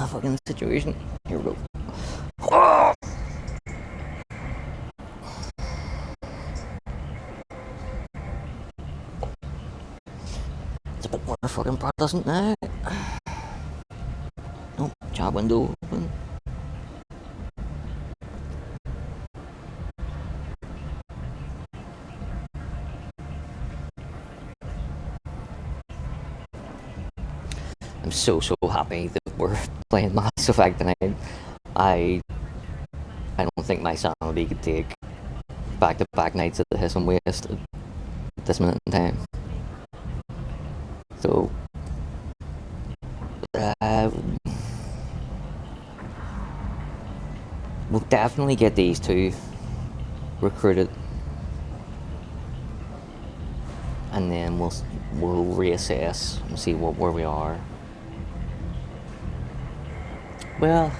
fucking situation. Here we go. Oh! It's a bit more fucking Protestant now. Nope, chat window open. I'm so happy that we're playing Mass Effect tonight. I don't think my sanity could take back-to-back nights of the Hiss and Waste at this minute in time. So we'll definitely get these two recruited, and then we'll reassess and see where we are. Well,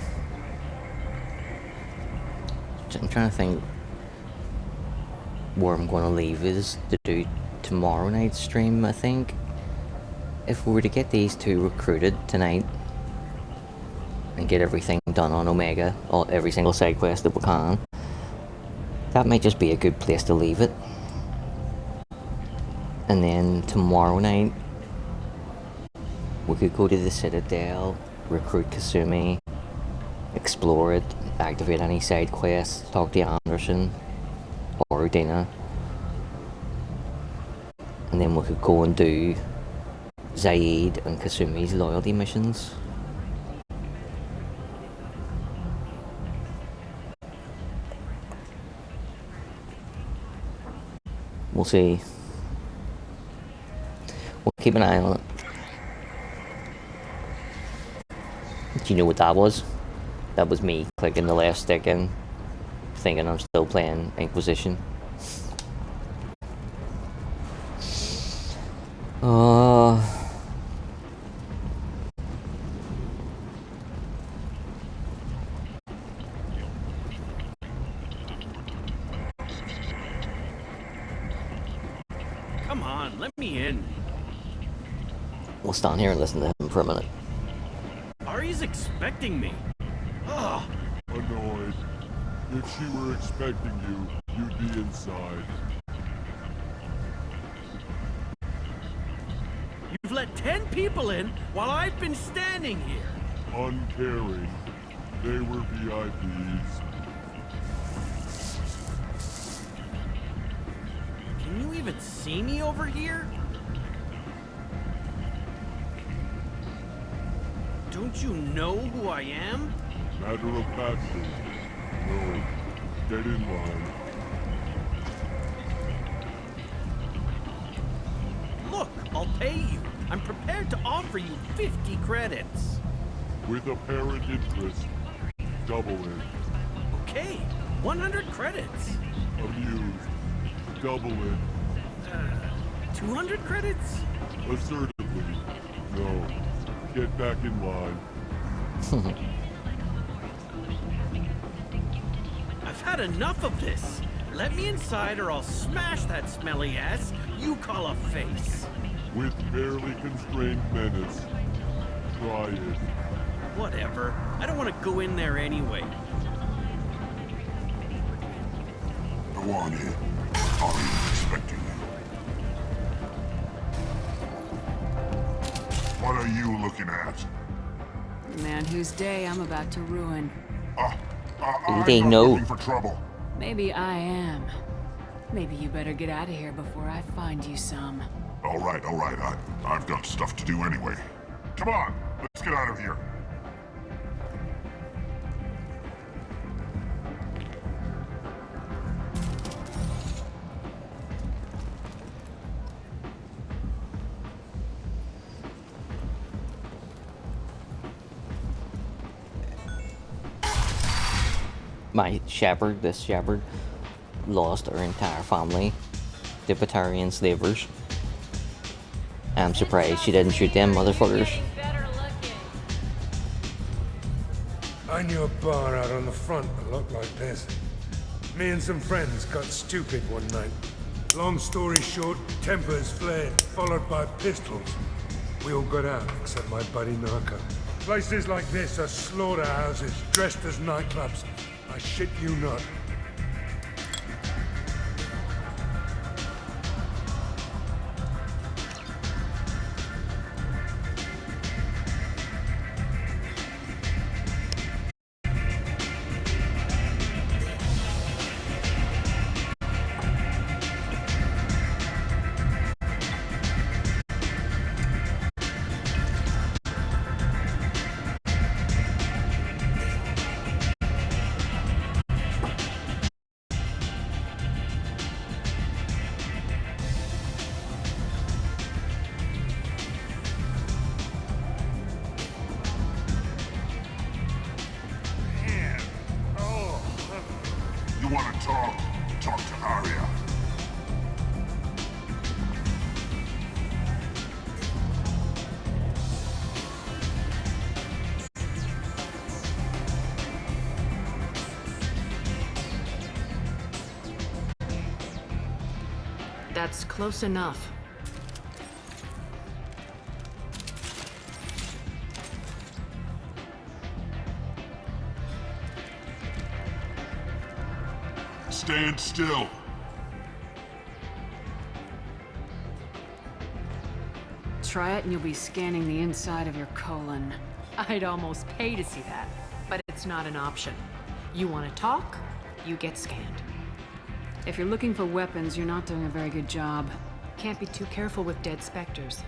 I'm trying to think where I'm going to leave is to do tomorrow night's stream. I think if we were to get these two recruited tonight and get everything done on Omega, every single side quest that we can, that might just be a good place to leave it. And then tomorrow night we could go to the Citadel, recruit Kasumi, explore it, activate any side quests, talk to Anderson or Dina, and then we could go and do Zaid and Kasumi's loyalty missions. We'll see. We'll keep an eye on it. Do you know what that was? That was me clicking the left stick and thinking I'm still playing Inquisition. Come on, let me in. We'll stand here and listen to him for a minute. Ari's expecting me. Ugh. Annoyed. If she were expecting you, you'd be inside. You've let 10 people in while I've been standing here. Uncaring. They were VIPs. Can you even see me over here? Don't you know who I am? Matter of factly. No. Get in line. Look, I'll pay you. I'm prepared to offer you 50 credits. With apparent interest, double it. Okay, 100 credits. Amused, double it. 200 credits? Assertively, no. Get back in line. I've had enough of this. Let me inside or I'll smash that smelly ass you call a face. With barely constrained menace. Try it. Whatever. I don't want to go in there anyway. Go on in. Ari's expecting you. What are you looking at? The man whose day I'm about to ruin. I'm They not know. looking for trouble. Maybe I am. Maybe you better get out of here before I find you some. All right. I've got stuff to do anyway. Come on, let's get out of here. This shepherd, lost her entire family to Batarian slavers. I'm surprised she didn't shoot them motherfuckers. I knew a bar out on the front that looked like this. Me and some friends got stupid one night. Long story short, tempers flared, followed by pistols. We all got out, except my buddy Narco. Places like this are slaughterhouses dressed as nightclubs. I shit you not. You want to talk? Talk to Arya. That's close enough. Stand still. Try it and you'll be scanning the inside of your colon. I'd almost pay to see that, but it's not an option. You want to talk, you get scanned. If you're looking for weapons, you're not doing a very good job. Can't be too careful with dead specters.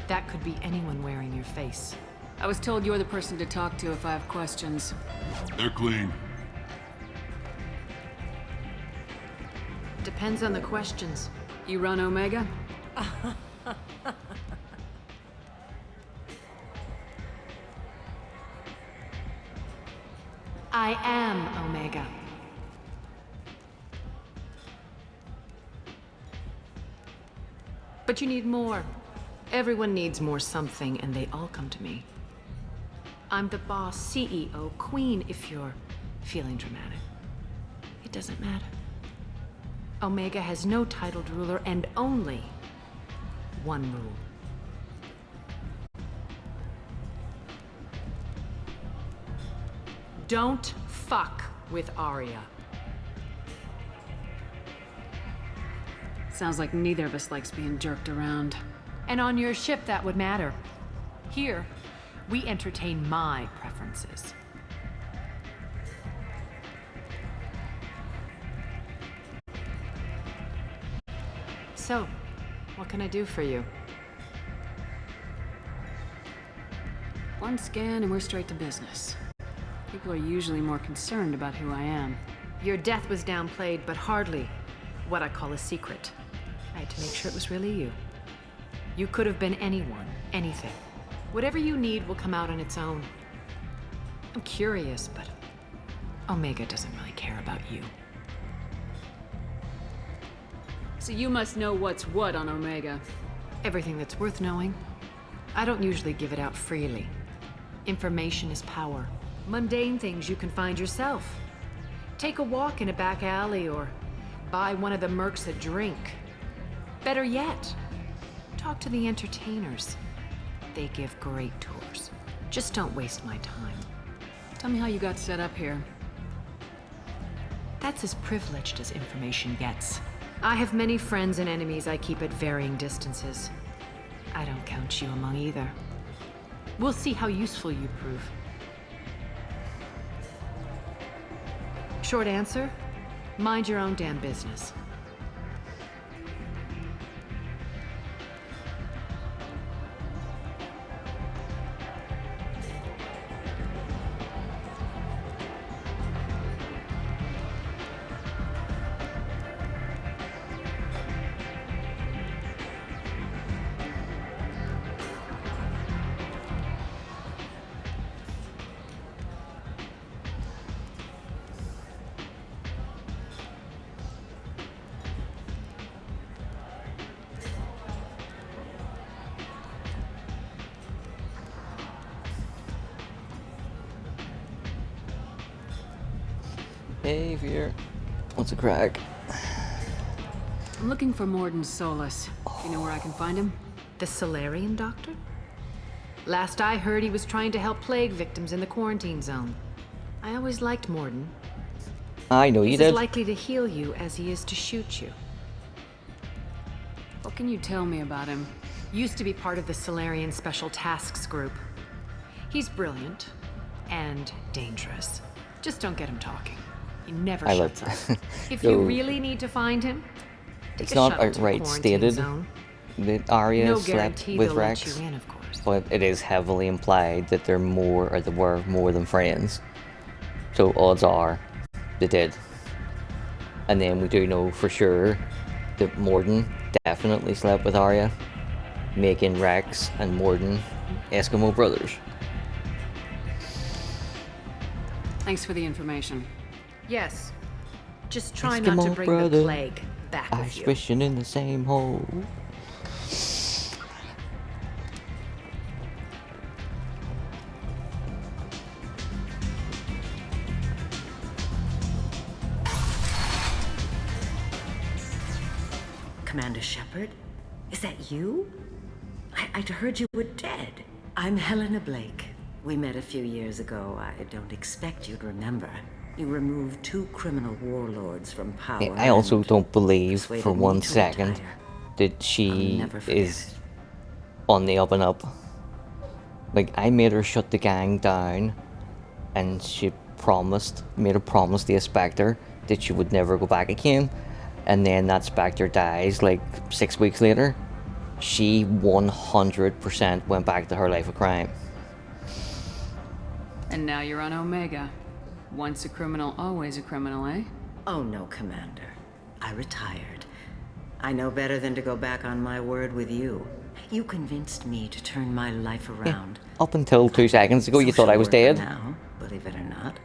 That could be anyone wearing your face. I was told you're the person to talk to if I have questions. They're clean. Depends on the questions. You run Omega? I am Omega. But you need more. Everyone needs more something, and they all come to me. I'm the boss, CEO, queen, if you're feeling dramatic. It doesn't matter. Omega has no titled ruler and only one rule. Don't fuck with Arya. Sounds like neither of us likes being jerked around. And on your ship, that would matter. Here, we entertain my preferences. So, what can I do for you? One scan and we're straight to business. People are usually more concerned about who I am. Your death was downplayed, but hardly what I call a secret. I had to make sure it was really you. You could have been anyone, anything. Whatever you need will come out on its own. I'm curious, but Omega doesn't really care about you. So you must know what's what on Omega. Everything that's worth knowing. I don't usually give it out freely. Information is power. Mundane things you can find yourself. Take a walk in a back alley or buy one of the mercs a drink. Better yet, talk to the entertainers. They give great tours. Just don't waste my time. Tell me how you got set up here. That's as privileged as information gets. I have many friends and enemies I keep at varying distances. I don't count you among either. We'll see how useful you prove. Short answer, mind your own damn business. Hey, Veer. What's a crack? I'm looking for Mordin Solus. You know where I can find him? The Solarian doctor? Last I heard, he was trying to help plague victims in the quarantine zone. I always liked Mordin. I know you He's did. as likely to heal you as he is to shoot you. What can you tell me about him? Used to be part of the Solarian Special Tasks Group. He's brilliant and dangerous. Just don't get him talking. He never I shuts love up. If you really need to find him, take It's a not shuttle to the outright quarantine stated zone. that Arya No slept guarantee with they'll let Rex, you in, of course. but it is heavily implied that they're more, or they were more than friends. So odds are they did. And then we do know for sure that Mordin definitely slept with Arya, making Rex and Mordin Eskimo brothers. Thanks for the information. Yes. Just try not to Eskimo bring brother, the plague back with Ice you. fishing in the same hole. Commander Shepard? Is that you? I'd heard you were dead. I'm Helena Blake. We met a few years ago. I don't expect you'd remember. You removed 2 criminal warlords from power. I also and don't believe for persuaded me one to second retire. that I'll she never forget is it. on the up and up. Like, I made her shut the gang down, and she made a promise to a Spectre that she would never go back again. And then that Spectre dies like 6 weeks later. She 100% went back to her life of crime. And now you're on Omega. Once a criminal, always a criminal, eh? Oh no, Commander. I retired. I know better than to go back on my word with you. You convinced me to turn my life around. Up until 2 seconds ago, you thought I was Social dead. worker now, believe it or not.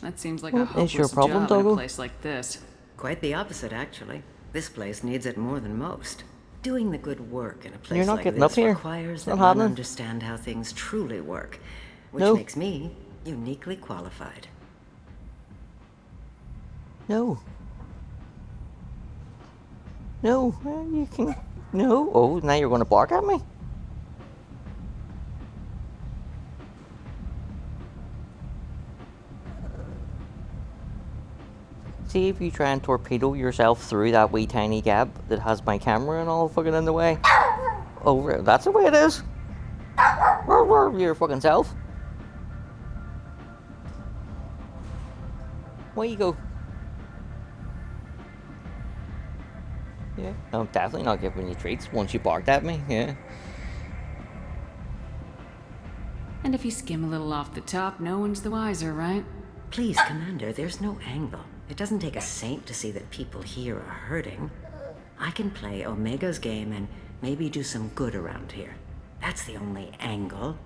That seems like What a is hopeless your problem, job in Doggo? a place like this. Quite the opposite, actually. This place needs it more than most. Doing the good work in a place You're not like getting this up here. requires It's that not one happening. understand how things truly work, which No. makes me uniquely qualified. No. No, you can... No. Oh, now you're going to bark at me? See if you try and torpedo yourself through that wee tiny gap that has my camera and all fucking in the way. Oh, that's the way it is. Your fucking self. Where you go? Yeah, I'm definitely not giving you treats once you barked at me, yeah. And if you skim a little off the top, no one's the wiser, right? Please, Commander, there's no angle. It doesn't take a saint to see that people here are hurting. I can play Omega's game and maybe do some good around here. That's the only angle.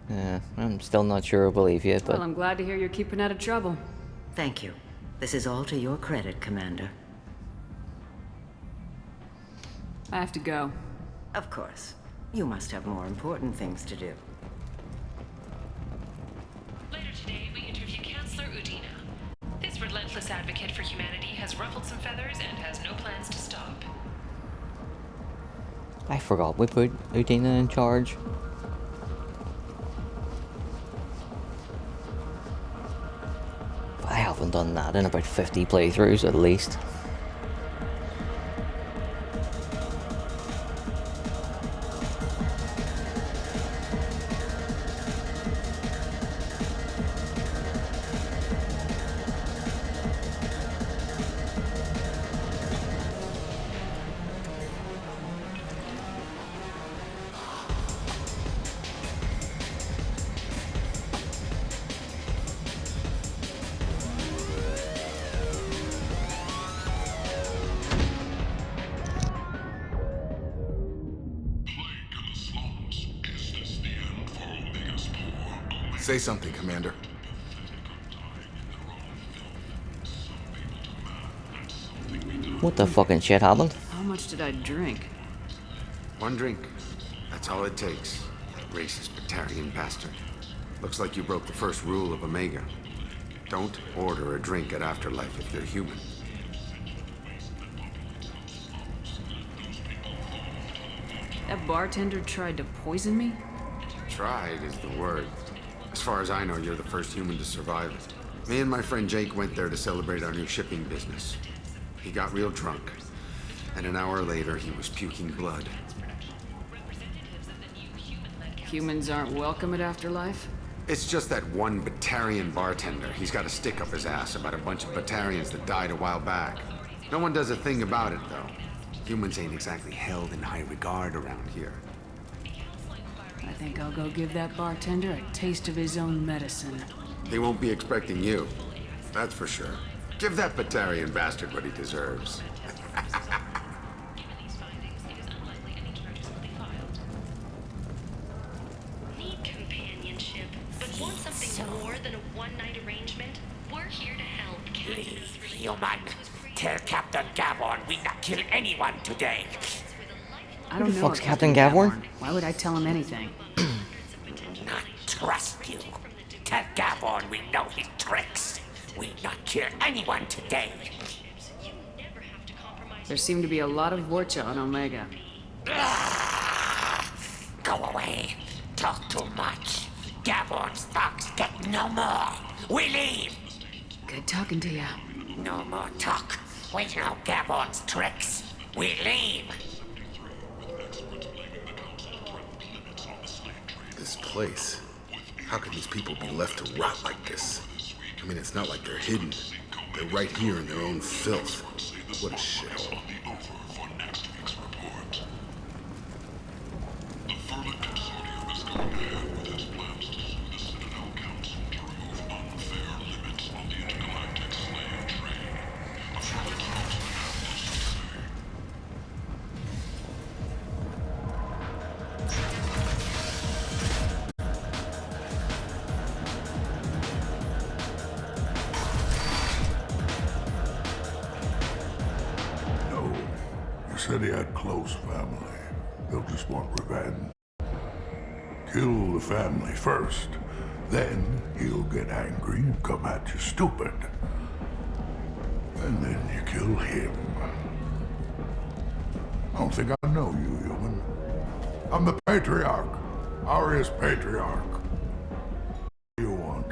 Yeah, I'm still not sure I believe you, but Well, I'm glad to hear you're keeping out of trouble. Thank you. This is all to your credit, Commander. I have to go. Of course. You must have more important things to do. Later today, we interview Chancellor Udina. This relentless advocate for humanity has ruffled some feathers and has no plans to stop. I forgot we put Udina in charge. I haven't done that in about 50 playthroughs at least. Say something, Commander. What the fucking shit happened? How much did I drink? One drink. That's all it takes. That racist Batarian bastard. Looks like you broke the first rule of Omega. Don't order a drink at Afterlife if you're human. bartender tried to poison me? Tried is the word. As far as I know, you're the first human to survive it. Me and my friend Jake went there to celebrate our new shipping business. He got real drunk, and an hour later he was puking blood. Humans aren't welcome at Afterlife? It's just that one Batarian bartender. He's got a stick up his ass about a bunch of Batarians that died a while back. No one does a thing about it, though. Humans ain't exactly held in high regard around here. I think I'll go give that bartender a taste of his own medicine. He won't be expecting you. That's for sure. Give that Batarian bastard what he deserves. Need companionship, but want something more than a one-night arrangement? We're here to help. Leave, human. Tell Captain Gavorn we not kill anyone today. I don't Who the know fuck's a Captain Gavorn? Why would I tell him anything? Not trust you. Tell Gavorn we know his tricks. We not kill anyone today. There seem to be a lot of Vorcha on Omega. Go away. Talk too much. Gavorn's thugs get no more. We leave. Good talking to ya. No more talk. We know Gavorn's tricks. We leave. This place. How can these people be left to rot like this? I mean, it's not like they're hidden. They're right here in their own filth. What a shithole. Said he had close family. They'll just want revenge. Kill the family first. Then he'll get angry and come at you stupid. And then you kill him. I don't think I know you, human. I'm the Patriarch. Aria's Patriarch. What do you want?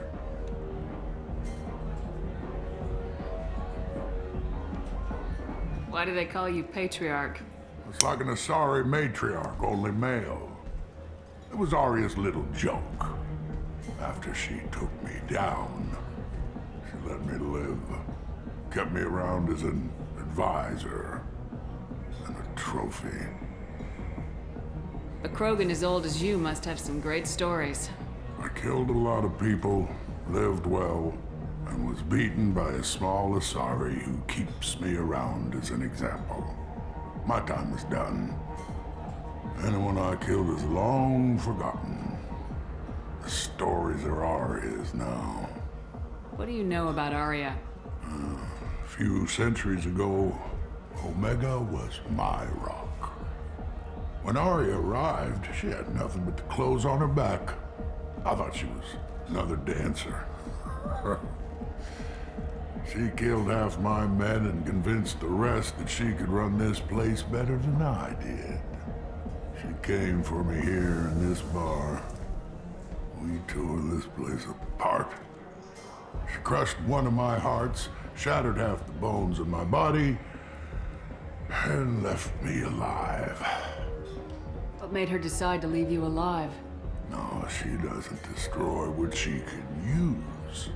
Why do they call you Patriarch? It's like an Asari matriarch, only male. It was Aria's little joke. After she took me down, she let me live. Kept me around as an advisor and a trophy. A Krogan as old as you must have some great stories. I killed a lot of people, lived well, and was beaten by a small Asari who keeps me around as an example. My time is done. Anyone I killed is long forgotten. The stories are Aria's now. What do you know about Aria? A few centuries ago, Omega was my rock. When Aria arrived, she had nothing but the clothes on her back. I thought she was another dancer. She killed half my men and convinced the rest that she could run this place better than I did. She came for me here in this bar. We tore this place apart. She crushed one of my hearts, shattered half the bones in my body, and left me alive. What made her decide to leave you alive? No, she doesn't destroy what she can use.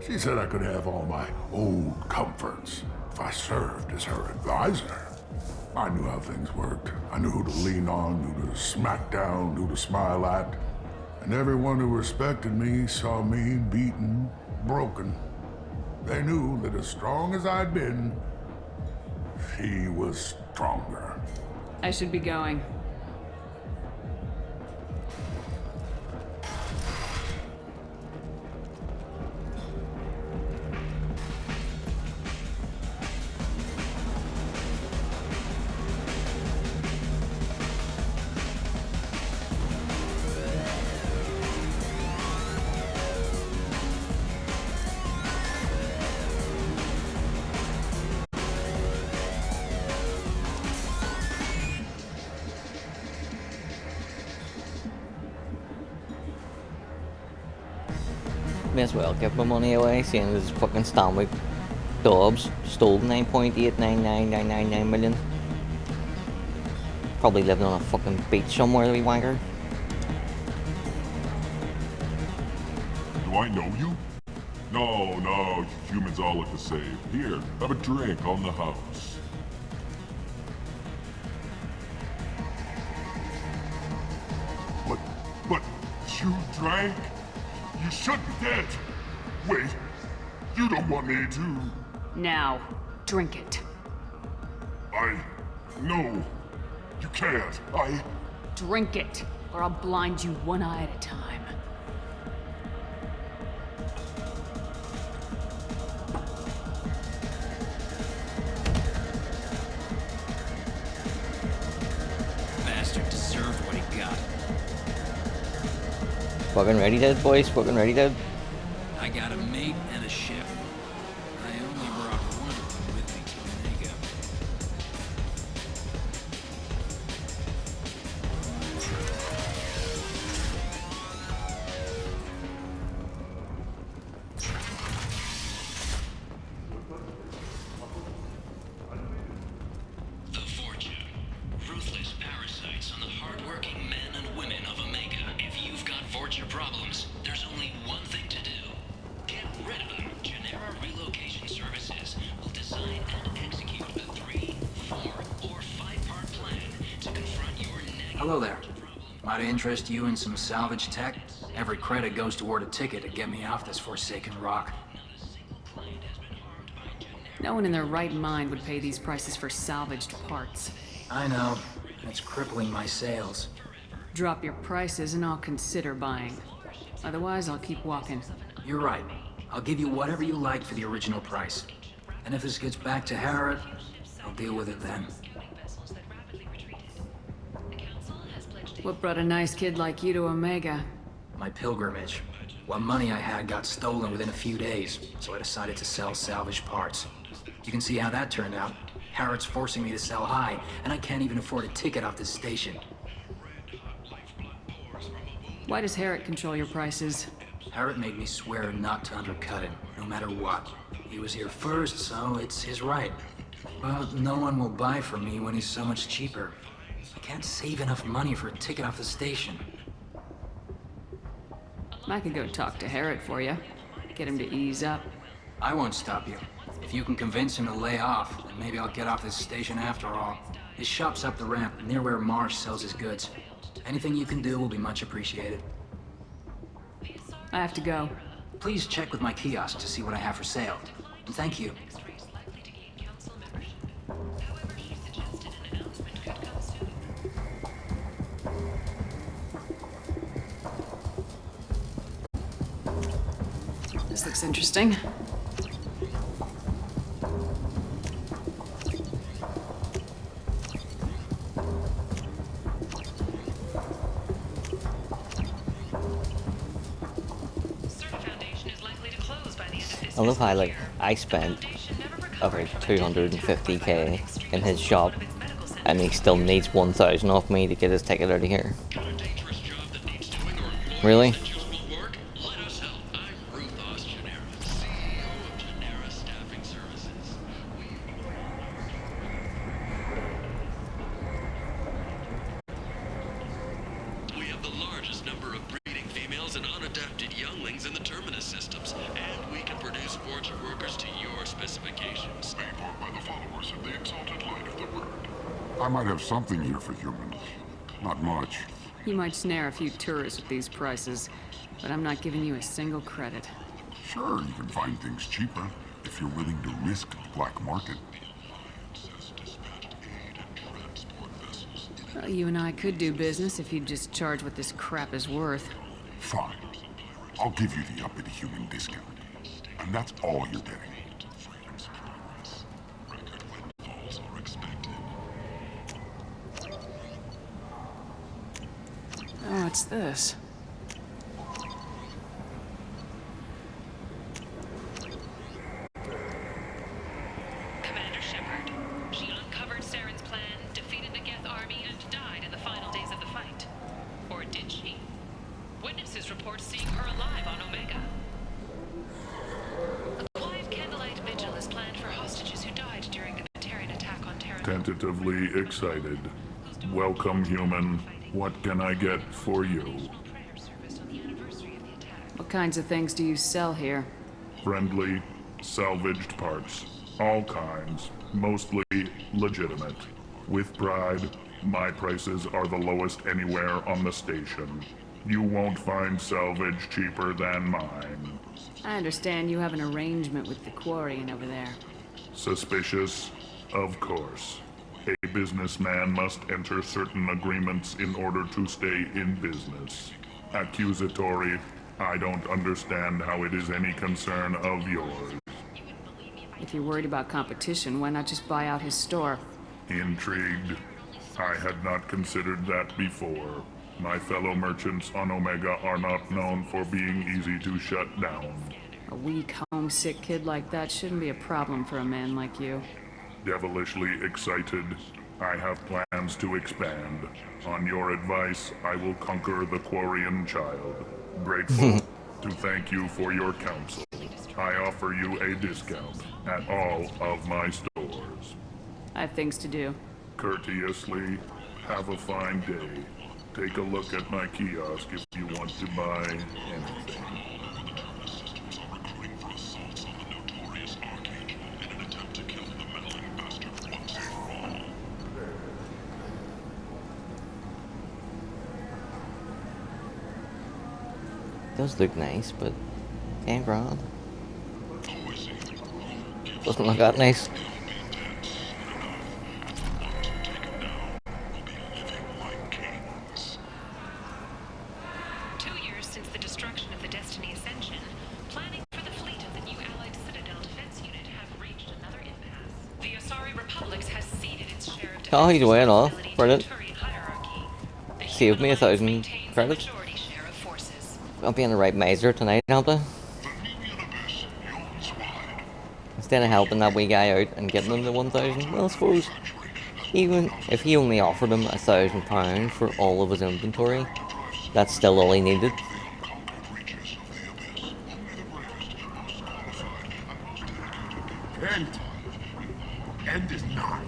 She said I could have all my old comforts if I served as her advisor. I knew how things worked. I knew who to lean on, who to smack down, who to smile at. And everyone who respected me saw me beaten, broken. They knew that as strong as I'd been, she was stronger. I should be going. May as well give my money away, seeing as fucking Stanwick Dobbs stole 9.8999999 million. Probably living on a fucking beach somewhere, the wee wanker. Do I know you? No, no, you humans all look the same. Here, have a drink on the house. But you drank? You should be dead. Wait, you don't want me to... Now, drink it. No, you can't. Drink it, or I'll blind you one eye at a time. Bastard deserved what he got. Fucking ready, dead boys. Fucking ready, dead. I got a mate and a ship. I only brought one of them with me to Omega. The Fortune. Ruthless parasites on the hardworking men and women of Omega. If you've got Fortune problems, there's only one thing to do. Get rid of them. Genera Relocation Services will design and execute a 3, 4, or 5-part plan to confront your negative. Hello there. Might I interest you in some salvage tech? Every credit goes toward a ticket to get me off this forsaken rock. No one in their right mind would pay these prices for salvaged parts. I know. It's crippling my sales. Drop your prices and I'll consider buying. Otherwise, I'll keep walking. You're right. I'll give you whatever you like for the original price. And if this gets back to Harrod, I'll deal with it then. What brought a nice kid like you to Omega? My pilgrimage. What money I had got stolen within a few days, so I decided to sell salvaged parts. You can see how that turned out. Harrod's forcing me to sell high, and I can't even afford a ticket off this station. Why does Harrod control your prices? Harrod made me swear not to undercut him, no matter what. He was here first, so it's his right. But no one will buy from me when he's so much cheaper. I can't save enough money for a ticket off the station. I could go talk to Harrod for you. Get him to ease up. I won't stop you. If you can convince him to lay off, then maybe I'll get off this station after all. His shop's up the ramp, near where Marsh sells his goods. Anything you can do will be much appreciated. I have to go. Please check with my kiosk to see what I have for sale. And thank you. This looks interesting. I love how, like, I spent about 250k in his shop, and he still needs 1,000 off me to get his ticket out of here. Really? I might have something here for humans. Not much. You might snare a few tourists with these prices, but I'm not giving you a single credit. Sure, you can find things cheaper if you're willing to risk the black market. Well, you and I could do business if you'd just charge what this crap is worth. Fine. I'll give you the uppity human discount. And that's all you're getting. Oh, what's this? Commander Shepard. She uncovered Saren's plan, defeated the Geth army, and died in the final days of the fight. Or did she? Witnesses report seeing her alive on Omega. tentatively excited. Welcome, human. What can I get for you? What kinds of things do you sell here? Friendly, salvaged parts. All kinds. Mostly legitimate. With pride, my prices are the lowest anywhere on the station. You won't find salvage cheaper than mine. I understand you have an arrangement with the quarry and over there. Suspicious? Of course. A businessman must enter certain agreements in order to stay in business. Accusatory, I don't understand how it is any concern of yours. If you're worried about competition, why not just buy out his store? Intrigued? I had not considered that before. My fellow merchants on Omega are not known for being easy to shut down. A weak, homesick kid like that shouldn't be a problem for a man like you. Devilishly excited, I have plans to expand. On your advice, I will conquer the Quarian child. Grateful to thank you for your counsel. I offer you a discount at all of my stores. I have things to do. Courteously, have a fine day. Take a look at my kiosk if you want to buy anything. Does look nice, but 10 grand. Doesn't look that nice. Oh, he's away and all. Brilliant. Saved me 1,000 credits. I'll be in the right miser tonight, aren't I? Instead of helping that wee guy out and getting him the 1,000, well, I suppose even if he only offered him £1,000 for all of his inventory, that's still all he needed. End is nigh.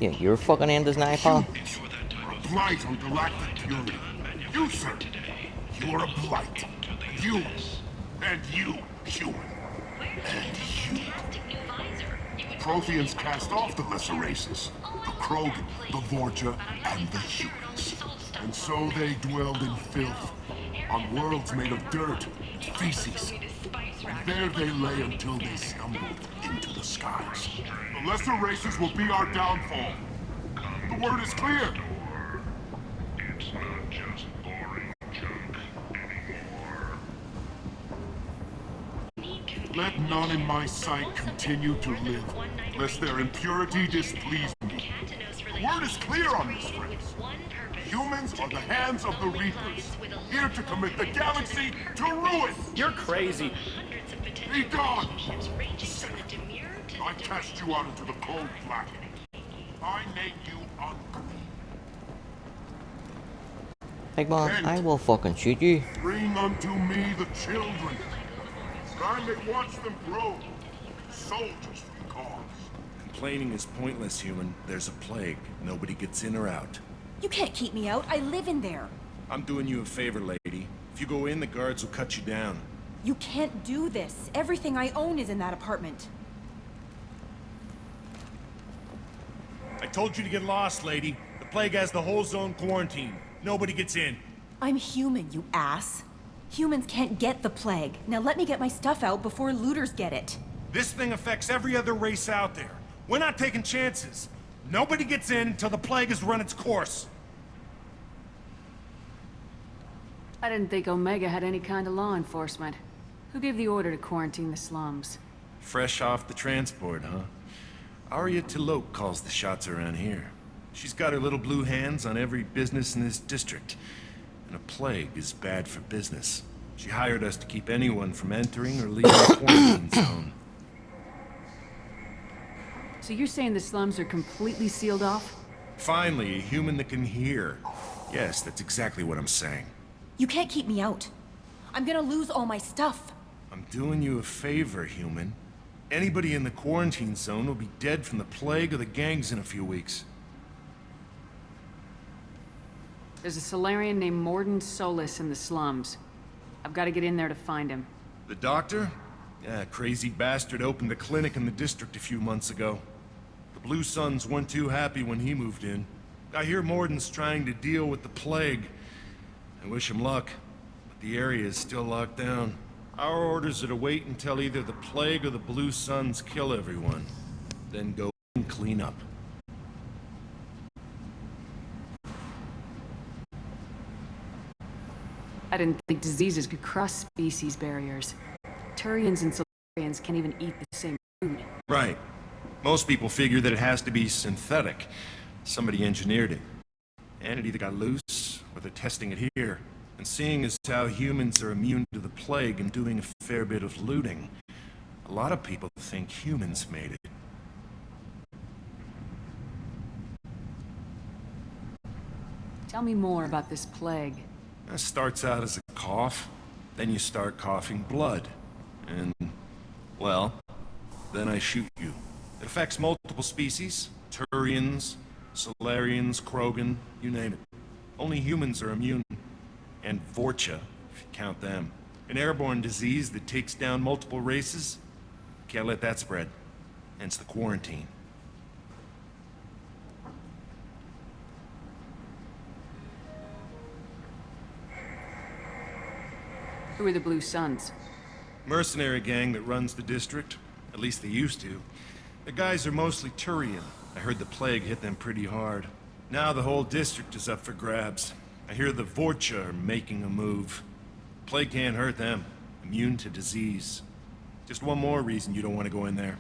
Yeah, your fucking end is nigh, pal. You're a blight on galactic purity. You, sir, you are a blight. And you, human. And you. Protheans cast off the lesser races. The Krogan, the Vorja, and the humans. And so they dwelled in filth, on worlds made of dirt, feces. And there they lay until they stumbled into the skies. The lesser races will be our downfall. The word is clear. It's not just boring junk anymore. Let none in my sight continue to live, lest their impurity displease me. The word is clear on this race. Humans are the hands of the Reapers, here to commit the galaxy to ruin. You're crazy. Be gone! I cast you out into the cold black. I name you unclean. Big man, I will fucking shoot you. Bring unto me the children. I may watch them grow. Soldiers for the cause. Complaining is pointless, human. There's a plague. Nobody gets in or out. You can't keep me out. I live in there. I'm doing you a favor, lady. If you go in, the guards will cut you down. You can't do this. Everything I own is in that apartment. I told you to get lost, lady. The plague has the whole zone quarantined. Nobody gets in. I'm human, you ass. Humans can't get the plague. Now let me get my stuff out before looters get it. This thing affects every other race out there. We're not taking chances. Nobody gets in until the plague has run its course. I didn't think Omega had any kind of law enforcement. Who gave the order to quarantine the slums? Fresh off the transport, huh? Arya Tilok calls the shots around here. She's got her little blue hands on every business in this district. And a plague is bad for business. She hired us to keep anyone from entering or leaving the quarantine zone. So you're saying the slums are completely sealed off? Finally, a human that can hear. Yes, that's exactly what I'm saying. You can't keep me out. I'm gonna lose all my stuff. I'm doing you a favor, human. Anybody in the quarantine zone will be dead from the plague or the gangs in a few weeks. There's a Solarian named Mordin Solis in the slums. I've got to get in there to find him. The doctor? Yeah, crazy bastard opened a clinic in the district a few months ago. The Blue Suns weren't too happy when he moved in. I hear Mordin's trying to deal with the plague. I wish him luck, but the area is still locked down. Our orders are to wait until either the plague or the Blue Suns kill everyone. Then go and clean up. I didn't think diseases could cross species barriers. Turians and Solarians can't even eat the same food. Right. Most people figure that it has to be synthetic. Somebody engineered it. And it either got loose, or they're testing it here. And seeing as how humans are immune to the plague and doing a fair bit of looting, a lot of people think humans made it. Tell me more about this plague. It starts out as a cough, then you start coughing blood. And, well, then I shoot you. It affects multiple species. Turians, Solarians, Krogan, you name it. Only humans are immune. And Vorcha, if you count them. An airborne disease that takes down multiple races. Can't let that spread. Hence the quarantine. Who are the Blue Suns? Mercenary gang that runs the district. At least they used to. The guys are mostly Turian. I heard the plague hit them pretty hard. Now the whole district is up for grabs. I hear the Vorcha are making a move. Plague can't hurt them. Immune to disease. Just one more reason you don't want to go in there.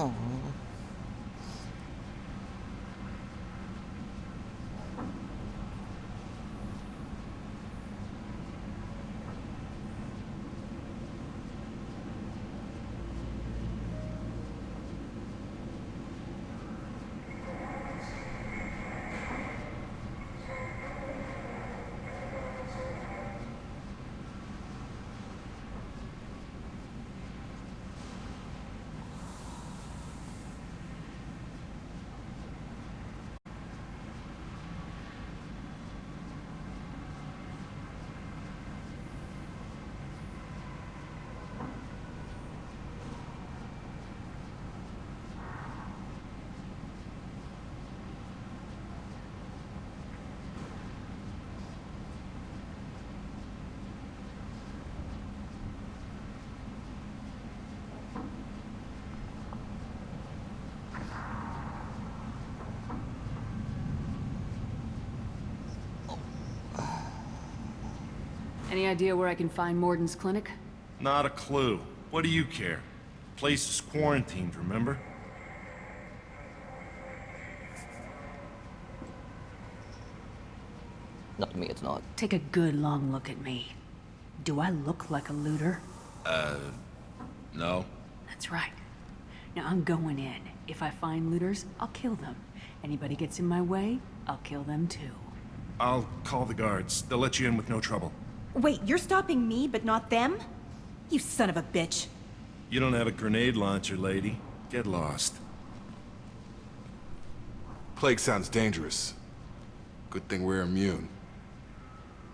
Oh. Any idea where I can find Mordin's clinic? Not a clue. What do you care? Place is quarantined, remember? Not to me, it's not. Take a good long look at me. Do I look like a looter? No. That's right. Now I'm going in. If I find looters, I'll kill them. Anybody gets in my way, I'll kill them too. I'll call the guards. They'll let you in with no trouble. Wait, you're stopping me, but not them? You son of a bitch. You don't have a grenade launcher, lady. Get lost. Plague sounds dangerous. Good thing we're immune.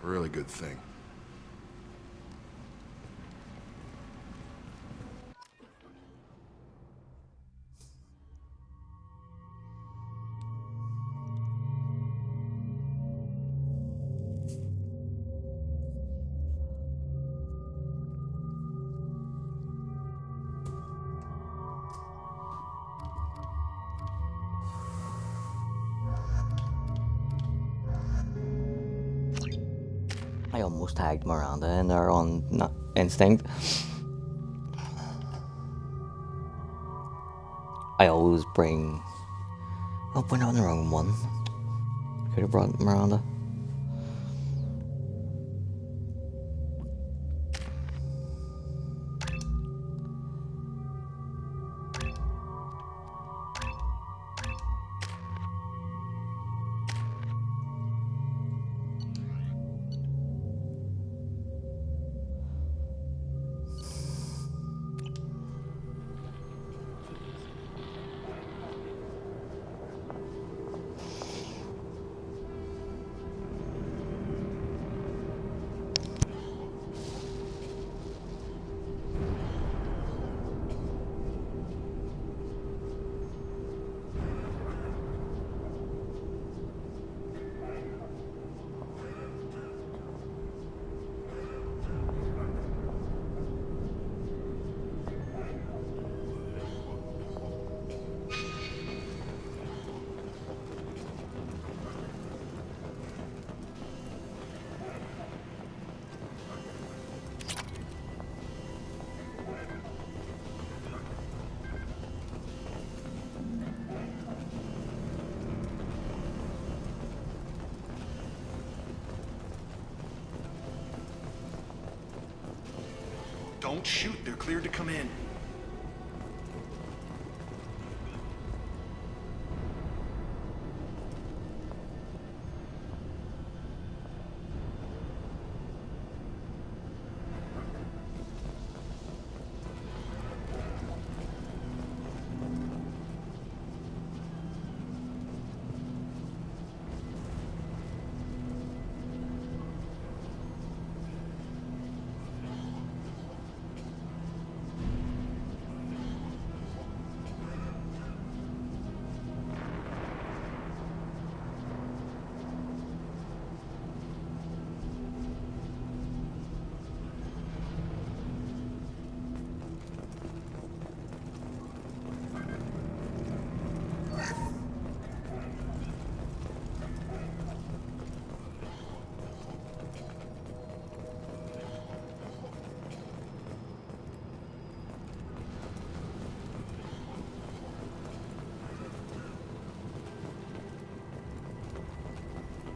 A really good thing. I almost tagged Miranda in there on instinct. I always bring Oh, we're not on the wrong one. Could have brought Miranda. Don't shoot, they're cleared to come in.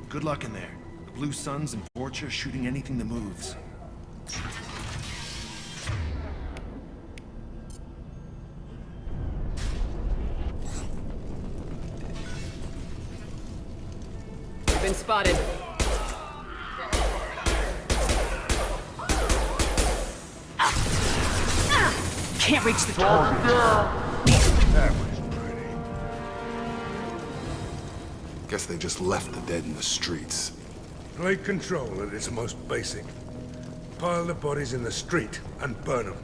Good luck in there. The Blue Suns and Vorcha are shooting anything that moves. You've been spotted. Can't reach the door. That was pretty. Guess they just left the dead in the streets. Plague control at its most basic. Pile the bodies in the street and burn them.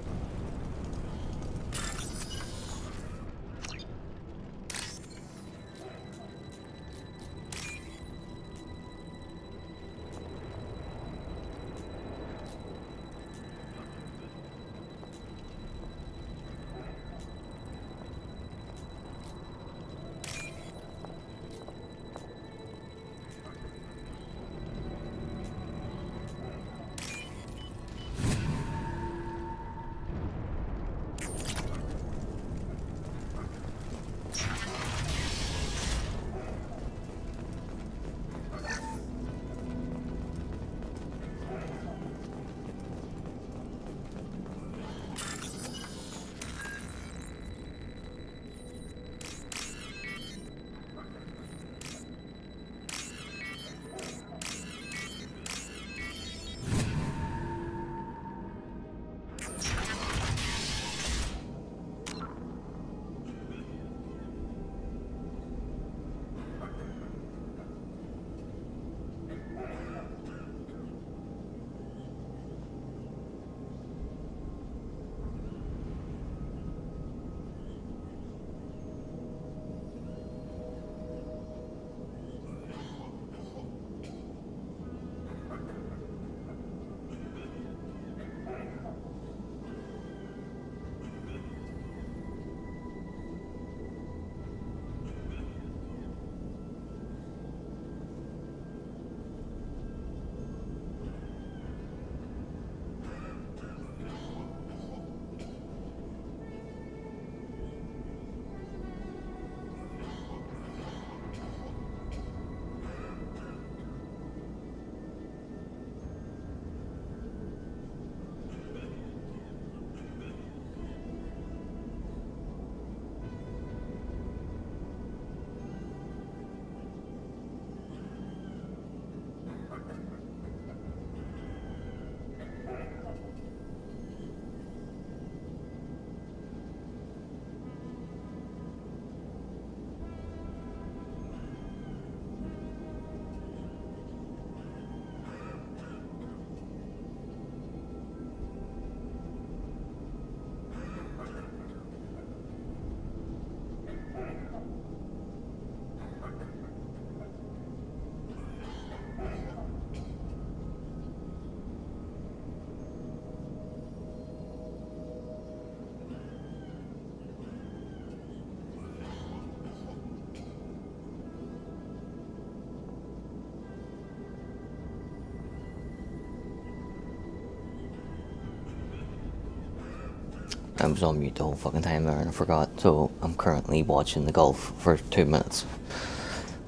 I was on mute the whole fucking time there and I forgot, so I'm currently watching the golf for 2 minutes.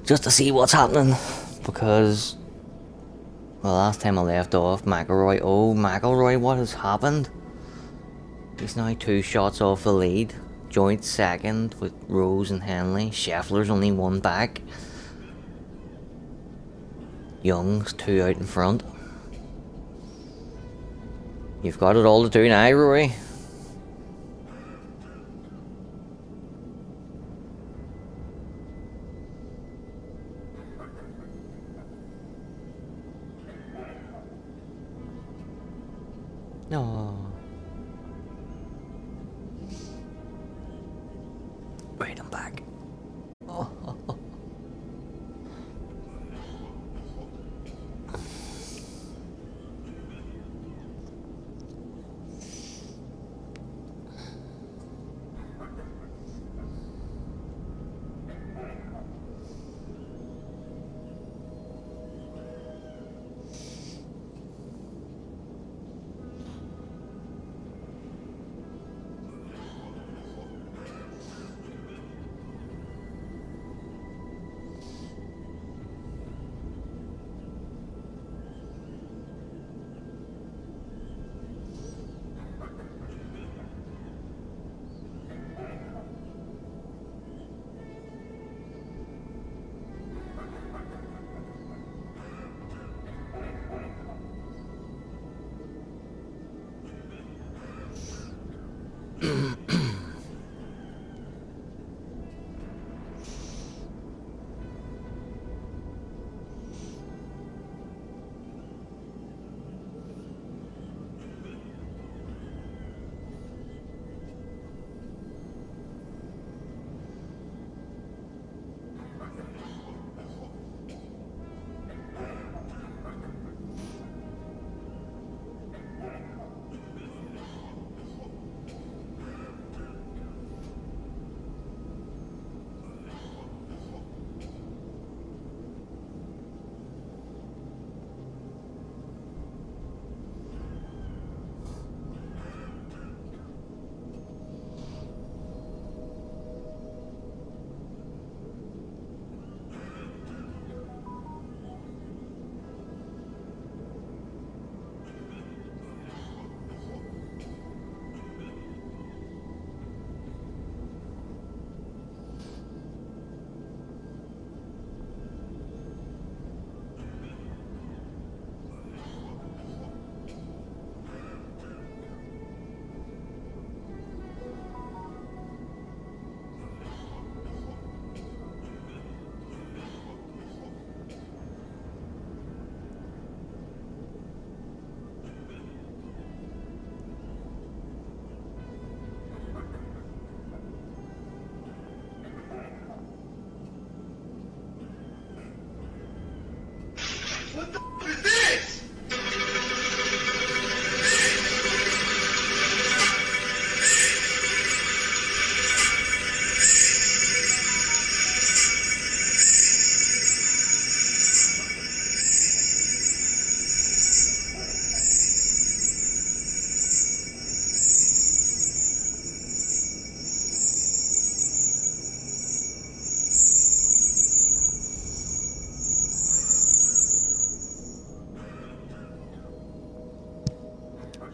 Just to see what's happening, because... Well, last time I left off, McIlroy, what has happened? He's now 2 shots off the lead. Joint second with Rose and Henley. Scheffler's only 1 back. Young's 2 out in front. You've got it all to do now, Rory. No. Wait, I'm back. Oh.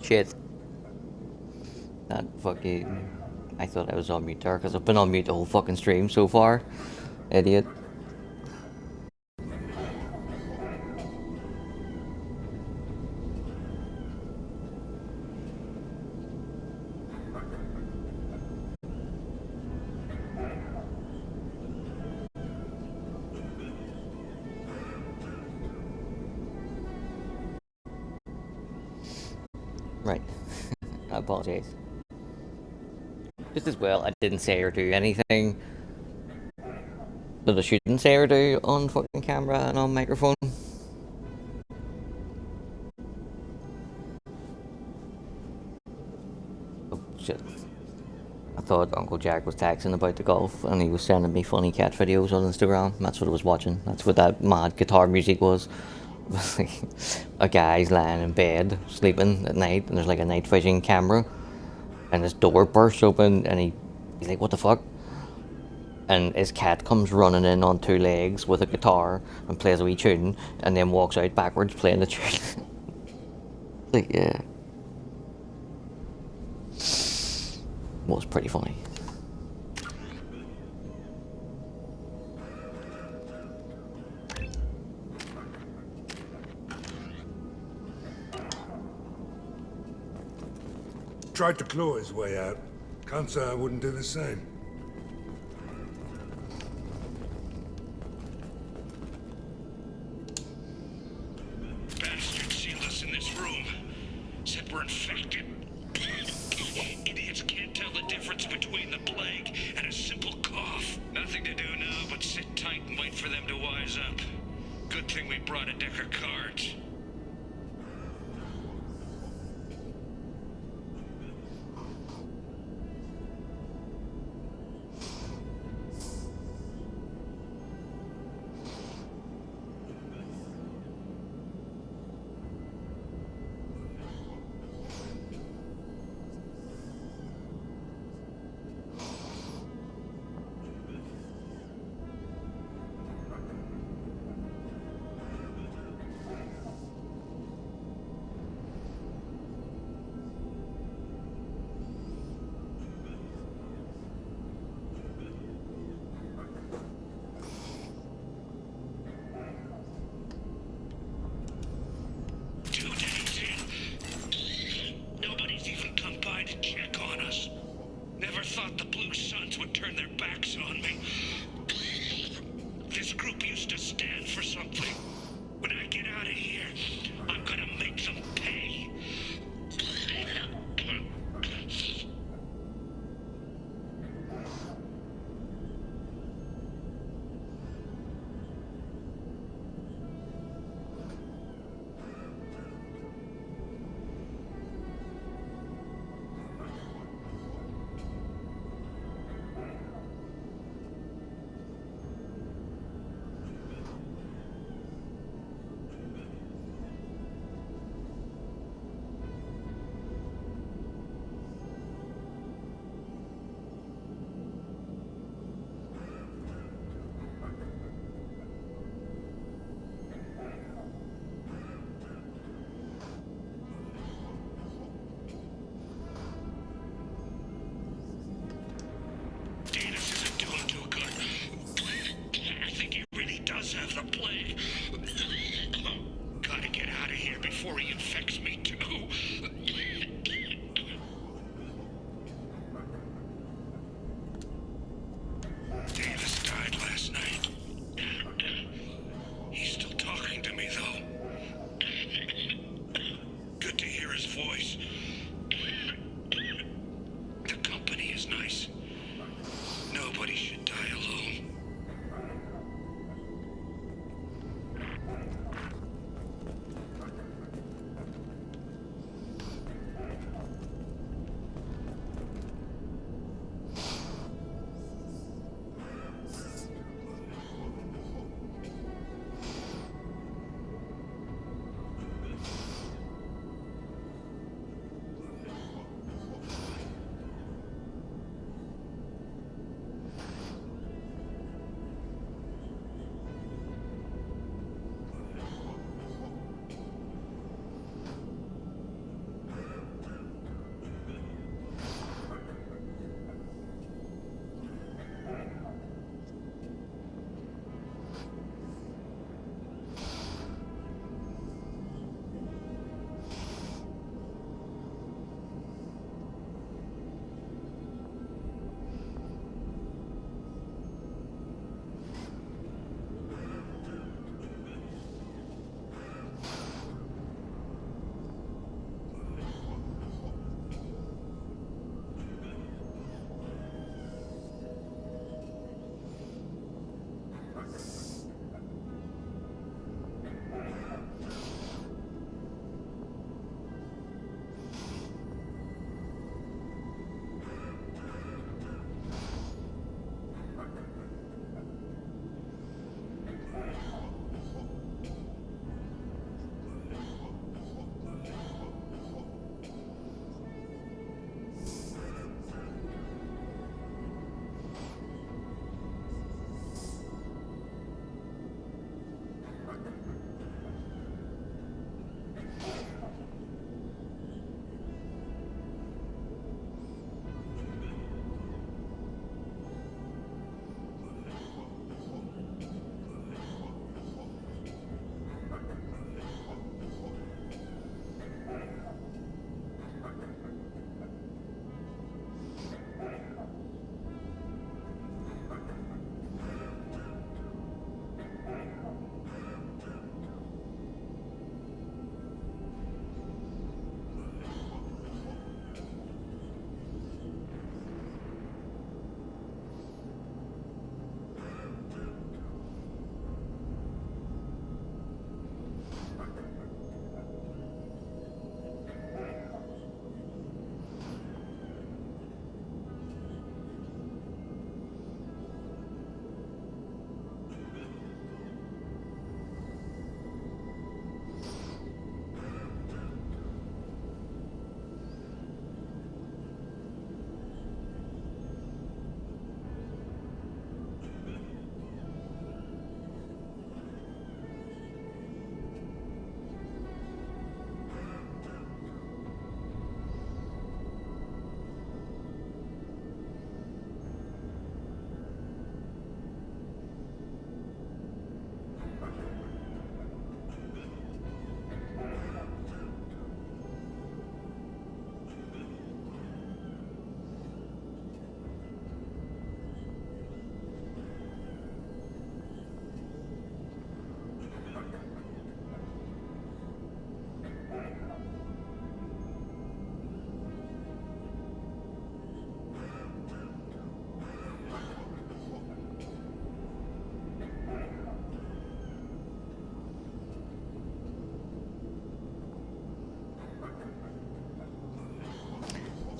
Shit. That fucking... I thought I was on mute there, because I've been on mute the whole fucking stream so far. Idiot. Right. I apologize. Just as well, I didn't say or do anything that I shouldn't say or do on fucking camera and on microphone. Oh, shit. I thought Uncle Jack was texting about the golf and he was sending me funny cat videos on Instagram. That's what I was watching. That's what that mad guitar music was. A guy's lying in bed, sleeping at night, and there's like a night vision camera and his door bursts open, and he's like, what the fuck? And his cat comes running in on 2 legs with a guitar and plays a wee tune, and then walks out backwards playing the tune. Like, yeah. Was pretty funny. Tried to claw his way out. Can't say I wouldn't do the same. Bastard sealed us in this room. Said we're infected. Idiots can't tell the difference between the plague and a simple cough. Nothing to do now but sit tight and wait for them to wise up. Good thing we brought a deck of cards.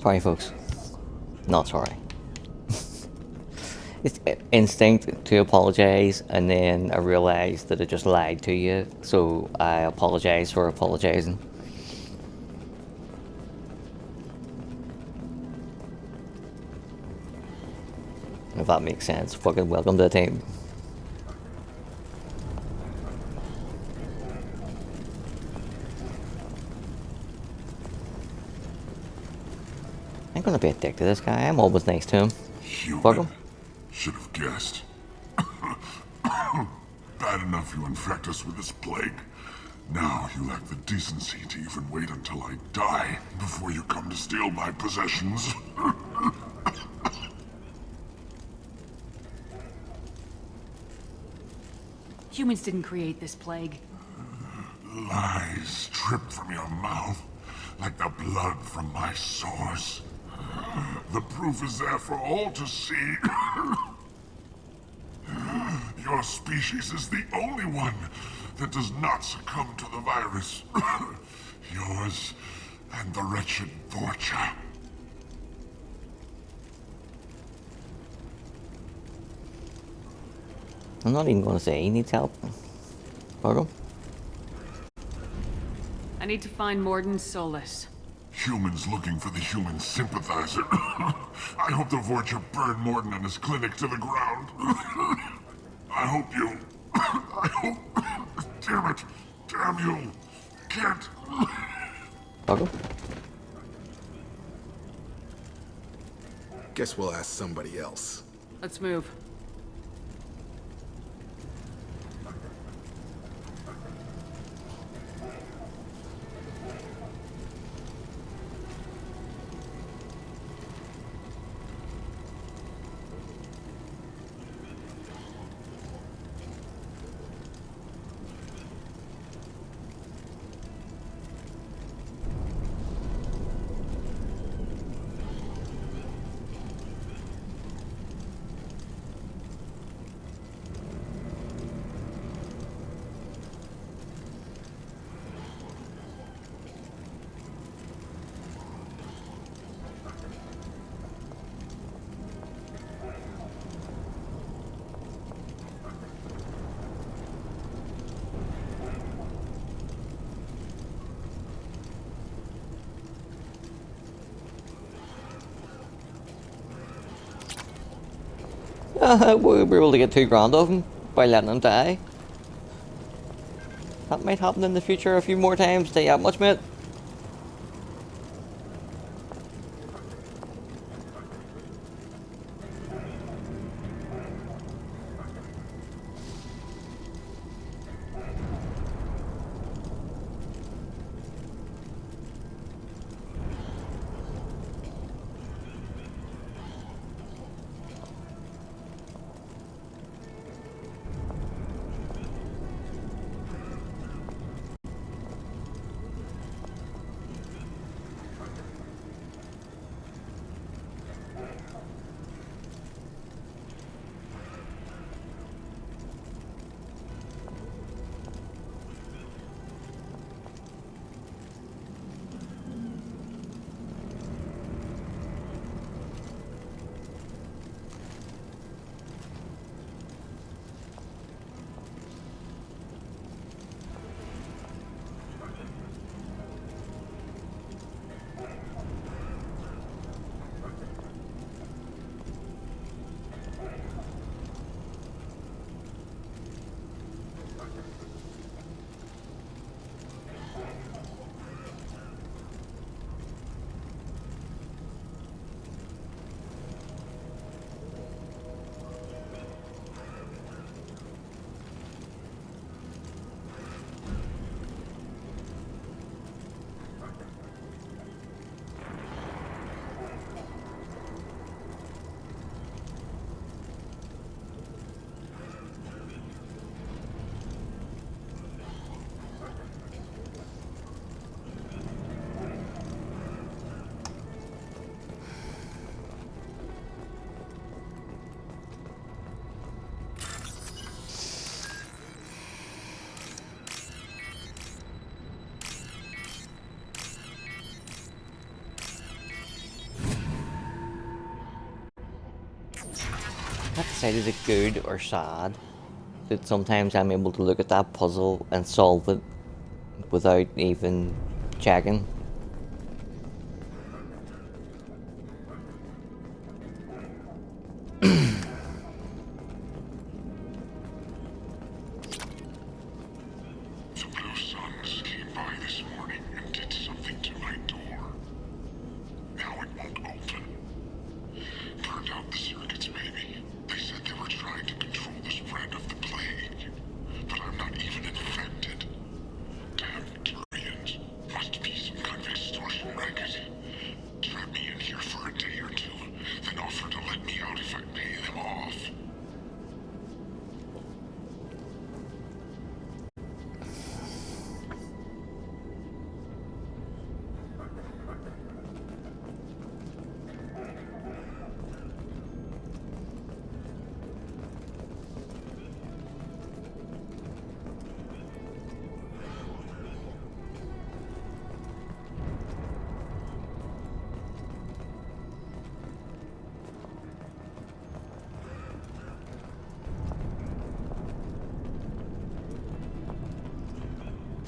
Sorry, folks. Not sorry. It's instinct to apologize, and then I realized that I just lied to you, so I apologize for apologizing. If that makes sense. Fucking welcome to the team. I'm gonna be a dick to this guy. I'm always nice to him. Fuck him. Should have guessed. Bad enough you infect us with this plague. Now you lack the decency to even wait until I die before you come to steal my possessions. Humans didn't create this plague. Lies drip from your mouth like the blood from my sores. The proof is there for all to see. Your species is the only one that does not succumb to the virus. Yours and the wretched Vorcha. I'm not even gonna say he needs help. Fuck him. I need to find Mordin's Solus. Humans looking for the human sympathizer. I hope the Vorcha burn Mordin and his clinic to the ground. I hope you... I hope... Damn it. Damn you. Can't... Fuck him. Guess we'll ask somebody else. Let's move. We were able to get $2 of him by letting him die. That might happen in the future a few more times. Tell you that much, mate. I have to say, is it good or sad that sometimes I'm able to look at that puzzle and solve it without even checking? The Blue Suns came by this morning and did something to my door. Now it won't open. Turned out the circuits, maybe. They said they were trying to control the spread of the plague. But I'm not even infected. Damn Turians. Must be some kind of extortion racket. Trap me in here for a day or two, then offer to let me out if I pay them off.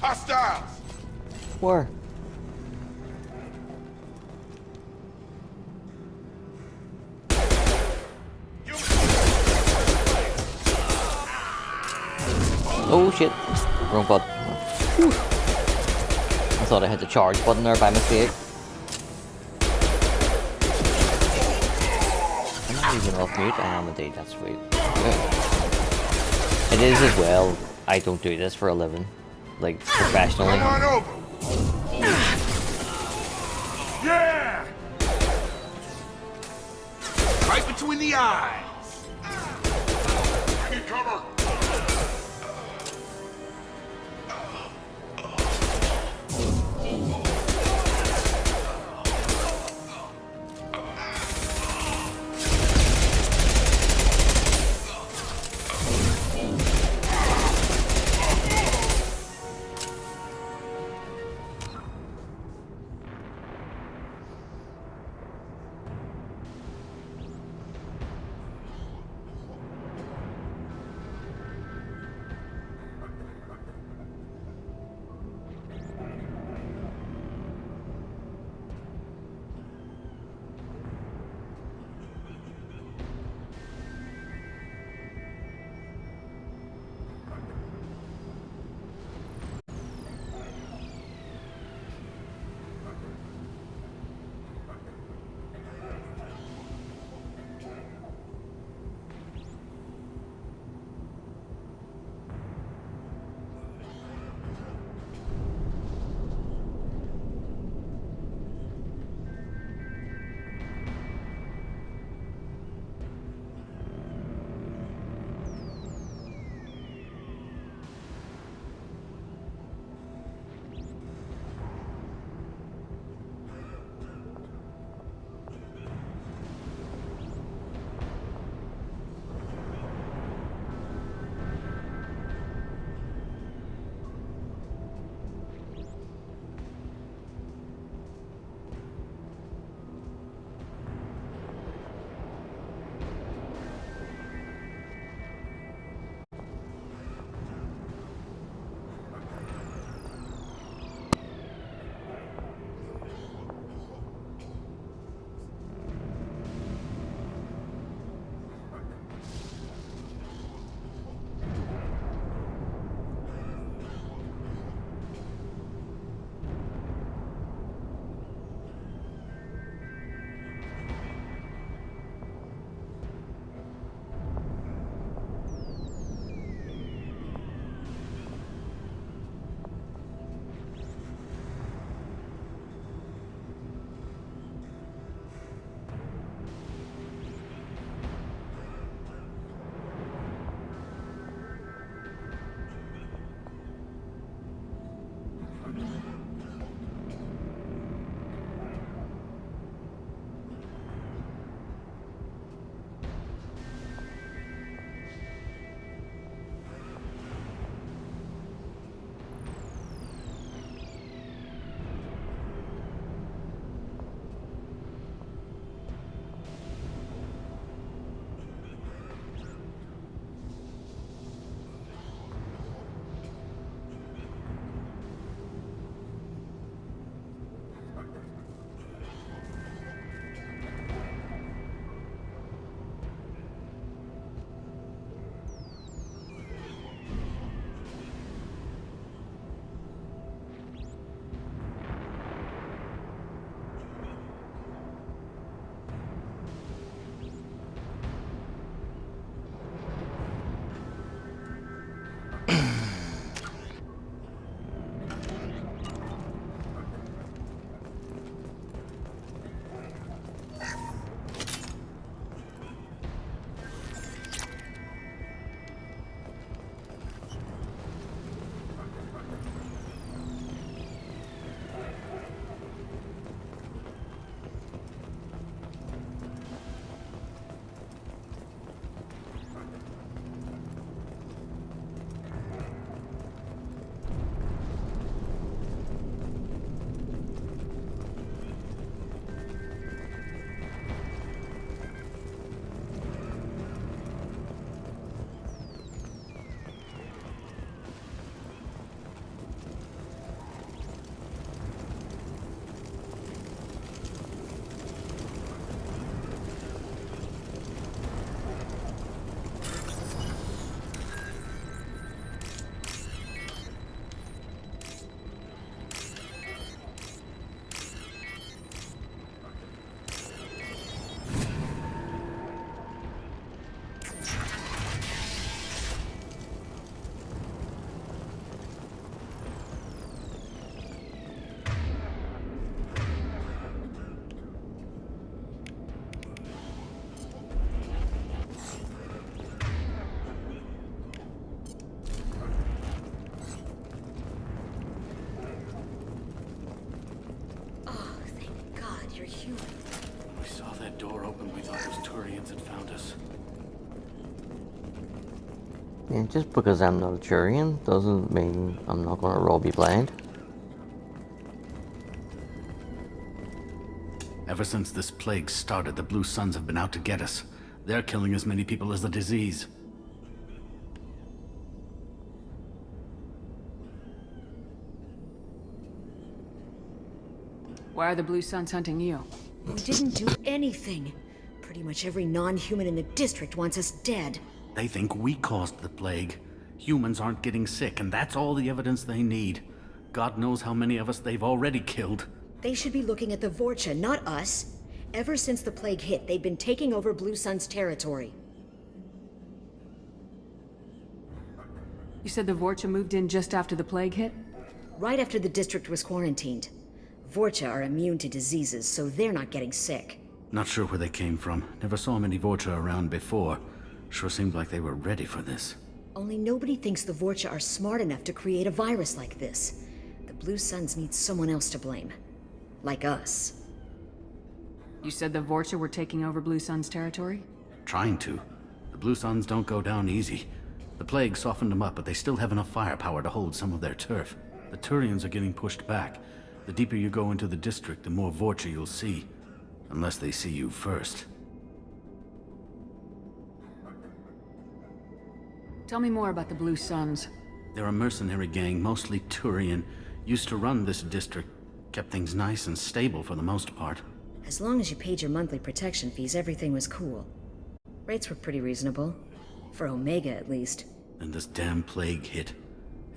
Hostiles! Where? Oh shit. Wrong button. Whew. I thought I hit the charge button there by mistake. I'm not even off mute. I am indeed, that's sweet. Yeah. It is as well. I don't do this for a living. Like, professionally. Come on over! Yeah! Right between the eyes! I need cover! cautious. Yeah, just because I'm not a Turian doesn't mean I'm not gonna rob you blind. Ever since this plague started, the Blue Suns have been out to get us. They're killing as many people as the disease. Why are the Blue Suns hunting you? We didn't do anything. Pretty much every non-human in the district wants us dead. They think we caused the plague. Humans aren't getting sick, and that's all the evidence they need. God knows how many of us they've already killed. They should be looking at the Vorcha, not us. Ever since the plague hit, they've been taking over Blue Sun's territory. You said the Vorcha moved in just after the plague hit? Right after the district was quarantined. Vorcha are immune to diseases, so they're not getting sick. Not sure where they came from. Never saw many Vorcha around before. Sure seemed like they were ready for this. Only nobody thinks the Vorcha are smart enough to create a virus like this. The Blue Suns need someone else to blame. Like us. You said the Vorcha were taking over Blue Sun's territory? Trying to. The Blue Suns don't go down easy. The plague softened them up, but they still have enough firepower to hold some of their turf. The Turians are getting pushed back. The deeper you go into the district, the more Vorcha you'll see. Unless they see you first. Tell me more about the Blue Suns. They're a mercenary gang, mostly Turian. Used to run this district. Kept things nice and stable for the most part. As long as you paid your monthly protection fees, everything was cool. Rates were pretty reasonable. For Omega, at least. Then this damn plague hit.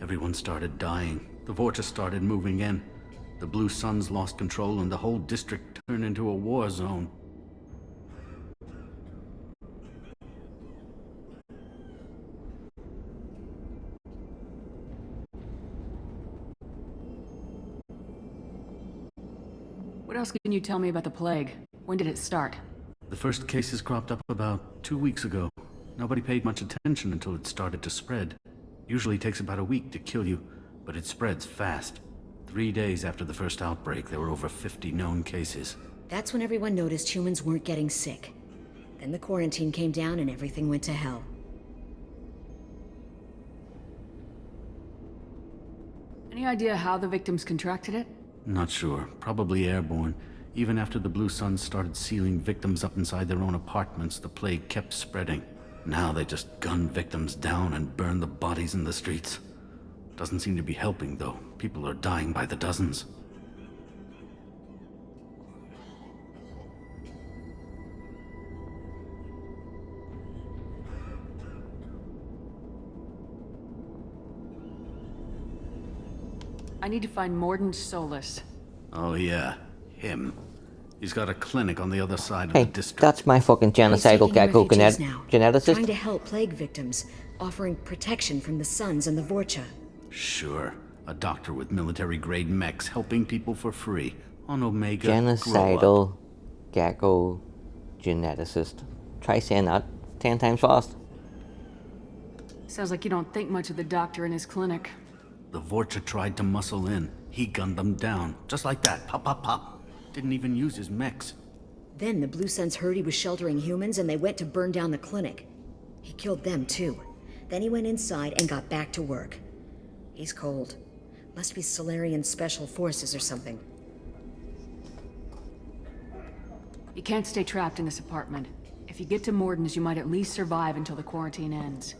Everyone started dying. The Vorcha started moving in. The Blue Suns lost control and the whole district turned into a war zone. What else can you tell me about the plague? When did it start? The first cases cropped up about 2 weeks ago. Nobody paid much attention until it started to spread. Usually takes about a week to kill you, but it spreads fast. 3 days after the first outbreak, there were over 50 known cases. That's when everyone noticed humans weren't getting sick. Then the quarantine came down and everything went to hell. Any idea how the victims contracted it? Not sure. Probably airborne. Even after the Blue Suns started sealing victims up inside their own apartments, the plague kept spreading. Now they just gun victims down and burn the bodies in the streets. Doesn't seem to be helping, though. People are dying by the dozens. I need to find Mordin Solus. Oh yeah, him. He's got a clinic on the other side of Hey, the district. that's my fucking genocidal gecko geneticist. Trying to help plague victims, offering protection from the Suns and the Vorcha. Sure. A doctor with military-grade mechs helping people for free. On Omega, Genocidal gecko geneticist. Try saying that 10 times fast. Sounds like you don't think much of the doctor in his clinic. The Vorcha tried to muscle in. He gunned them down. Just like that. Pop, pop, pop. Didn't even use his mechs. Then the Blue Suns heard he was sheltering humans and they went to burn down the clinic. He killed them too. Then he went inside and got back to work. He's cold. Must be Solarian Special Forces or something. You can't stay trapped in this apartment. If you get to Mordin's, you might at least survive until the quarantine ends.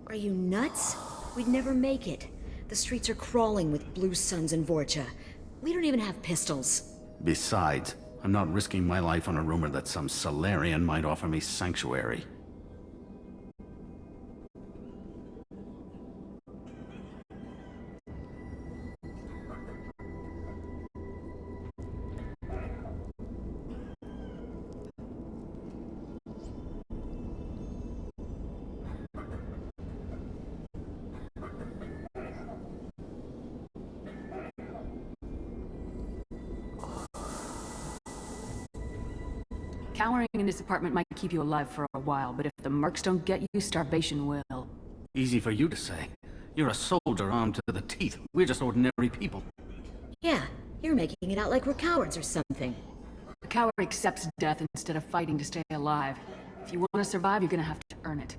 Are you nuts? We'd never make it. The streets are crawling with Blue Suns and Vorcha. We don't even have pistols. Besides, I'm not risking my life on a rumor that some Solarian might offer me sanctuary. Cowering in this apartment might keep you alive for a while, but if the mercs don't get you, starvation will. Easy for you to say. You're a soldier armed to the teeth. We're just ordinary people. Yeah, you're making it out like we're cowards or something. A coward accepts death instead of fighting to stay alive. If you want to survive, you're gonna have to earn it.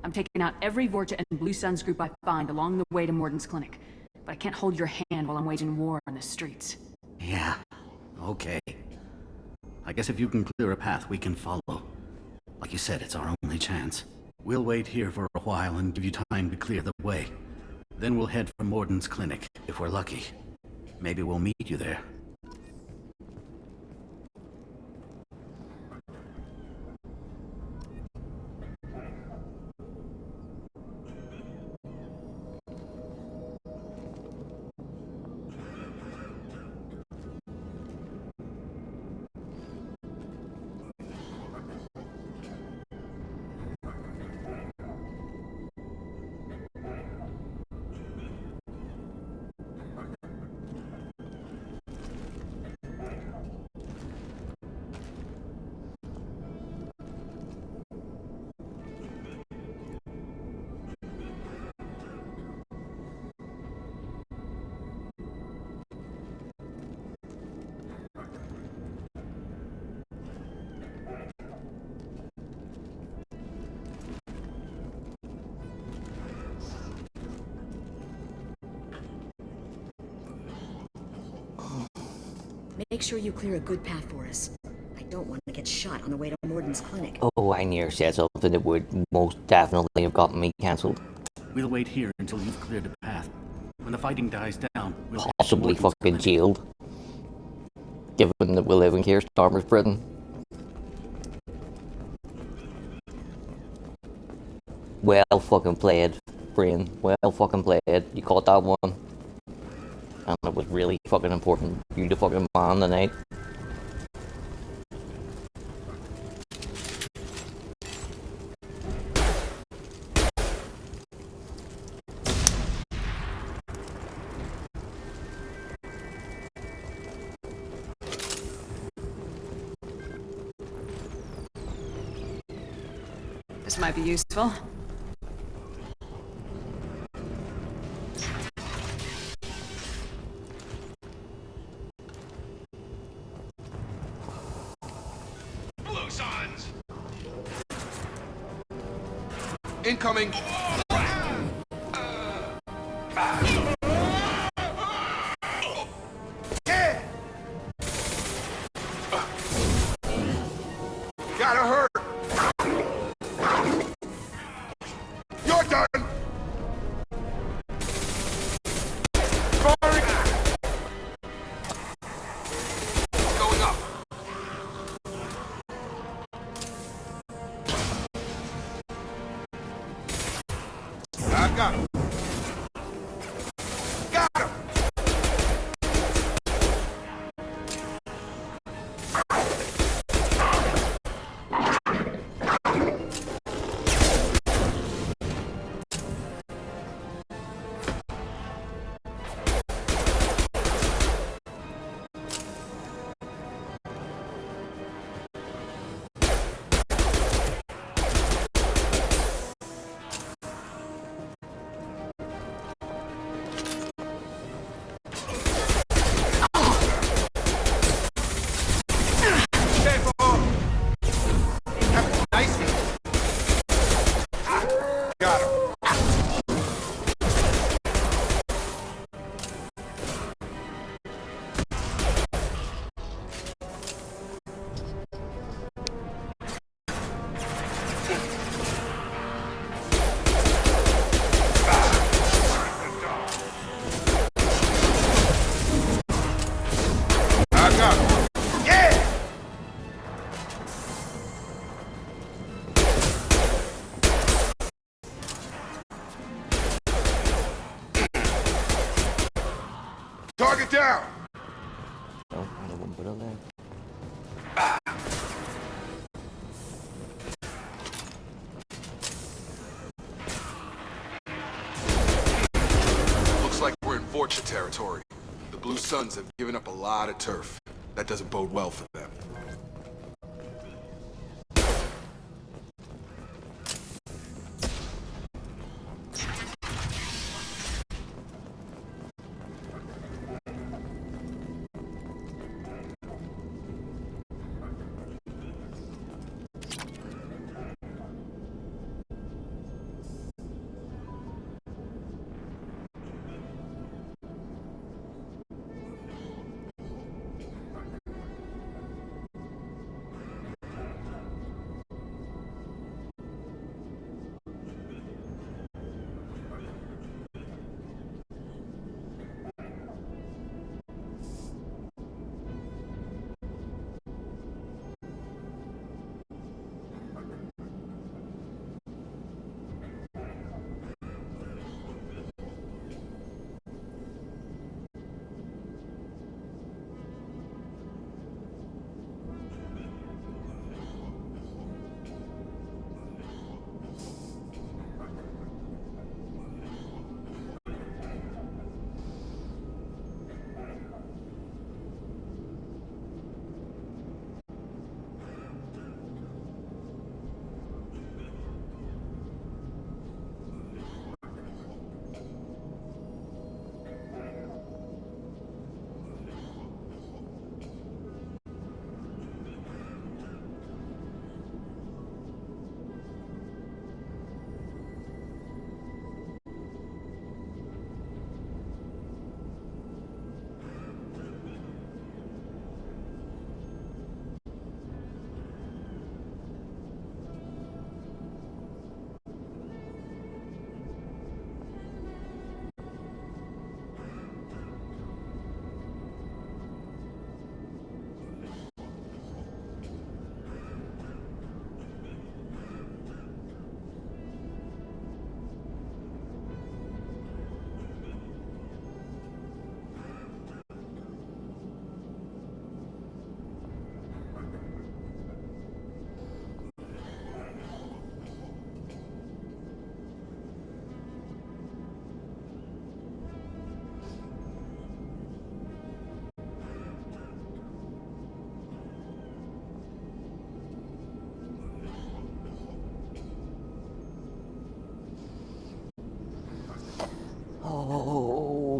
I'm taking out every Vorcha and Blue Suns group I find along the way to Mordin's clinic. But I can't hold your hand while I'm waging war on the streets. Yeah, okay. I guess if you can clear a path, we can follow. Like you said, it's our only chance. We'll wait here for a while and give you time to clear the way. Then we'll head for Mordin's clinic, if we're lucky. Maybe we'll meet you there. Make sure you clear a good path for us. I don't want to get shot on the way to Mordin's clinic. Oh, I near said something that would most definitely have gotten me cancelled. We'll wait here until you've cleared the path. When the fighting dies down, we'll Possibly fucking jailed. Given that we live in Keir Starmer's Britain. Well fucking played, Brain. Well fucking played. You caught that one. And it was really fucking important. You the fucking man tonight. This might be useful. Blue Suns! Incoming! Gotta hurt! You're done! Firing! Going up! I got him! Got him! Target down! Oh, I wouldn't put it there. Looks like we're in Vorcha territory. The Blue Suns have given up a lot of turf. That doesn't bode well for them.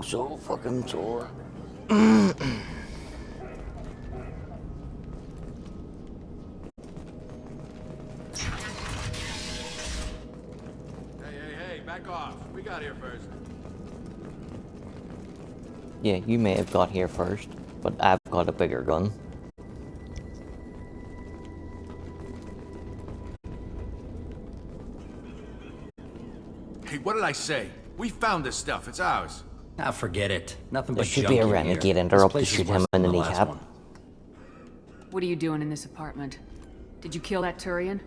so fucking sore. Hey, back off. We got here first. Yeah, you may have got here first, but I've got a bigger gun. Hey, what did I say? We found this stuff. It's ours. Ah, forget it. Nothing There but should junk be a in renegade here. in there This up to place is shoot worse him in the than last kneecap. one. What are you doing in this apartment? Did you kill that Turian?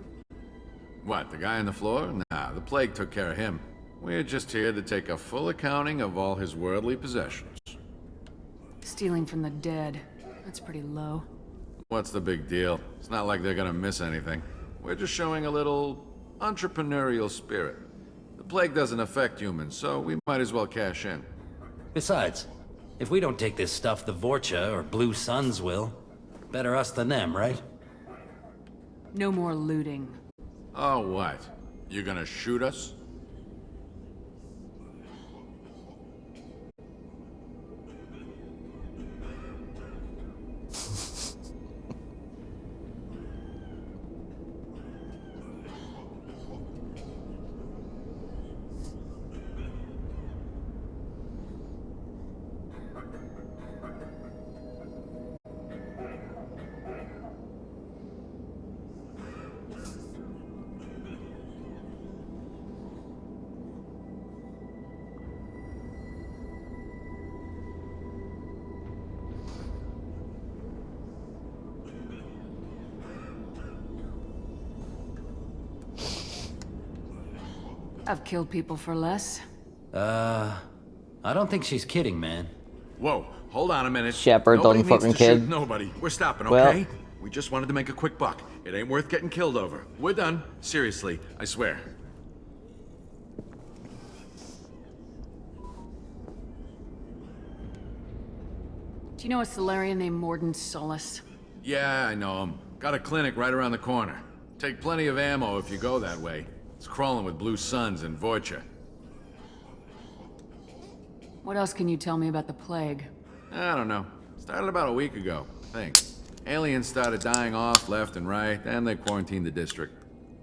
What, the guy on the floor? Nah, the plague took care of him. We're just here to take a full accounting of all his worldly possessions. Stealing from the dead. That's pretty low. What's the big deal? It's not like they're gonna miss anything. We're just showing a little entrepreneurial spirit. The plague doesn't affect humans, so we might as well cash in. Besides, if we don't take this stuff, the Vorcha or Blue Suns will. Better us than them, right? No more looting. Oh, what? You gonna shoot us? I've killed people for less. I don't think she's kidding, man. Whoa, hold on a minute. Shepard Nobody done needs fucking to shoot kid. nobody. We're stopping, Well- okay? We just wanted to make a quick buck. It ain't worth getting killed over. We're done. Seriously, I swear. Do you know a Solarian named Mordin Solus? Yeah, I know him. Got a clinic right around the corner. Take plenty of ammo if you go that way. It's crawling with Blue Suns and Vorcha. What else can you tell me about the plague? I don't know. Started about a week ago, I think. Aliens started dying off left and right, and they quarantined the district.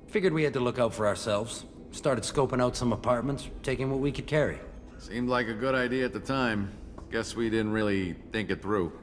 Figured we had to look out for ourselves. Started scoping out some apartments, taking what we could carry. Seemed like a good idea at the time. Guess we didn't really think it through.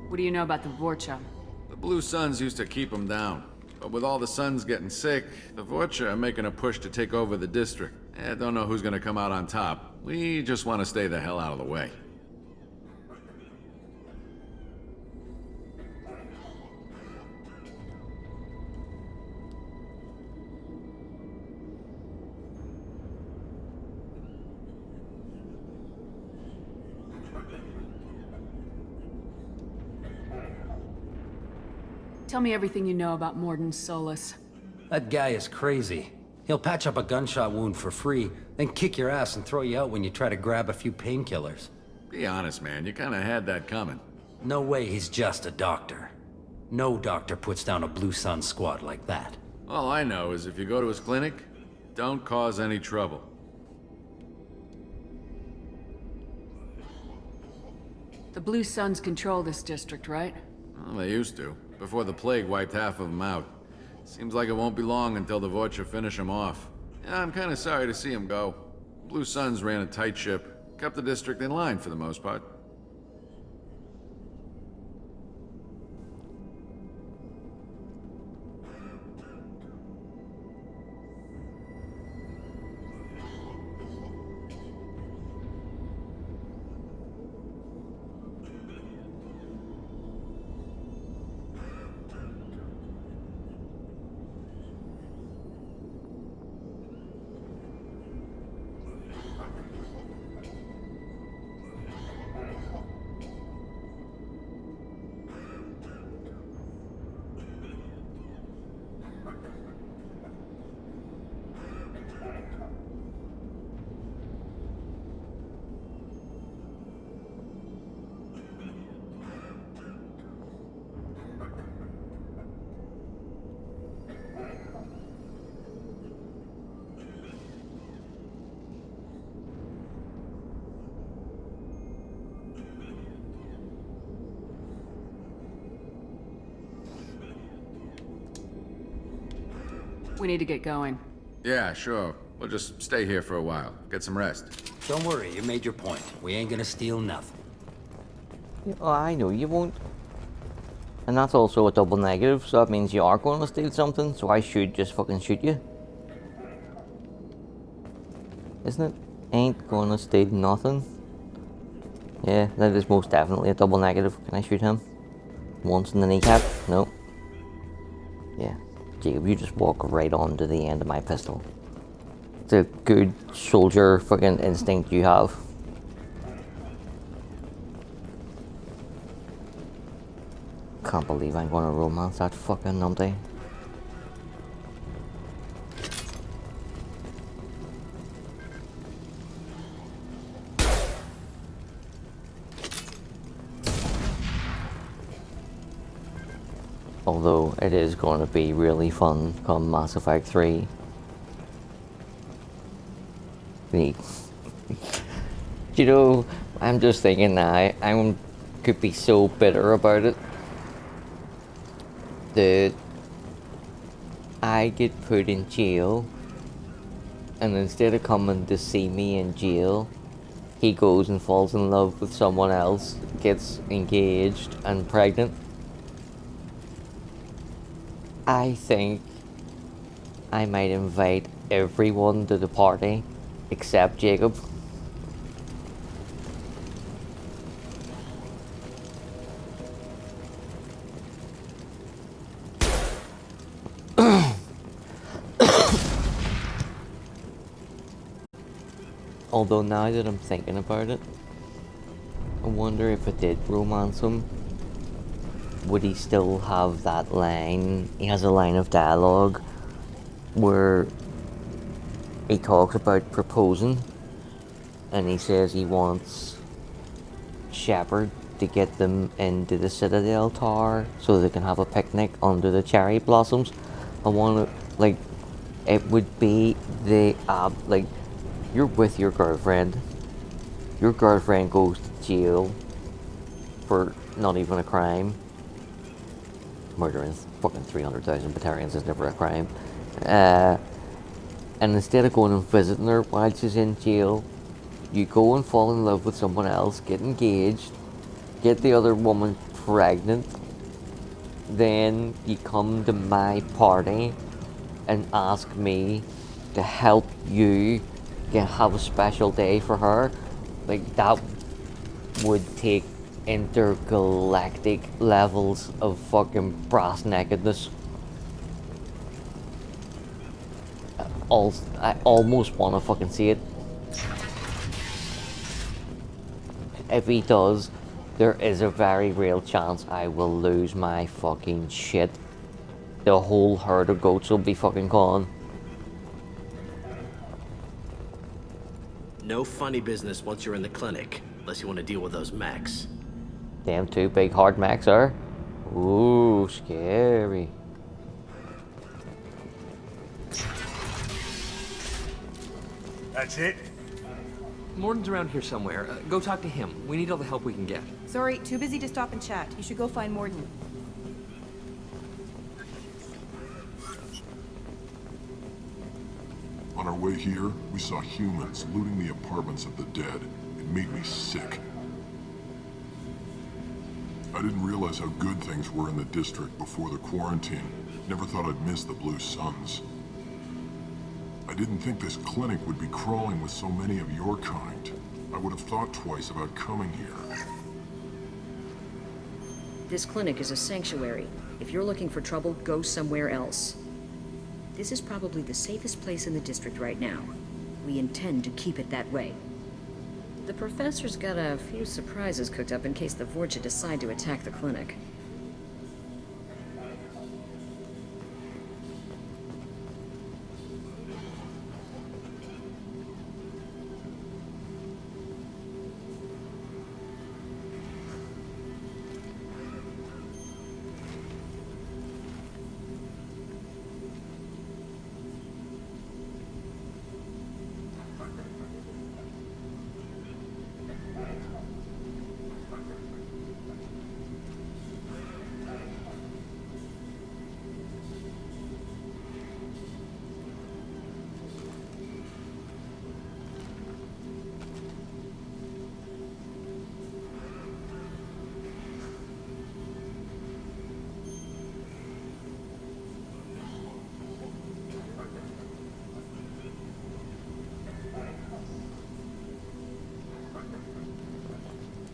What do you know about the Vorcha? The Blue Suns used to keep them down. But with all the Suns getting sick, the Vorcha are making a push to take over the district. I don't know who's gonna come out on top. We just want to stay the hell out of the way. Tell me everything you know about Mordin Solus. That guy is crazy. He'll patch up a gunshot wound for free, then kick your ass and throw you out when you try to grab a few painkillers. Be honest, man. You kinda had that coming. No way he's just a doctor. No doctor puts down a Blue Sun squad like that. All I know is if you go to his clinic, don't cause any trouble. The Blue Suns control this district, right? Well, they used to, before the plague wiped half of them out. Seems like it won't be long until the Vorcha finish them off. Yeah, I'm kinda sorry to see him go. Blue Suns ran a tight ship, kept the district in line for the most part. We need to get going. Yeah, sure. We'll just stay here for a while. Get some rest. Don't worry, you made your point. We ain't gonna steal nothing. Oh, I know you won't. And that's also a double negative, so that means you are going to steal something, so I should just fucking shoot you. Isn't it? Ain't gonna steal nothing. Yeah, that is most definitely a double negative. Can I shoot him? Once in the kneecap? No. Yeah. Jacob, you just walk right on to the end of my pistol. It's a good soldier fucking instinct you have. Can't believe I'm gonna romance that fucking numpty. Although it is going to be really fun come Mass Effect 3. Neat. You know, I'm just thinking now, I could be so bitter about it that I get put in jail, and instead of coming to see me in jail, he goes and falls in love with someone else, gets engaged and pregnant. I think I might invite everyone to the party except Jacob. Although now that I'm thinking about it, I wonder if I did romance him, would he still have that line? He has a line of dialogue where he talks about proposing, and he says he wants Shepard to get them into the Citadel Tower so they can have a picnic under the cherry blossoms. I want to, like, it would be the, like, you're with your girlfriend goes to jail for not even a crime. Murdering fucking 300,000 Batarians is never a crime. And instead of going and visiting her while she's in jail, you go and fall in love with someone else, get engaged, get the other woman pregnant, then you come to my party and ask me to help you have a special day for her. Like, that would take intergalactic levels of fucking brass nakedness. I almost want to fucking see it. If he does, there is a very real chance I will lose my fucking shit. The whole herd of goats will be fucking gone. No funny business once you're in the clinic, unless you want to deal with those mechs. Damn, two big hard mechs are. Ooh, scary. That's it? Mordin's around here somewhere. Go talk to him. We need all the help we can get. Sorry, too busy to stop and chat. You should go find Mordin. On our way here, we saw humans looting the apartments of the dead. It made me sick. I didn't realize how good things were in the district before the quarantine. Never thought I'd miss the Blue Suns. I didn't think this clinic would be crawling with so many of your kind. I would have thought twice about coming here. This clinic is a sanctuary. If you're looking for trouble, go somewhere else. This is probably the safest place in the district right now. We intend to keep it that way. The professor's got a few surprises cooked up in case the Vorcha decide to attack the clinic.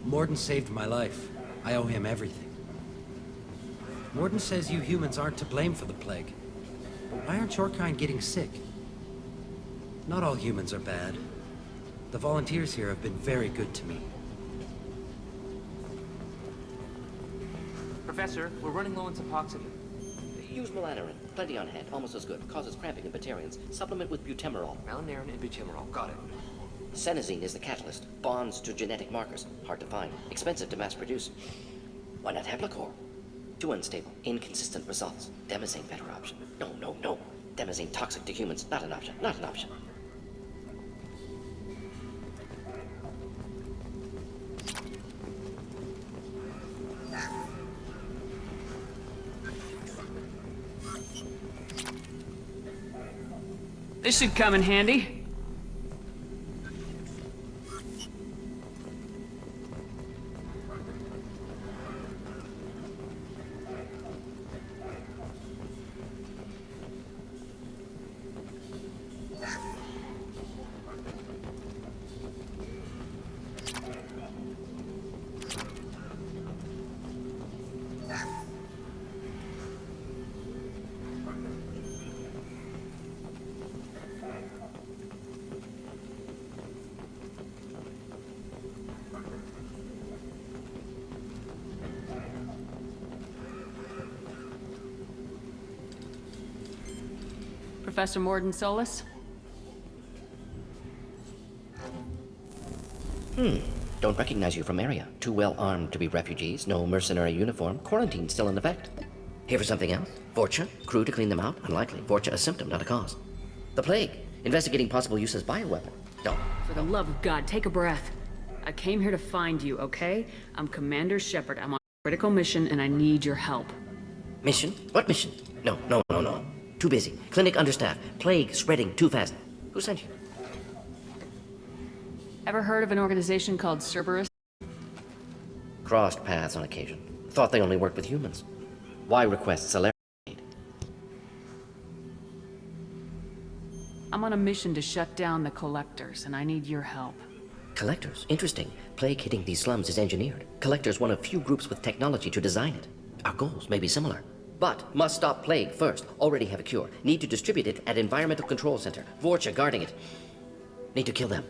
Mordin saved my life. I owe him everything. Mordin says you humans aren't to blame for the plague. But why aren't your kind getting sick? Not all humans are bad. The volunteers here have been very good to me. Professor, we're running low on Suboxygen. Use melanorin. Plenty on hand. Almost as good. Causes cramping in Batarians. Supplement with butemerol. Melanorin and butemerol. Got it. Senesine is the catalyst. Bonds to genetic markers. Hard to find. Expensive to mass produce. Why not Heplicor? Too unstable. Inconsistent results. Demazine better option. No, no, no. Demazine toxic to humans. Not an option. Not an option. This should come in handy. Professor Mordin Solus? Don't recognize you from area. Too well armed to be refugees. No mercenary uniform. Quarantine still in effect. Here for something else? Vorcha? Crew to clean them out? Unlikely. Vorcha a symptom, not a cause. The plague. Investigating possible use as bioweapon. No. For the love of God, take a breath. I came here to find you, okay? I'm Commander Shepard. I'm on a critical mission and I need your help. Mission? What mission? No, no, no, no. Too busy. Clinic understaffed. Plague spreading too fast. Who sent you? Ever heard of an organization called Cerberus? Crossed paths on occasion. Thought they only worked with humans. Why request celerity? I'm on a mission to shut down the Collectors, and I need your help. Collectors? Interesting. Plague hitting these slums is engineered. Collectors one of few groups with technology to design it. Our goals may be similar. But must stop plague first. Already have a cure. Need to distribute it at Environmental Control Center. Vorcha guarding it. Need to kill them.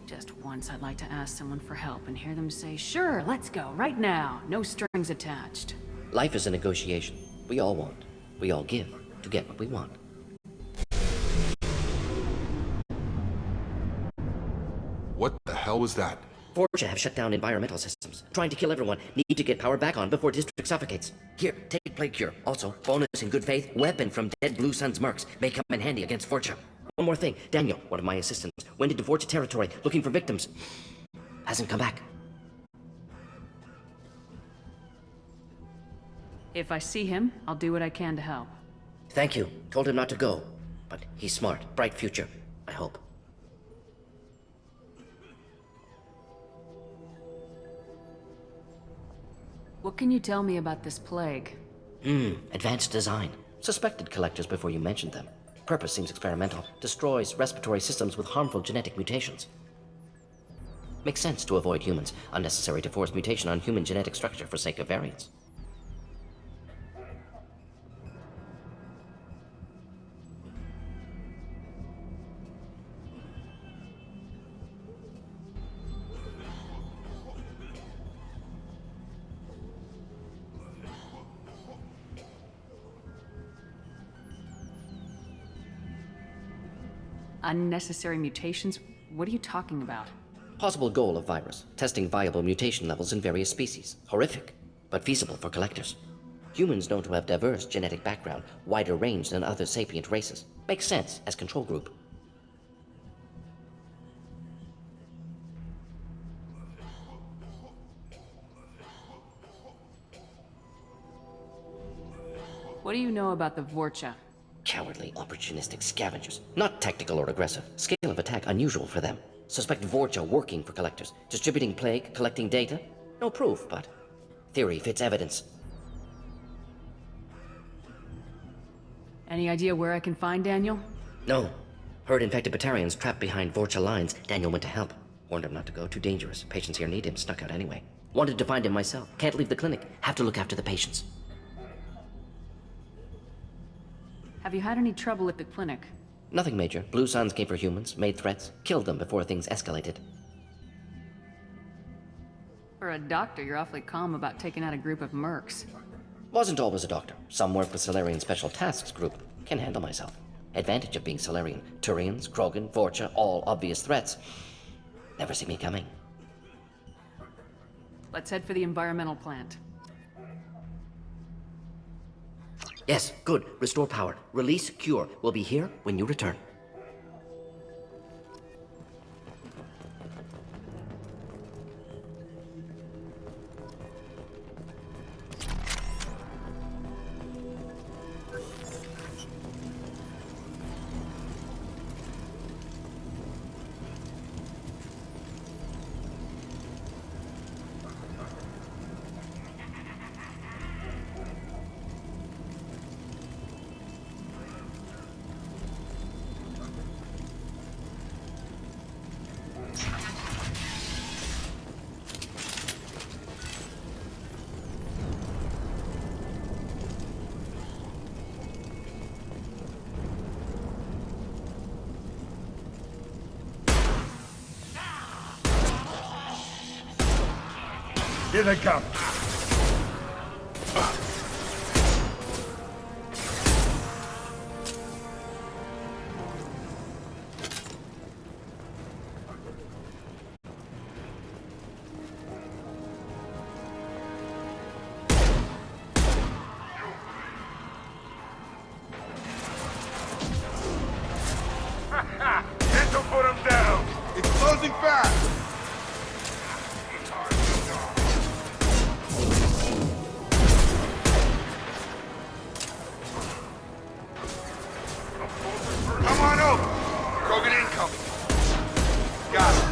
Just once I'd like to ask someone for help and hear them say, sure, let's go, right now. No strings attached. Life is a negotiation. We all want. We all give to get what we want. What the hell was that? Vorcha have shut down environmental systems. Trying to kill everyone. Need to get power back on before district suffocates. Here, take plague cure. Also, bonus in good faith, weapon from dead Blue Sun's mercs. May come in handy against Vorcha. One more thing. Daniel, one of my assistants, went into Vorcha territory looking for victims. Hasn't come back. If I see him, I'll do what I can to help. Thank you. Told him not to go. But he's smart. Bright future. I hope. What can you tell me about this plague? Advanced design. Suspected collectors before you mentioned them. Purpose seems experimental. Destroys respiratory systems with harmful genetic mutations. Makes sense to avoid humans. Unnecessary to force mutation on human genetic structure for sake of variance. Unnecessary mutations? What are you talking about? Possible goal of virus. Testing viable mutation levels in various species. Horrific, but feasible for collectors. Humans known to have diverse genetic background, wider range than other sapient races. Makes sense as control group. What do you know about the Vorcha? Cowardly, opportunistic scavengers. Not tactical or aggressive. Scale of attack unusual for them. Suspect Vorcha working for collectors. Distributing plague, collecting data. No proof, but theory fits evidence. Any idea where I can find Daniel? No. Heard infected Batarians trapped behind Vorcha lines. Daniel went to help. Warned him not to go, too dangerous. Patients here need him, snuck out anyway. Wanted to find him myself. Can't leave the clinic. Have to look after the patients. Have you had any trouble at the clinic? Nothing major. Blue Suns came for humans, made threats, killed them before things escalated. For a doctor, you're awfully calm about taking out a group of mercs. Wasn't always a doctor. Some work with Solarian Special Tasks Group. Can handle myself. Advantage of being Solarian. Turians, Krogan, Vorcha, all obvious threats. Never see me coming. Let's head for the environmental plant. Yes, good. Restore power. Release cure. We'll be here when you return. Here they come. This'll put him down. It's closing fast. Come on over. Krogan incoming. Got him.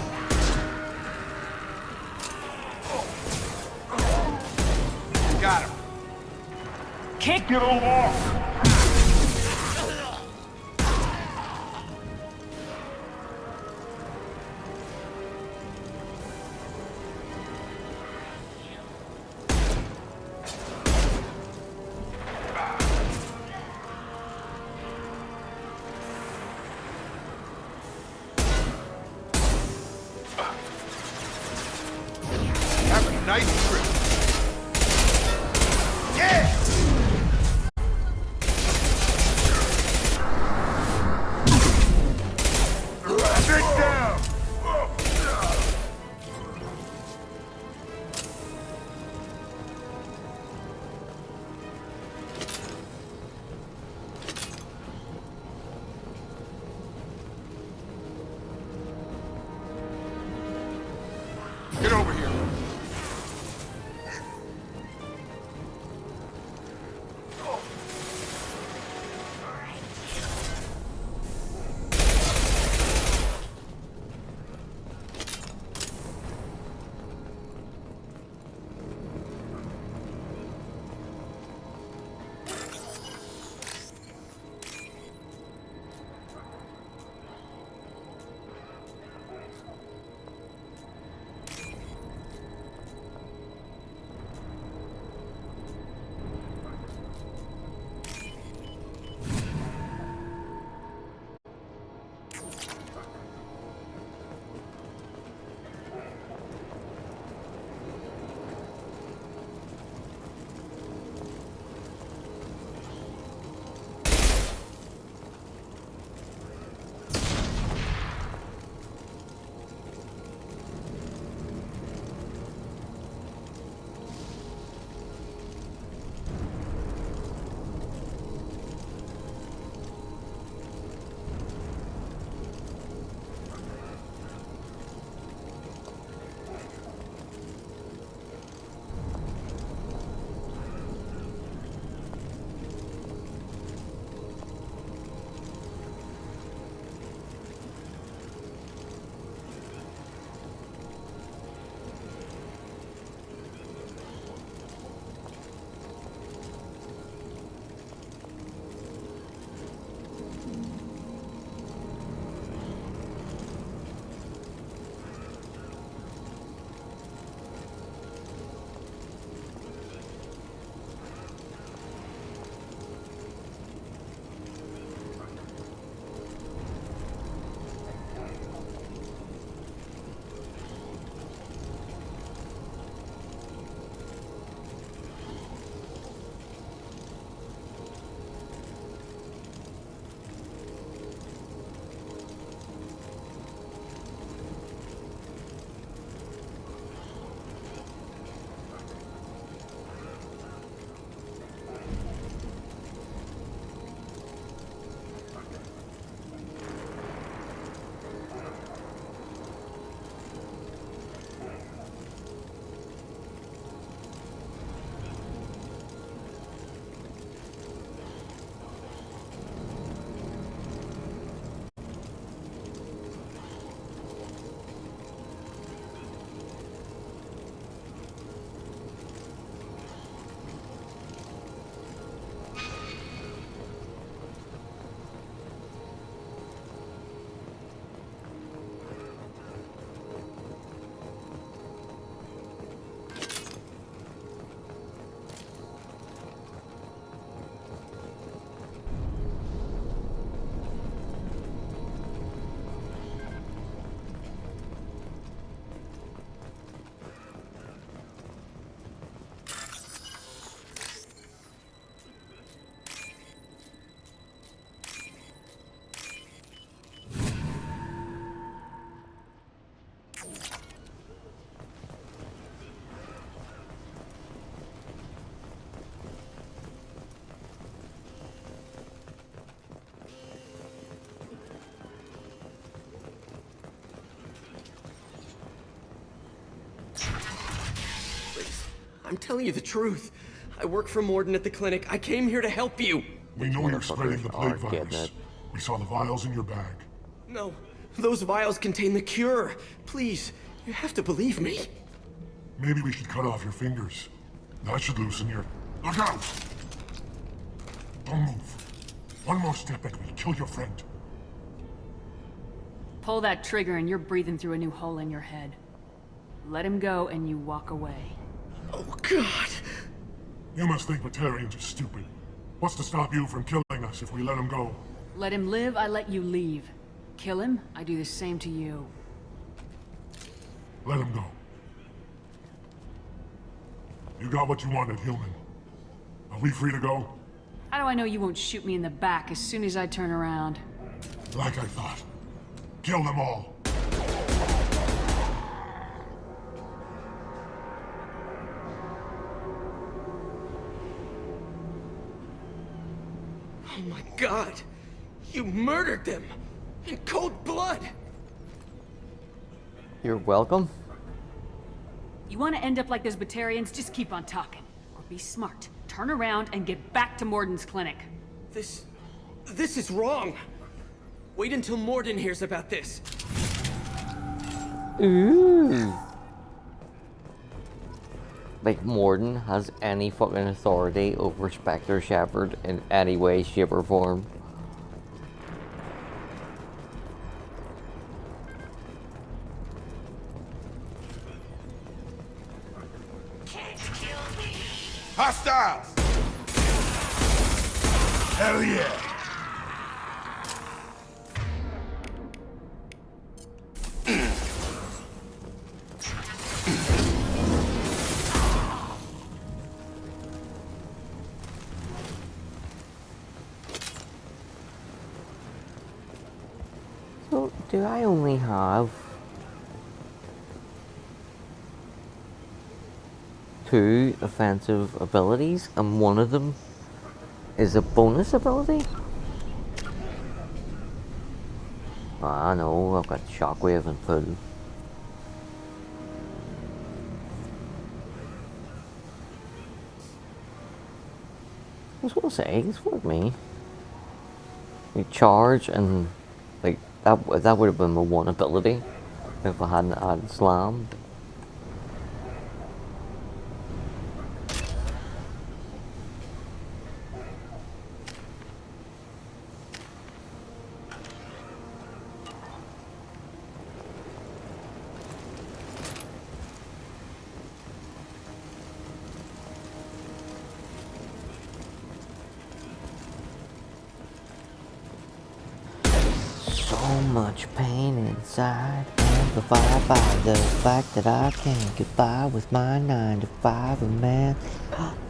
Got him. Kick! Get over. Have a nice trip. Yeah! Sit down! Get over here. I'm telling you the truth. I work for Mordin at the clinic. I came here to help you. We know you're spreading the plague virus. We saw the vials in your bag. No, those vials contain the cure. Please, you have to believe me. Maybe we should cut off your fingers. That should loosen your... Look out! Don't move. One more step and we'll kill your friend. Pull that trigger and you're breathing through a new hole in your head. Let him go and you walk away. Oh, God. You must think Batarians are stupid. What's to stop you from killing us if we let him go? Let him live, I let you leave. Kill him, I do the same to you. Let him go. You got what you wanted, human. Are we free to go? How do I know you won't shoot me in the back as soon as I turn around? Like I thought. Kill them all. Oh my God! You murdered them! In cold blood! You're welcome. You want to end up like those Batarians? Just keep on talking. Or be smart. Turn around and get back to Mordin's clinic. This is wrong. Wait until Mordin hears about this. Ooh. Like Mordin has any fucking authority over Spectre Shepherd in any way, shape, or form. Hostiles! Hell yeah! So, do I only have 2 offensive abilities, and one of them is a bonus ability? I know, I've got Shockwave and Pull. I was gonna say, it's for me. You charge and like that would have been my one ability if I hadn't added Slam. So much pain inside, amplified by the fact that I can't get by with my 9 to 5. A man,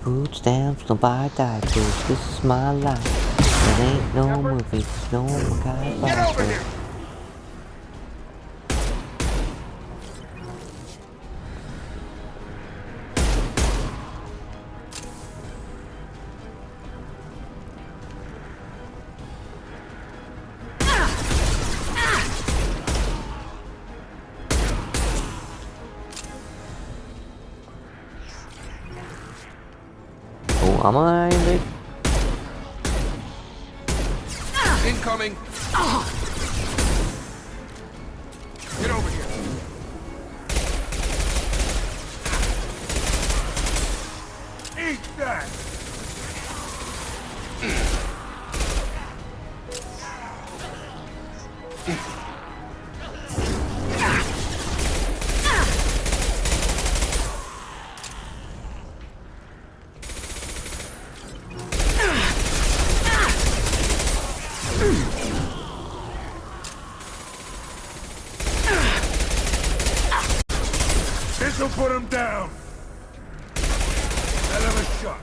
food stamps, don't buy diapers. This is my life. It ain't no movie, it's no kind of Get over here! Oh, am I indeed? Incoming! Get over here! Eat that! This'll put him down! Hell of a shot!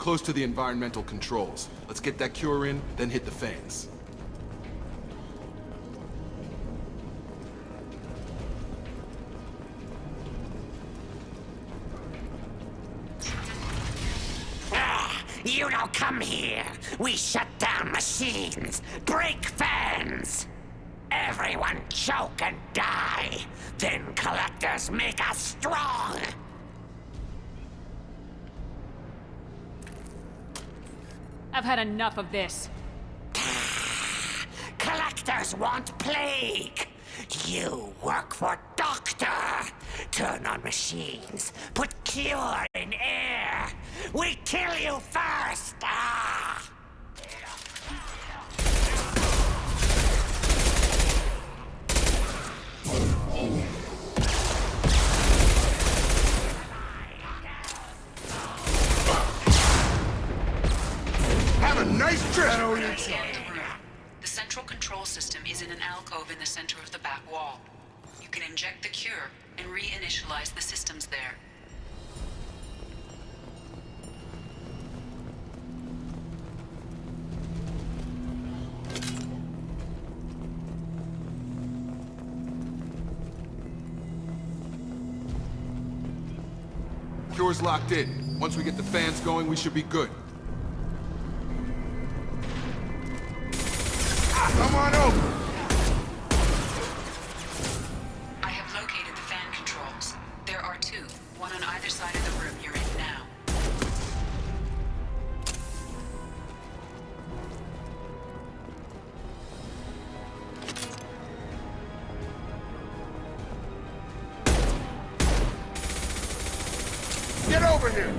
close to the environmental controls. Let's get that cure in, then hit the fans. You don't come here. We shut down machines, break fans. Everyone choke and die. Then collectors make us strong. I've had enough of this. Collectors want plague. You work for Doctor. Turn on machines. Put cure in air. We kill you first. Ah! Have a nice trip! The central control system is in an alcove in the center of the back wall. You can inject the cure and reinitialize the systems there. Cure's locked in. Once we get the fans going, we should be good. Come on over! I have located the fan controls. There are two, one on either side of the room you're in now. Get over here!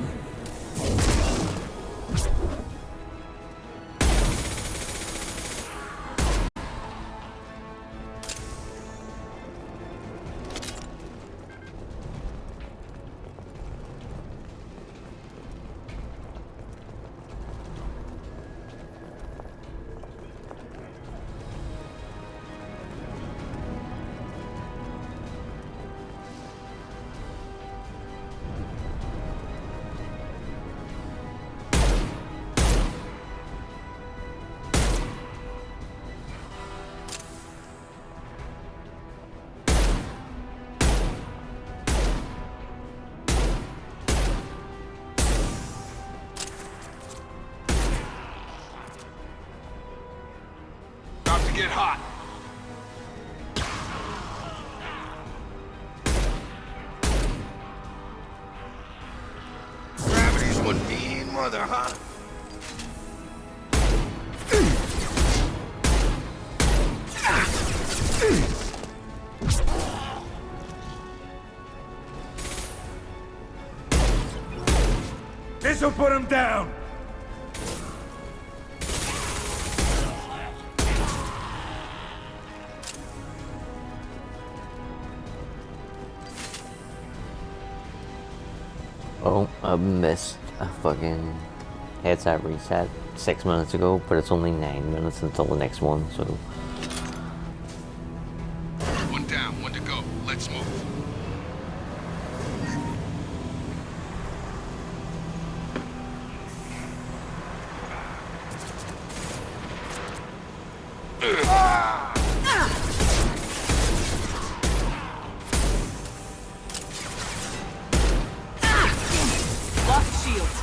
About to get hot. Gravity's one mean mother, huh? This'll put him down! Oh, I missed a fucking headset reset 6 minutes ago, but it's only 9 minutes until the next one, so... One down, one to go. Let's move. Lost shields.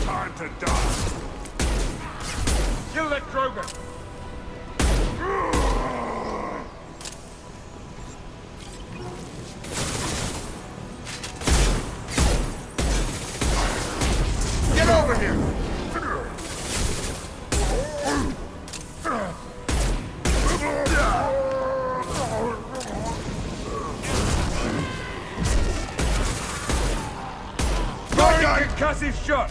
Time to die! Kill that Krogan! Get over here! Firing concussive shot!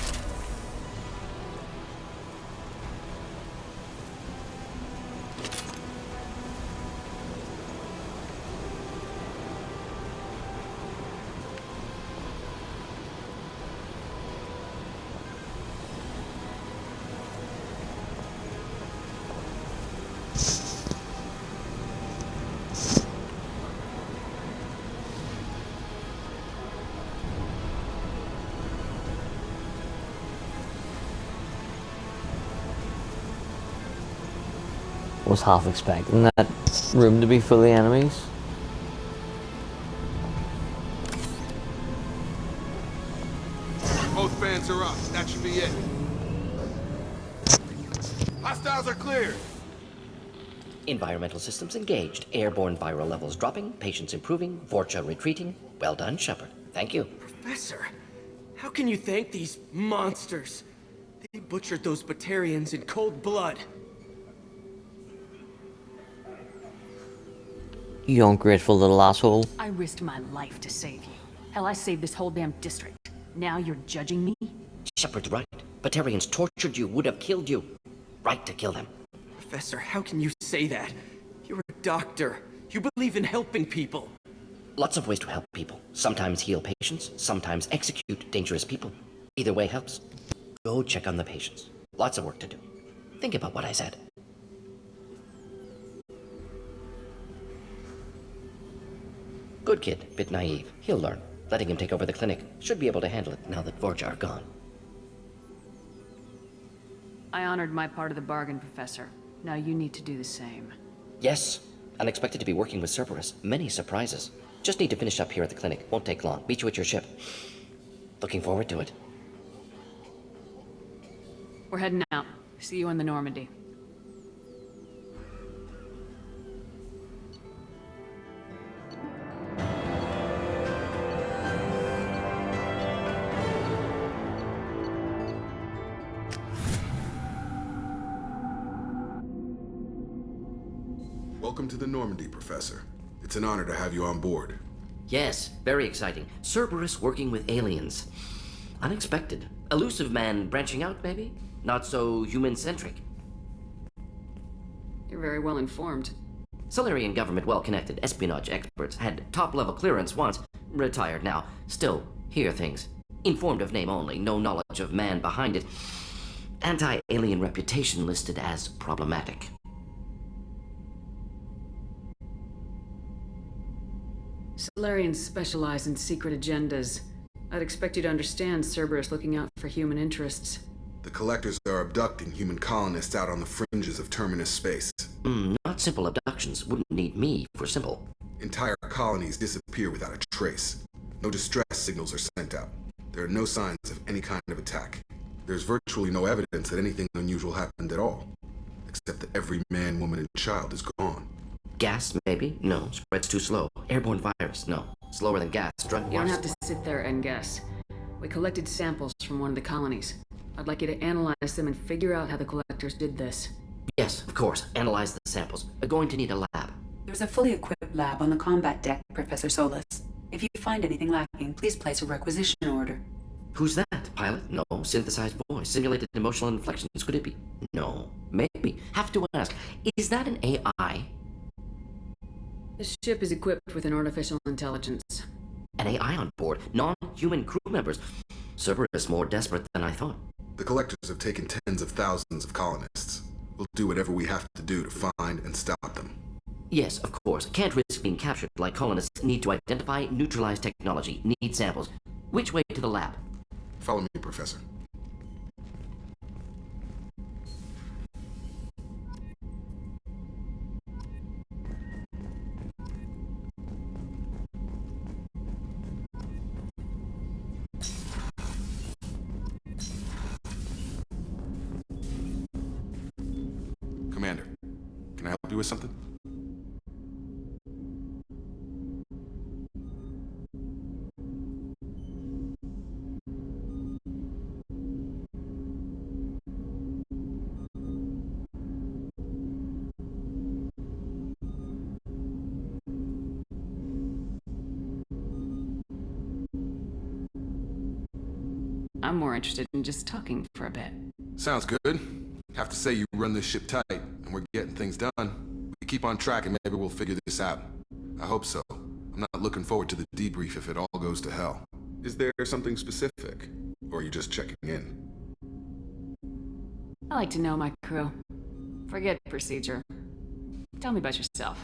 was half expecting that room to be full of enemies. Both fans are up. That should be it. Hostiles are clear. Environmental systems engaged. Airborne viral levels dropping. Patients improving. Vorcha retreating. Well done, Shepard. Thank you. Professor, how can you thank these monsters? They butchered those Batarians in cold blood. You ungrateful little asshole. I risked my life to save you. Hell, I saved this whole damn district. Now you're judging me? Shepard's right. Batarians tortured you, would have killed you. Right to kill them. Professor, how can you say that? You're a doctor. You believe in helping people. Lots of ways to help people. Sometimes heal patients, sometimes execute dangerous people. Either way helps. Go check on the patients. Lots of work to do. Think about what I said. Good kid, bit naive. He'll learn. Letting him take over the clinic. Should be able to handle it now that Vorcha are gone. I honored my part of the bargain, Professor. Now you need to do the same. Yes. Unexpected to be working with Cerberus. Many surprises. Just need to finish up here at the clinic. Won't take long. Meet you at your ship. Looking forward to it. We're heading out. See you in the Normandy. Welcome to the Normandy, Professor. It's an honor to have you on board. Yes, very exciting. Cerberus working with aliens. Unexpected. Elusive man branching out, maybe? Not so human-centric. You're very well informed. Solarian government well-connected, espionage experts, had top-level clearance once, retired now. Still, hear things. Informed of name only, no knowledge of man behind it. Anti-alien reputation listed as problematic. Solarians specialize in secret agendas. I'd expect you to understand Cerberus looking out for human interests. The Collectors are abducting human colonists out on the fringes of Terminus space. Not simple abductions. Wouldn't need me for simple. Entire colonies disappear without a trace. No distress signals are sent out. There are no signs of any kind of attack. There's virtually no evidence that anything unusual happened at all. Except that every man, woman, and child is gone. Gas, maybe? No. Spread's too slow. Airborne virus? No. Slower than gas. Drug You don't have to sit there and guess. We collected samples from one of the colonies. I'd like you to analyze them and figure out how the Collectors did this. Yes, of course. Analyze the samples. We're going to need a lab. There's a fully equipped lab on the combat deck, Professor Solis. If you find anything lacking, please place a requisition order. Who's that? Pilot? No. Synthesized voice. Simulated emotional inflections. Could it be? No. Maybe. Have to ask. Is that an AI? This ship is equipped with an artificial intelligence. An AI on board. Non-human crew members. Cerberus more desperate than I thought. The Collectors have taken tens of thousands of colonists. We'll do whatever we have to do to find and stop them. Yes, of course. Can't risk being captured like colonists need to identify, neutralize technology, need samples. Which way to the lab? Follow me, Professor. Commander, can I help you with something? I'm more interested in just talking for a bit. Sounds good. Have to say you run this ship tight, and we're getting things done. We keep on track and maybe we'll figure this out. I hope so. I'm not looking forward to the debrief if it all goes to hell. Is there something specific? Or are you just checking in? I like to know my crew. Forget procedure. Tell me about yourself.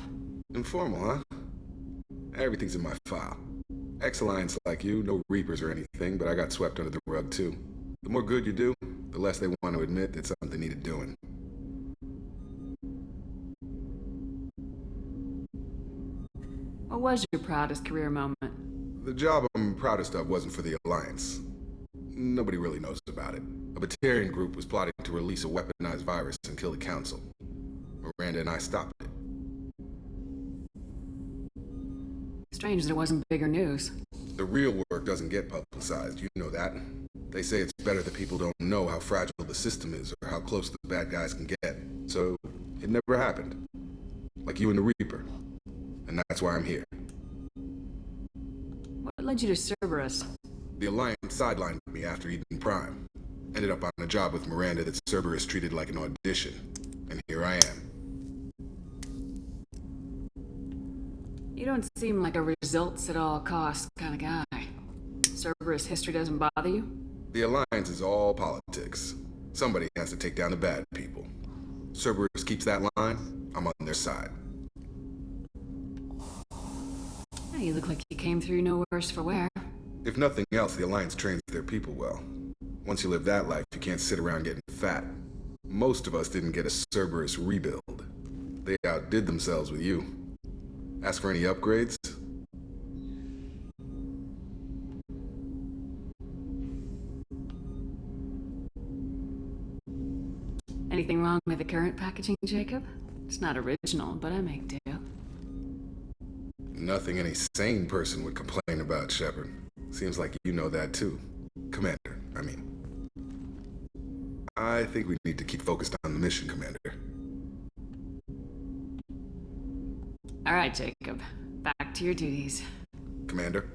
Informal, huh? Everything's in my file. Ex-Alliance like you, no Reapers or anything, but I got swept under the rug too. The more good you do, the less they want to admit that something needed doing. was your proudest career moment? The job I'm proudest of wasn't for the Alliance. Nobody really knows about it. A Batarian group was plotting to release a weaponized virus and kill the Council. Miranda and I stopped it. Strange that it wasn't bigger news. The real work doesn't get publicized, you know that. They say it's better that people don't know how fragile the system is or how close the bad guys can get. So, it never happened. Like you and the Reaper. And that's why I'm here. What led you to Cerberus? The Alliance sidelined me after Eden Prime. Ended up on a job with Miranda that Cerberus treated like an audition. And here I am. You don't seem like a results-at-all-costs kind of guy. Cerberus history doesn't bother you? The Alliance is all politics. Somebody has to take down the bad people. Cerberus keeps that line, I'm on their side. Yeah, you look like you came through no worse for wear. If nothing else, the Alliance trains their people well. Once you live that life, you can't sit around getting fat. Most of us didn't get a Cerberus rebuild. They outdid themselves with you. Ask for any upgrades? Anything wrong with the current packaging, Jacob? It's not original, but I make do. Nothing any sane person would complain about, Shepard. Seems like you know that too. Commander, I mean. I think we need to keep focused on the mission, Commander. All right, Jacob. Back to your duties. Commander?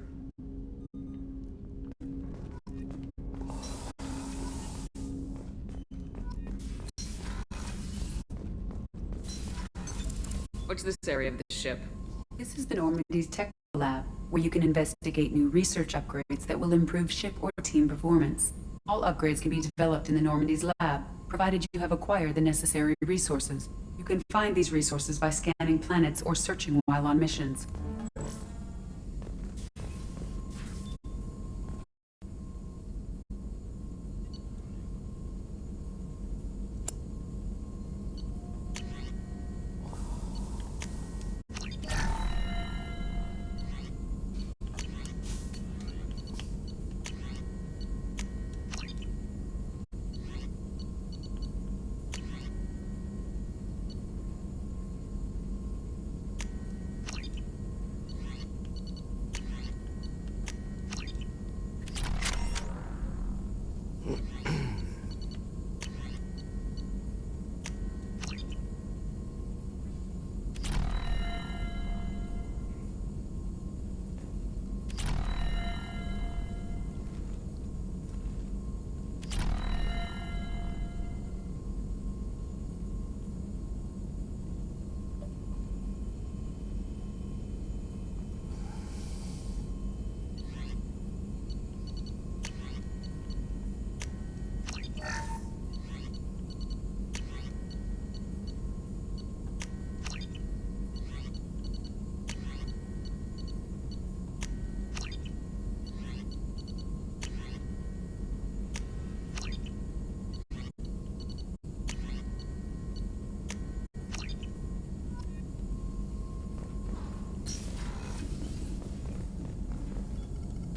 What's this area of the ship? This is the Normandy's Tech Lab, where you can investigate new research upgrades that will improve ship or team performance. All upgrades can be developed in the Normandy's lab, provided you have acquired the necessary resources. You can find these resources by scanning planets or searching while on missions.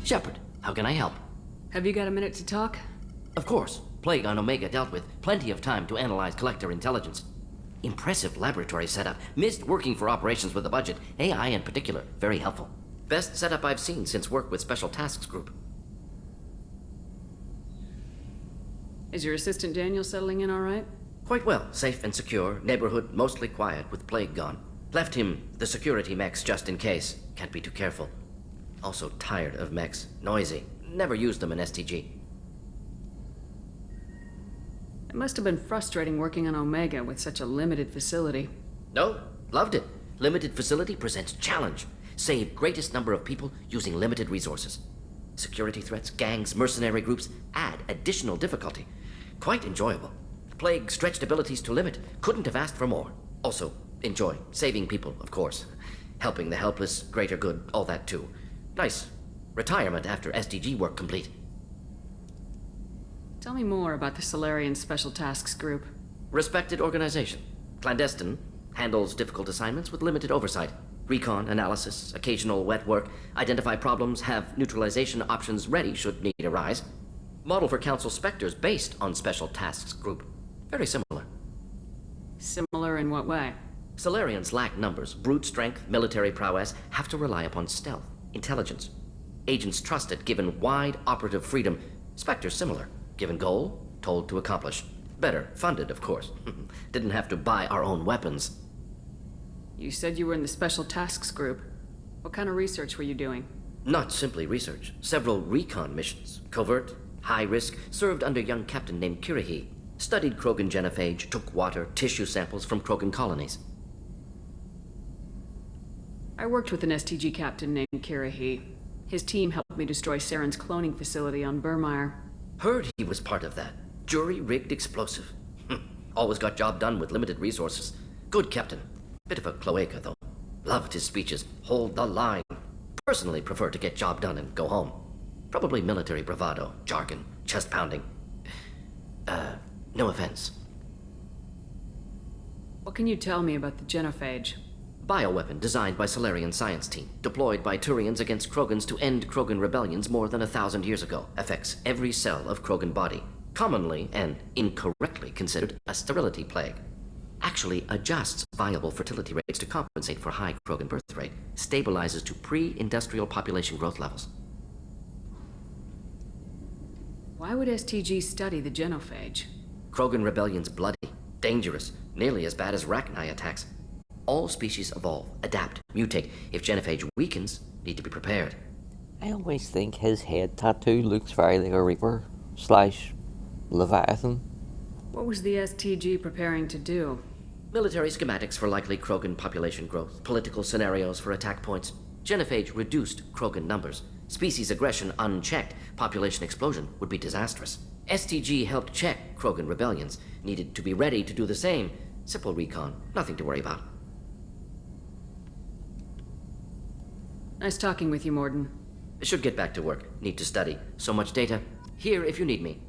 Shepard, how can I help? Have you got a minute to talk? Of course. Plague on Omega dealt with. Plenty of time to analyze collector intelligence. Impressive laboratory setup. Missed working for operations with a budget. AI in particular. Very helpful. Best setup I've seen since work with Special Tasks Group. Is your assistant Daniel settling in all right? Quite well. Safe and secure. Neighborhood mostly quiet with Plague gone. Left him the security mechs just in case. Can't be too careful. Also tired of mechs. Noisy. Never used them in STG. It must have been frustrating working on Omega with such a limited facility. No, loved it. Limited facility presents challenge. Save greatest number of people using limited resources. Security threats, gangs, mercenary groups add additional difficulty. Quite enjoyable. Plague stretched abilities to limit. Couldn't have asked for more. Also, enjoy. Saving people, of course. Helping the helpless, greater good, all that too. Nice. Retirement after SDG work complete. Tell me more about the Solarian Special Tasks Group. Respected organization. Clandestine. Handles difficult assignments with limited oversight. Recon, analysis, occasional wet work, identify problems, have neutralization options ready should need arise. Model for Council Spectres based on Special Tasks Group. Very similar. Similar in what way? Solarians lack numbers, brute strength, military prowess, have to rely upon stealth, intelligence. Agents trusted, given wide operative freedom. Spectres similar, given goal, told to accomplish. Better, funded, of course. Didn't have to buy our own weapons. You said you were in the Special Tasks Group. What kind of research were you doing? Not simply research. Several recon missions. Covert, high risk, served under a young captain named Kirahi. Studied Krogan genophage, took water, tissue samples from Krogan colonies. I worked with an STG captain named Kirahi. His team helped me destroy Saren's cloning facility on Burmire. Heard he was part of that. Jury-rigged explosive. Always got job done with limited resources. Good captain. Bit of a cloaca, though. Loved his speeches. Hold the line. Personally prefer to get job done and go home. Probably military bravado, jargon, chest pounding. No offense. What can you tell me about the genophage? Bioweapon designed by Solarian science team, deployed by Turians against Krogans to end Krogan rebellions more than 1,000 years ago. Affects every cell of Krogan body. Commonly and incorrectly considered a sterility plague. Actually adjusts viable fertility rates to compensate for high Krogan birth rate. Stabilizes to pre-industrial population growth levels. Why would STG study the genophage? Krogan rebellion's bloody, dangerous, nearly as bad as Rachni attacks. All species evolve, adapt, mutate. If genophage weakens, need to be prepared. I always think his head tattoo looks very like a Reaper / Leviathan. What was the STG preparing to do? Military schematics for likely Krogan population growth, political scenarios for attack points. Genophage reduced Krogan numbers. Species aggression unchecked, population explosion would be disastrous. STG helped check Krogan rebellions, needed to be ready to do the same. Simple recon, nothing to worry about. Nice talking with you, Mordin. Should get back to work. Need to study. So much data. Here if you need me.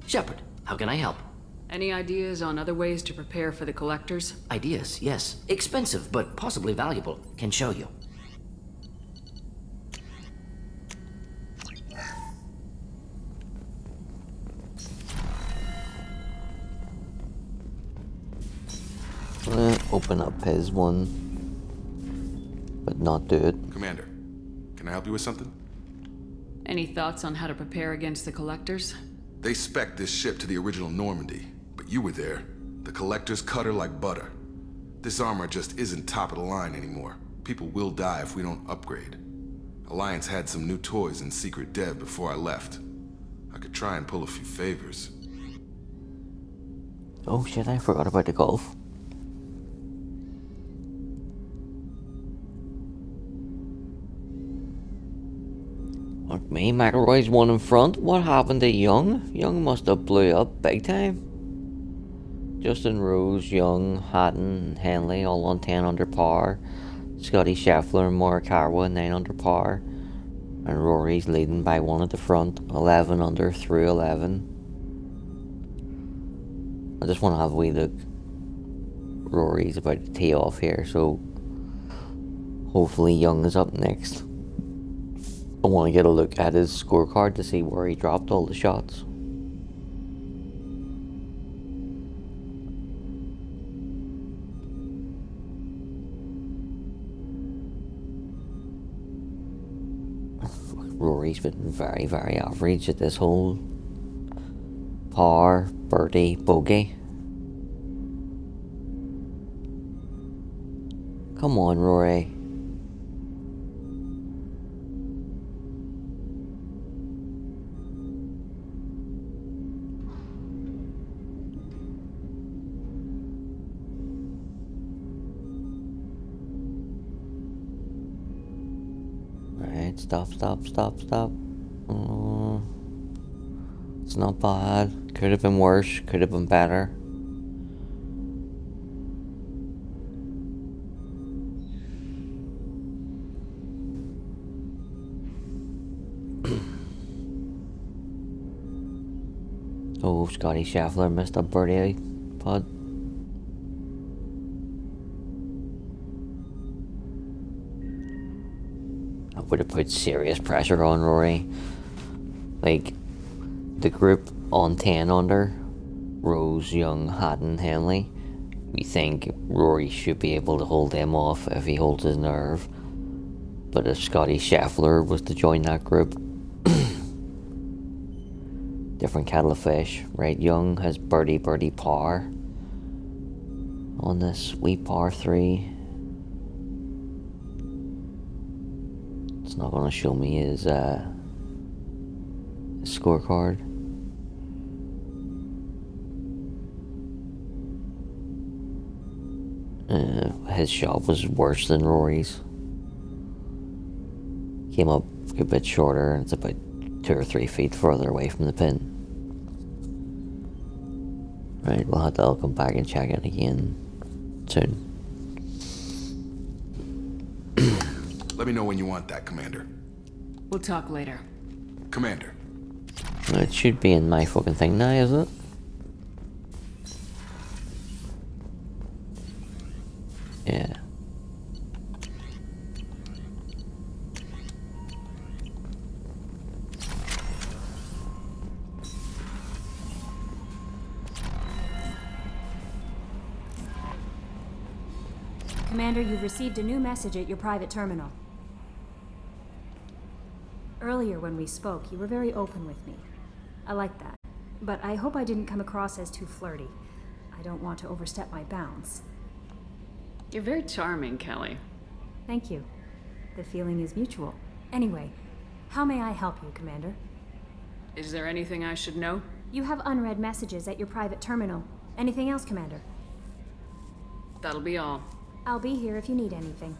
Shepard, how can I help? Any ideas on other ways to prepare for the collectors? Ideas, yes. Expensive, but possibly valuable. Can show you. Open up his one, but not do it. Commander, can I help you with something? Any thoughts on how to prepare against the collectors? They spec'd this ship to the original Normandy, but you were there. The collectors cut her like butter. This armor just isn't top of the line anymore. People will die if we don't upgrade. Alliance had some new toys in secret dev before I left. I could try and pull a few favors. Oh shit, I forgot about the golf. Fuck me, McElroy's one in front. What happened to Young? Young must have blew up big time. Justin Rose, Young, Hatton, and Henley all on 10 under par. Scotty Scheffler and Morikawa 9 under par. And Rory's leading by 1 at the front, 11 under through 11. I just want to have a wee look. Rory's about to tee off here, so hopefully Young is up next. I want to get a look at his scorecard to see where he dropped all the shots. Rory's been very, very average at this hole. Par, birdie, bogey. Come on, Rory. Alright, stop. It's not bad. Could have been worse, could have been better. Oh, Scotty Scheffler missed a birdie putt. would have put serious pressure on Rory. Like, the group on 10 under, Rose, Young, Haddon, Henley, we think Rory should be able to hold them off if he holds his nerve. But if Scotty Scheffler was to join that group, different kettle of fish, right? Young has birdie par on this wee par 3. It's not going to show me his scorecard. His shot was worse than Rory's. Came up a bit shorter, and it's about 2 or 3 feet further away from the pin. Right, we'll have to come back and check it again soon. Let me know when you want that, Commander. We'll talk later. Commander. It should be in my fucking thing now, isn't it? Yeah. Commander, you've received a new message at your private terminal. Earlier when we spoke, you were very open with me. I like that. But I hope I didn't come across as too flirty. I don't want to overstep my bounds. You're very charming, Kelly. Thank you. The feeling is mutual. Anyway, how may I help you, Commander? Is there anything I should know? You have unread messages at your private terminal. Anything else, Commander? That'll be all. I'll be here if you need anything.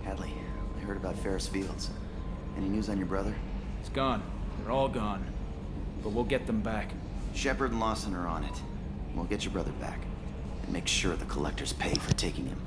Hadley, I heard about Ferris Fields. Any news on your brother? He's gone. They're all gone. but we'll get them back. Shepard and Lawson are on it. We'll get your brother back. And make sure the collectors pay for taking him.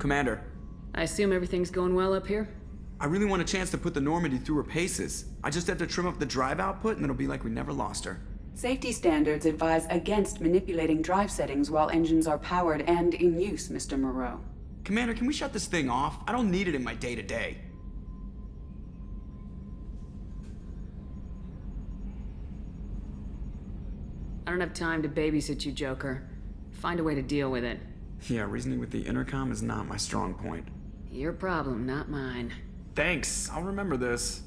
Commander. I assume everything's going well up here? I really want a chance to put the Normandy through her paces. I just have to trim up the drive output and it'll be like we never lost her. Safety standards advise against manipulating drive settings while engines are powered and in use, Mr. Moreau. Commander, can we shut this thing off? I don't need it in my day-to-day. I don't have time to babysit you, Joker. Find a way to deal with it. Yeah, reasoning with the intercom is not my strong point. Your problem, not mine. Thanks, I'll remember this.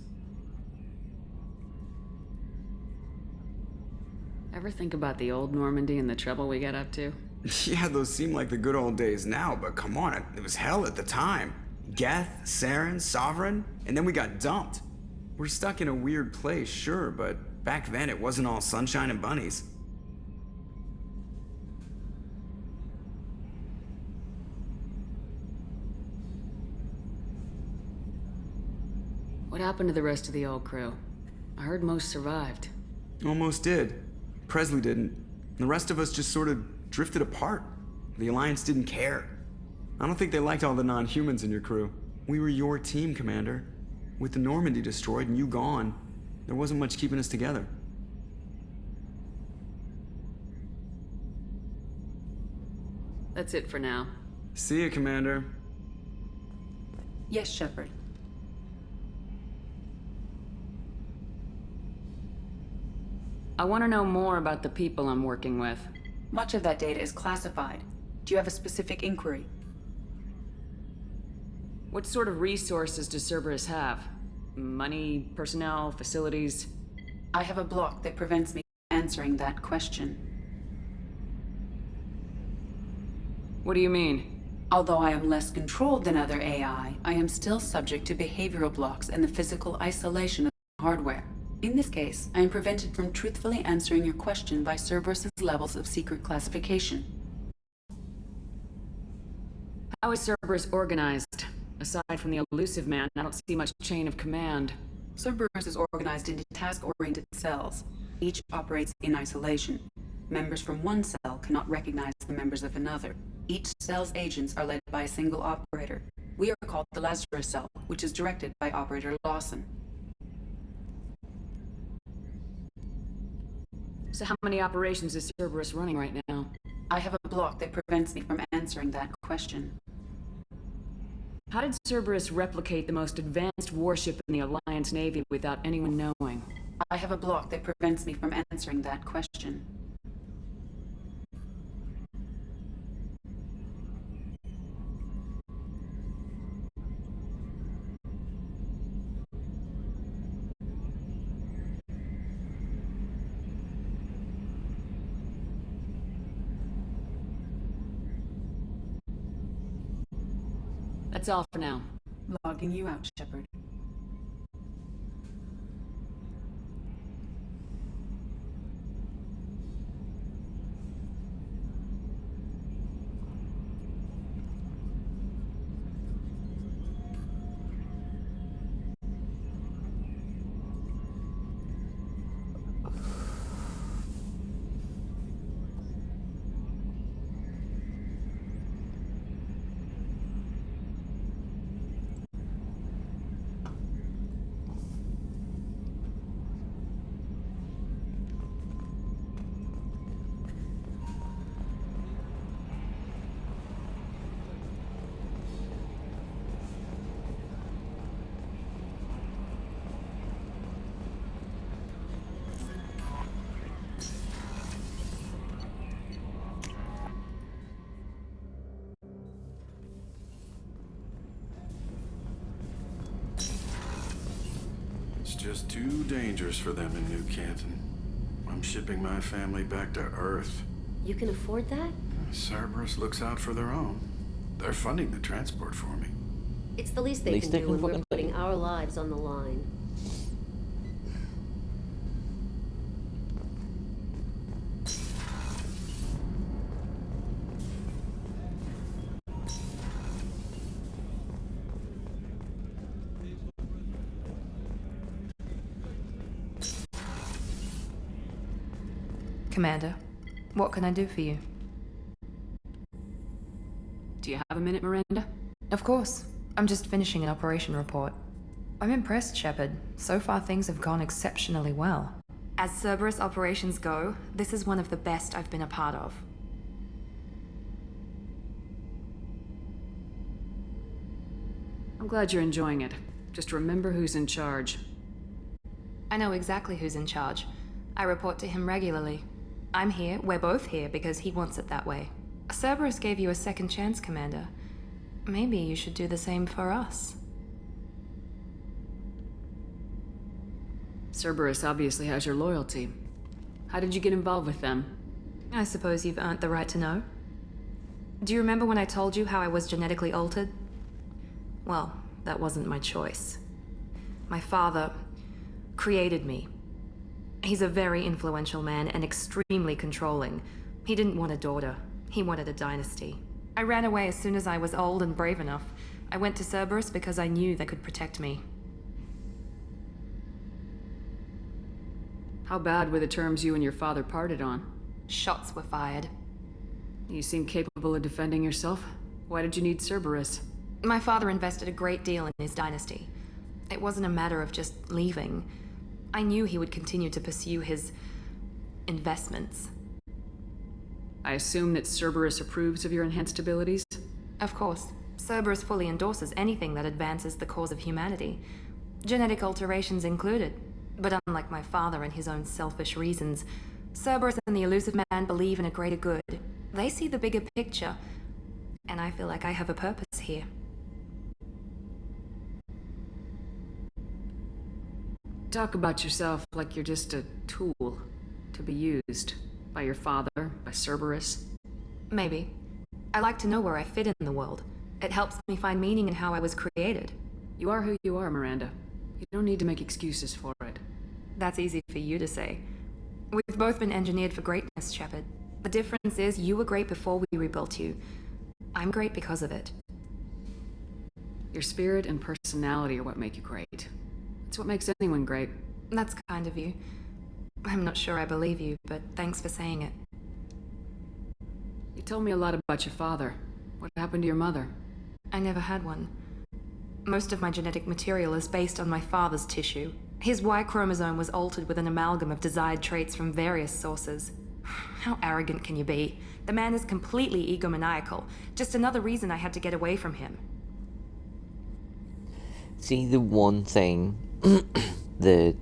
Ever think about the old Normandy and the trouble we got up to? Yeah, those seem like the good old days now, but come on, it was hell at the time. Geth, Saren, Sovereign, and then we got dumped. We're stuck in a weird place, sure, but back then it wasn't all sunshine and bunnies. What happened to the rest of the old crew? I heard most survived. Almost did. Presley didn't. The rest of us just sort of drifted apart. The Alliance didn't care. I don't think they liked all the non-humans in your crew. We were your team, Commander. With the Normandy destroyed and you gone, there wasn't much keeping us together. That's it for now. See ya, Commander. Yes, Shepard. I want to know more about the people I'm working with. Much of that data is classified. Do you have a specific inquiry? What sort of resources does Cerberus have? Money, personnel, facilities? I have a block that prevents me from answering that question. What do you mean? Although I am less controlled than other AI, I am still subject to behavioral blocks and the physical isolation of hardware. In this case, I am prevented from truthfully answering your question by Cerberus's levels of secret classification. How is Cerberus organized? Aside from the elusive man, I don't see much chain of command. Cerberus is organized into task-oriented cells. Each operates in isolation. Members from one cell cannot recognize the members of another. Each cell's agents are led by a single operator. We are called the Lazarus cell, which is directed by Operator Lawson. So how many operations is Cerberus running right now? I have a block that prevents me from answering that question. How did Cerberus replicate the most advanced warship in the Alliance Navy without anyone knowing? I have a block that prevents me from answering that question. That's all for now. Logging you out, Shepard. just too dangerous for them in New Canton. I'm shipping my family back to Earth. You can afford that? Cerberus looks out for their own. They're funding the transport for me. It's the least they can do when we're putting our lives on the line. Commander, what can I do for you? Do you have a minute, Miranda? Of course. I'm just finishing an operation report. I'm impressed, Shepard. So far things have gone exceptionally well. As Cerberus operations go, this is one of the best I've been a part of. I'm glad you're enjoying it. Just remember who's in charge. I know exactly who's in charge. I report to him regularly. I'm here, we're both here, because he wants it that way. Cerberus gave you a second chance, Commander. Maybe you should do the same for us. Cerberus obviously has your loyalty. How did you get involved with them? I suppose you've earned the right to know. Do you remember when I told you how I was genetically altered? Well, that wasn't my choice. My father created me. He's a very influential man and extremely controlling. He didn't want a daughter. He wanted a dynasty. I ran away as soon as I was old and brave enough. I went to Cerberus because I knew they could protect me. How bad were the terms you and your father parted on? Shots were fired. You seem capable of defending yourself. Why did you need Cerberus? My father invested a great deal in his dynasty. It wasn't a matter of just leaving. I knew he would continue to pursue his investments. I assume that Cerberus approves of your enhanced abilities? Of course. Cerberus fully endorses anything that advances the cause of humanity. Genetic alterations included. But unlike my father and his own selfish reasons, Cerberus and the Elusive Man believe in a greater good. They see the bigger picture, and I feel like I have a purpose here. Talk about yourself like you're just a tool to be used by your father, by Cerberus. Maybe. I like to know where I fit in the world. It helps me find meaning in how I was created. You are who you are, Miranda. You don't need to make excuses for it. That's easy for you to say. We've both been engineered for greatness, Shepard. The difference is you were great before we rebuilt you. I'm great because of it. Your spirit and personality are what make you great. It's what makes anyone great. That's kind of you. I'm not sure I believe you, but thanks for saying it. You told me a lot about your father. What happened to your mother? I never had one. Most of my genetic material is based on my father's tissue. His Y chromosome was altered with an amalgam of desired traits from various sources. How arrogant can you be? The man is completely egomaniacal. Just another reason I had to get away from him. See, the one thing that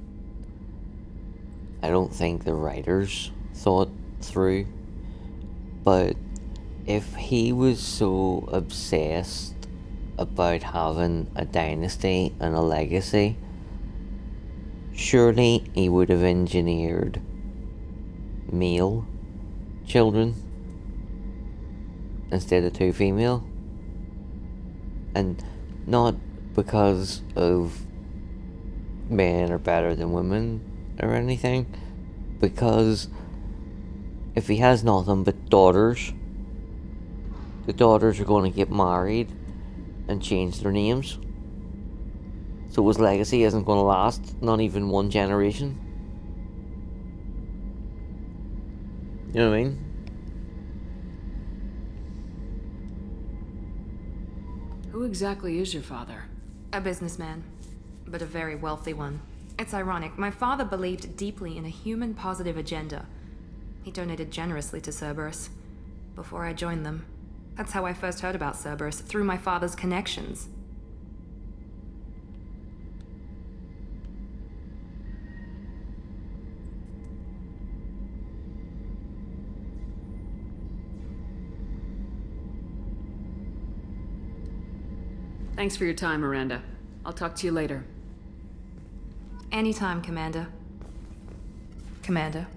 I don't think the writers thought through, but if he was so obsessed about having a dynasty and a legacy, surely he would have engineered male children instead of 2 female. And not because of men are better than women or anything, because if he has nothing but daughters, the daughters are going to get married and change their names, so his legacy isn't going to last, not even 1 generation. You know what I mean? Who exactly is your father? A businessman, but a very wealthy one. It's ironic, my father believed deeply in a human-positive agenda. He donated generously to Cerberus before I joined them. That's how I first heard about Cerberus, through my father's connections. Thanks for your time, Miranda. I'll talk to you later. Anytime, Commander. Commander,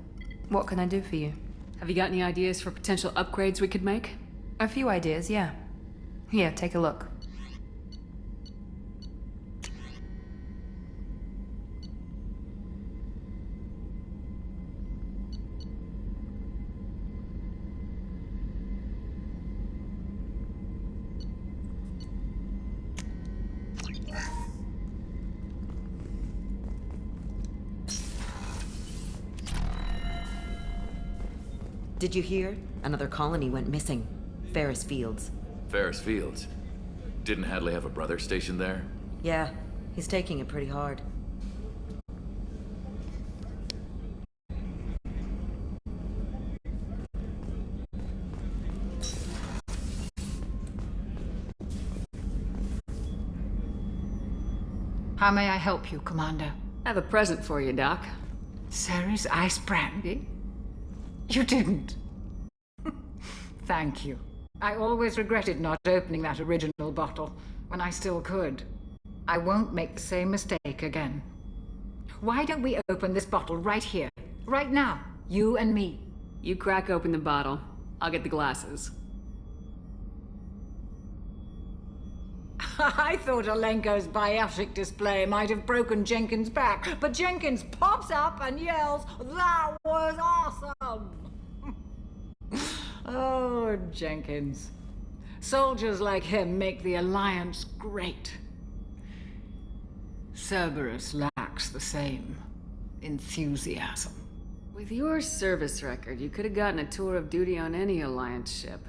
what can I do for you? Have you got any ideas for potential upgrades we could make? A few ideas, yeah. Here, take a look. Did you hear? Another colony went missing. Ferris Fields. Ferris Fields? Didn't Hadley have a brother stationed there? Yeah, he's taking it pretty hard. How may I help you, Commander? I have a present for you, Doc. Ceres ice brandy? You didn't. Thank you. I always regretted not opening that original bottle when I still could. I won't make the same mistake again. Why don't we open this bottle right here, right now, you and me? You crack open the bottle. I'll get the glasses. I thought Alenko's biotic display might have broken Jenkins' back, but Jenkins pops up and yells, "That was awesome!" Oh, Jenkins. Soldiers like him make the Alliance great. Cerberus lacks the same enthusiasm. With your service record, you could have gotten a tour of duty on any Alliance ship.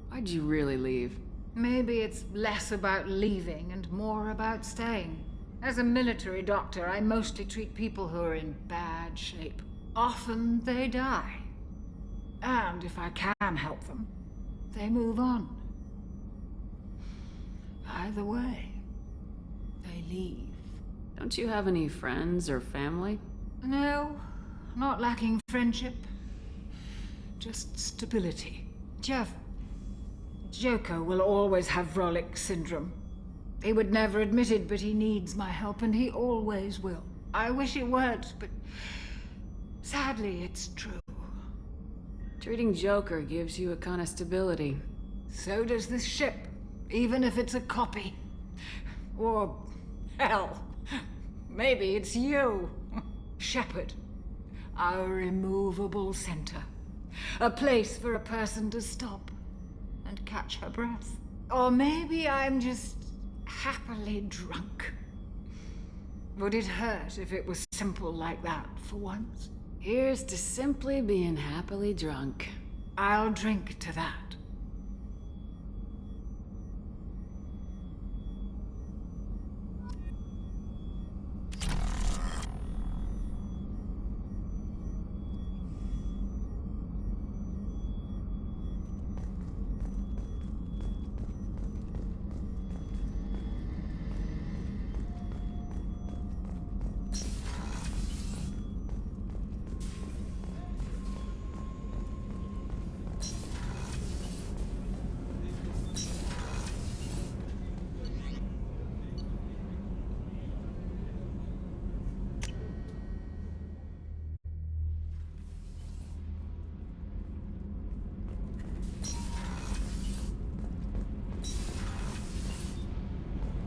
Why'd you really leave? Maybe it's less about leaving and more about staying. As a military doctor, I mostly treat people who are in bad shape. Often they die. And if I can help them, they move on. Either way, they leave. Don't you have any friends or family? No, not lacking friendship. Just stability. Jeff, Joko will always have Vrolik syndrome. He would never admit it, but he needs my help, and he always will. I wish it weren't, but sadly, it's true. Treating Joker gives you a kind of stability. So does this ship, even if it's a copy. Or, hell, maybe it's you, Shepard. Our immovable center. A place for a person to stop and catch her breath. Or maybe I'm just happily drunk. Would it hurt if it was simple like that for once? Here's to simply being happily drunk. I'll drink to that.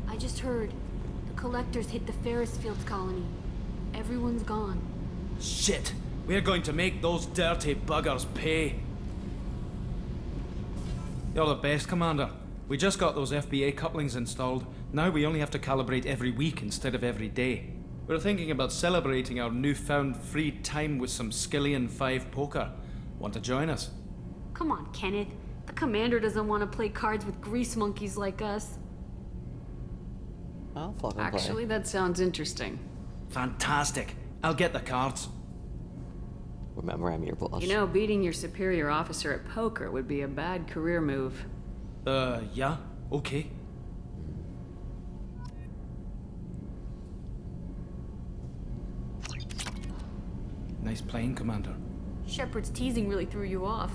I just heard. The Collectors hit the Ferris Fields colony. Everyone's gone. Shit! We're going to make those dirty buggers pay. You're the best, Commander. We just got those FBA couplings installed. Now we only have to calibrate every week instead of every day. We're thinking about celebrating our newfound free time with some Skillian 5 poker. Want to join us? Come on, Kenneth. The Commander doesn't want to play cards with grease monkeys like us. I'll fucking play. Actually, that sounds interesting. Fantastic. I'll get the cards. Remember, I'm your boss. You know, beating your superior officer at poker would be a bad career move. Yeah? Okay. Nice playing, Commander. Shepard's teasing really threw you off.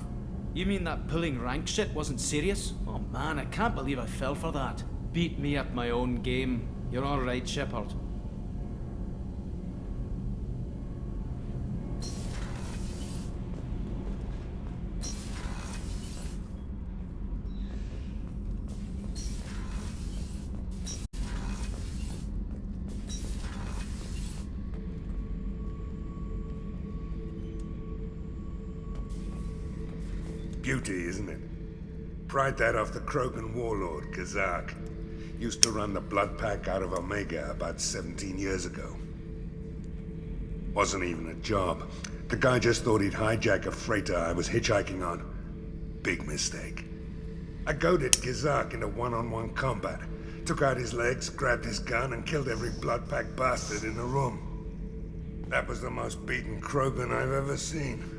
You mean that pulling rank shit wasn't serious? Oh man, I can't believe I fell for that. Beat me at my own game. You're all right, Shepard. Actually, that sounds interesting. Nice playing, Commander. You mean that pulling rank shit wasn't serious? Oh man, I can't believe I fell for that. Beat me at my own game. You're all right, Shepard. Beauty, isn't it? Pried that off the Krogan warlord, Kazak. Used to run the Blood Pack out of Omega about 17 years ago. Wasn't even a job. The guy just thought he'd hijack a freighter I was hitchhiking on. Big mistake. I goaded Kazak into one-on-one combat. Took out his legs, grabbed his gun, and killed every Blood Pack bastard in the room. That was the most beaten Krogan I've ever seen.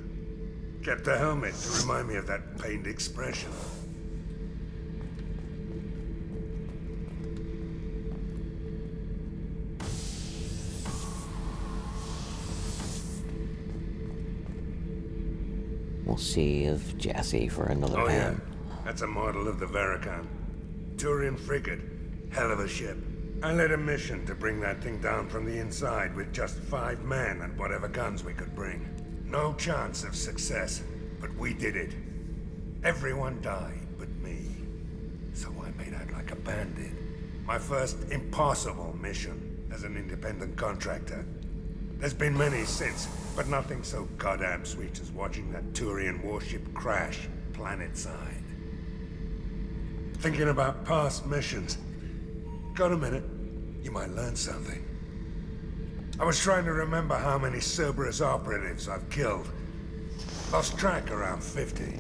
Kept a helmet to remind me of that pained expression. We'll save Jesse for another Oh yeah, time. that's a model of the Verican. Turian frigate. Hell of a ship. I led a mission to bring that thing down from the inside with just 5 men and whatever guns we could bring. No chance of success, but we did it. Everyone died but me. So I made out like a bandit. My first impossible mission as an independent contractor. There's been many since, but nothing so goddamn sweet as watching that Turian warship crash planet-side. Thinking about past missions. Got a minute? You might learn something. I was trying to remember how many Cerberus operatives I've killed. Lost track around 50.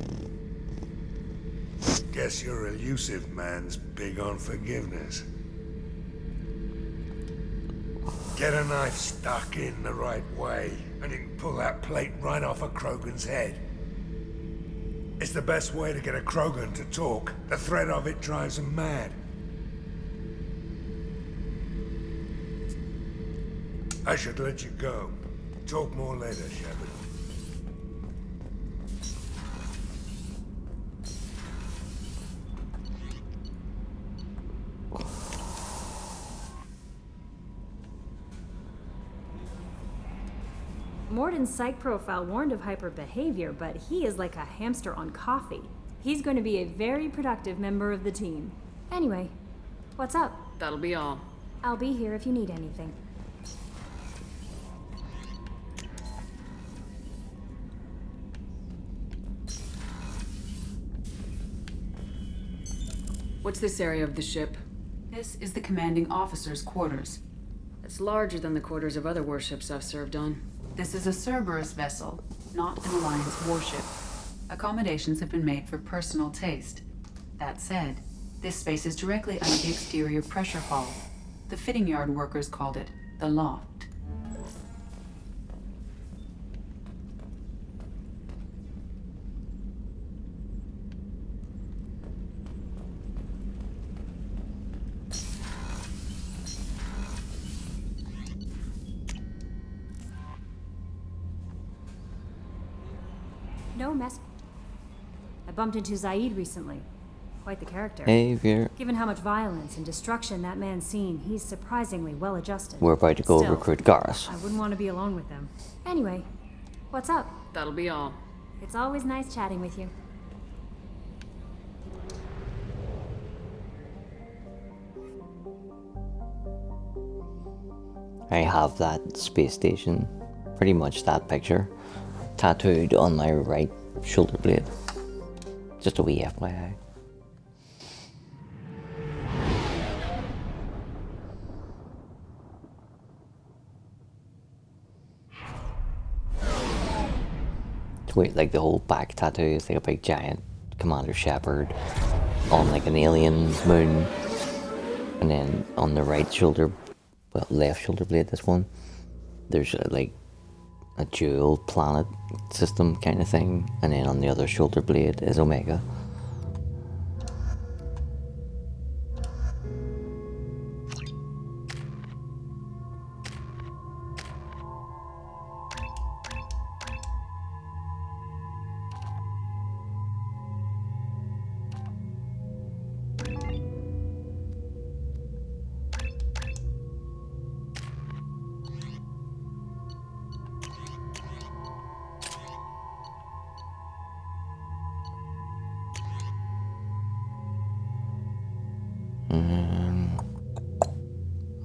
Guess your elusive man's big on forgiveness. Get a knife stuck in the right way, and you can pull that plate right off a Krogan's head. It's the best way to get a Krogan to talk. The threat of it drives him mad. I should let you go. Talk more later, Shepard. Mordin's psych profile warned of hyper behavior, but he is like a hamster on coffee. He's going to be a very productive member of the team. Anyway, what's up? That'll be all. I'll be here if you need anything. What's this area of the ship? This is the commanding officer's quarters. It's larger than the quarters of other warships I've served on. This is a Cerberus vessel, not an Alliance warship. Accommodations have been made for personal taste. That said, this space is directly under the exterior pressure hull. The fitting yard workers called it the loft. No mess. I bumped into Zaid recently. Quite the character. Hey, Veer. Given how much violence and destruction that man's seen, he's surprisingly well adjusted. We're about to go Still, recruit Garrus. I wouldn't want to be alone with them. Anyway, what's up? That'll be all. It's always nice chatting with you. I have that space station, pretty much that picture, tattooed on my right shoulder blade. Just a wee FYI. Wait, like the whole back tattoo is like a big giant Commander Shepard on like an alien moon, and then on the right shoulder, well, left shoulder blade, this one, there's like a dual planet system kind of thing, and then on the other shoulder blade is Omega.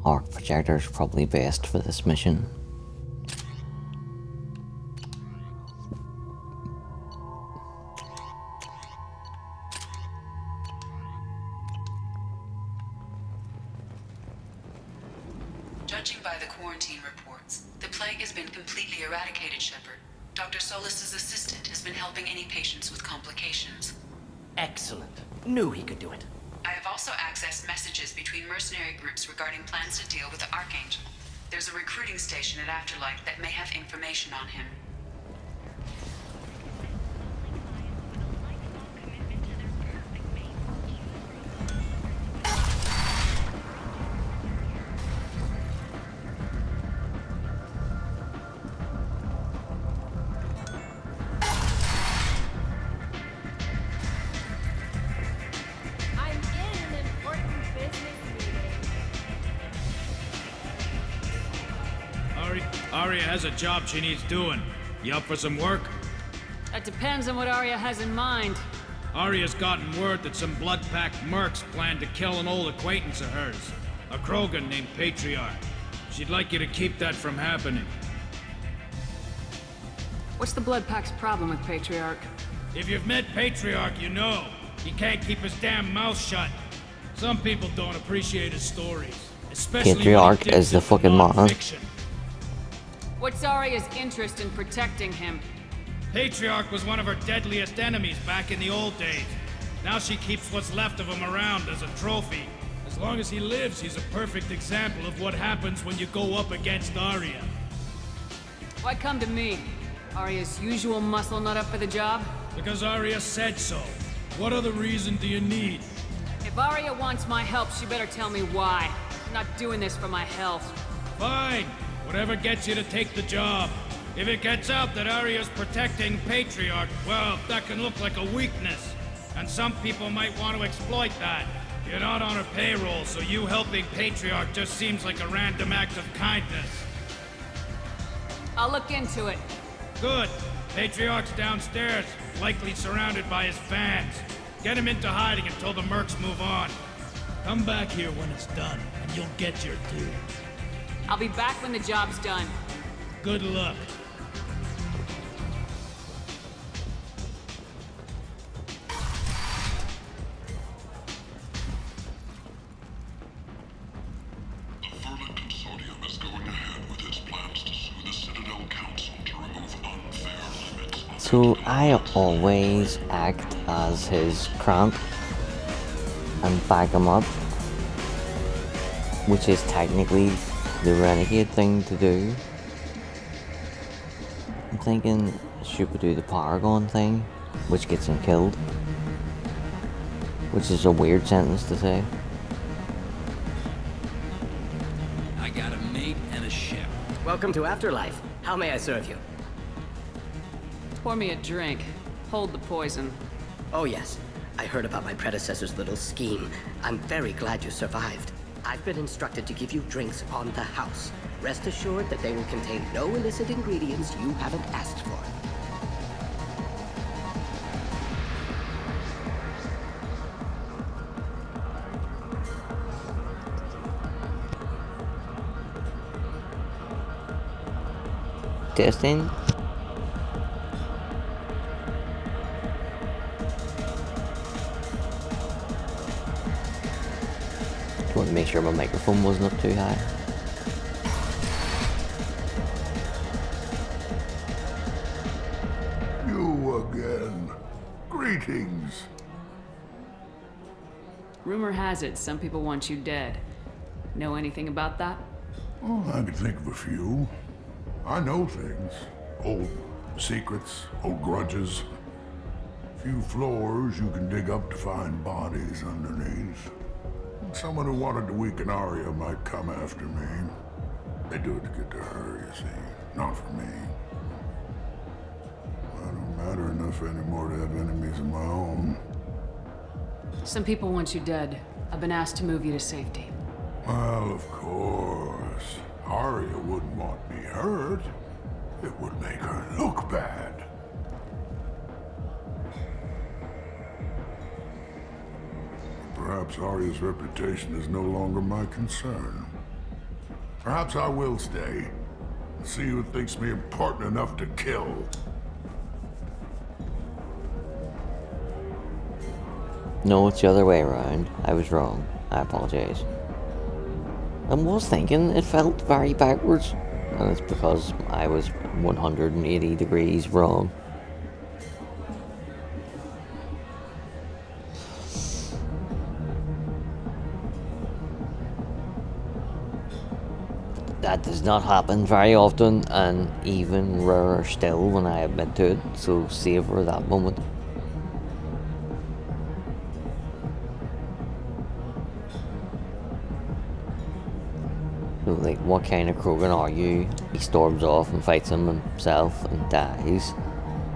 Arc projector is probably best for this mission. Judging by the quarantine reports, the plague has been completely eradicated, Shepard. Dr. Solis's assistant has been helping any patients with complications. Excellent. Knew he could do it. I have also accessed messages between mercenary groups regarding plans to deal with the Archangel. There's a recruiting station at Afterlight that may have information on him. I'm in an important business meeting. Aria has a job she needs doing. You up for some work? That depends on what Arya has in mind. Aria's gotten word that some blood-packed mercs plan to kill an old acquaintance of hers, a Krogan named Patriarch. She'd like you to keep that from happening. What's the Blood Pack's problem with Patriarch? If you've met Patriarch, you know. He can't keep his damn mouth shut. Some people don't appreciate his stories, especially Patriarch is the fucking man. What's Arya's interest in protecting him? Patriarch was one of her deadliest enemies back in the old days. Now she keeps what's left of him around as a trophy. As long as he lives, he's a perfect example of what happens when you go up against Arya. Why come to me? Arya's usual muscle not up for the job? Because Arya said so. What other reason do you need? If Arya wants my help, she better tell me why. I'm not doing this for my health. Fine. Whatever gets you to take the job. If it gets out that Arya's protecting Patriarch, well, that can look like a weakness. And some people might want to exploit that. You're not on her payroll, so you helping Patriarch just seems like a random act of kindness. I'll look into it. Good. Patriarch's downstairs, likely surrounded by his fans. Get him into hiding until the mercs move on. Come back here when it's done, and you'll get your due. I'll be back when the job's done. Good luck. So I always act as his cramp and back him up, which is technically the renegade thing to do. I'm thinking, should we do the Paragon thing, which gets him killed? Which is a weird sentence to say. I got a mate and a ship. Welcome to Afterlife. How may I serve you? Pour me a drink. Hold the poison. Oh yes, I heard about my predecessor's little scheme. I'm very glad you survived. I've been instructed to give you drinks on the house. Rest assured that they will contain no illicit ingredients you haven't asked for. Testing. Just want to make sure my microphone wasn't up too high. You again. Greetings. Rumor has it some people want you dead. Know anything about that? Oh, I can think of a few. I know things. Old secrets, old grudges. Few floors you can dig up to find bodies underneath. Someone who wanted to weaken Arya might come after me. They do it to get to her, you see. Not for me. I don't matter enough anymore to have enemies of my own. Some people want you dead. I've been asked to move you to safety. Well, of course. Arya wouldn't want me hurt. It would make her look bad. Perhaps Arya's reputation is no longer my concern. Perhaps I will stay and see who thinks me important enough to kill. No, it's the other way around. I was wrong. I apologize. I was thinking it felt very backwards, and it's because I was 180 degrees wrong. That does not happen very often, and even rarer still when I admit to it, so savour that moment. So, like, what kind of Krogan are you? He storms off and fights him himself and dies.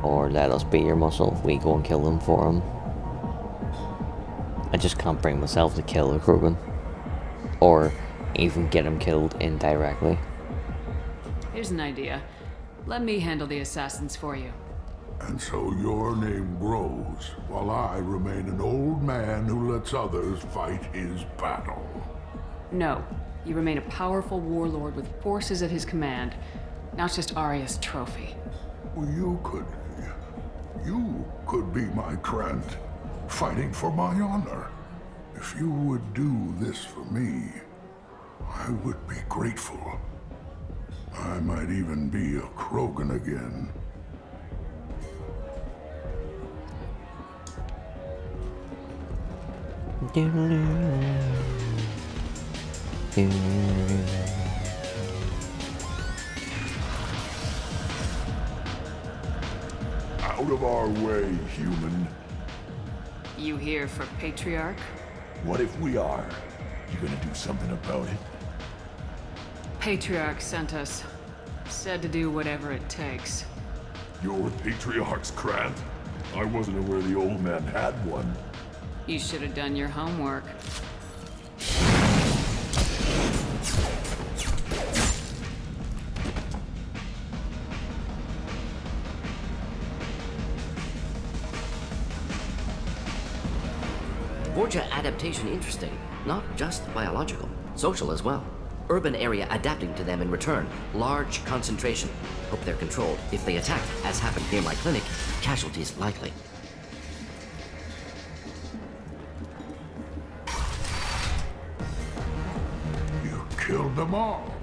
Or let us be your muscle, we go and kill him for him. I just can't bring myself to kill a Krogan. Or even get him killed indirectly. Here's an idea. Let me handle the assassins for you. And so your name grows, while I remain an old man who lets others fight his battle. No. You remain a powerful warlord with forces at his command. Now it's just Arya's trophy. Well, you could be my Krant, fighting for my honor. If you would do this for me, I would be grateful. I might even be a Krogan again. Out of our way, human. You here for Patriarch? What if we are? You gonna do something about it? Patriarch sent us. Said to do whatever it takes. You're Patriarch's Krant? I wasn't aware the old man had one. You should have done your homework. Vorcha adaptation interesting. Not just biological, social as well. Urban area adapting to them in return. Large concentration. Hope they're controlled. If they attack, as happened near my clinic, casualties likely. You killed them all.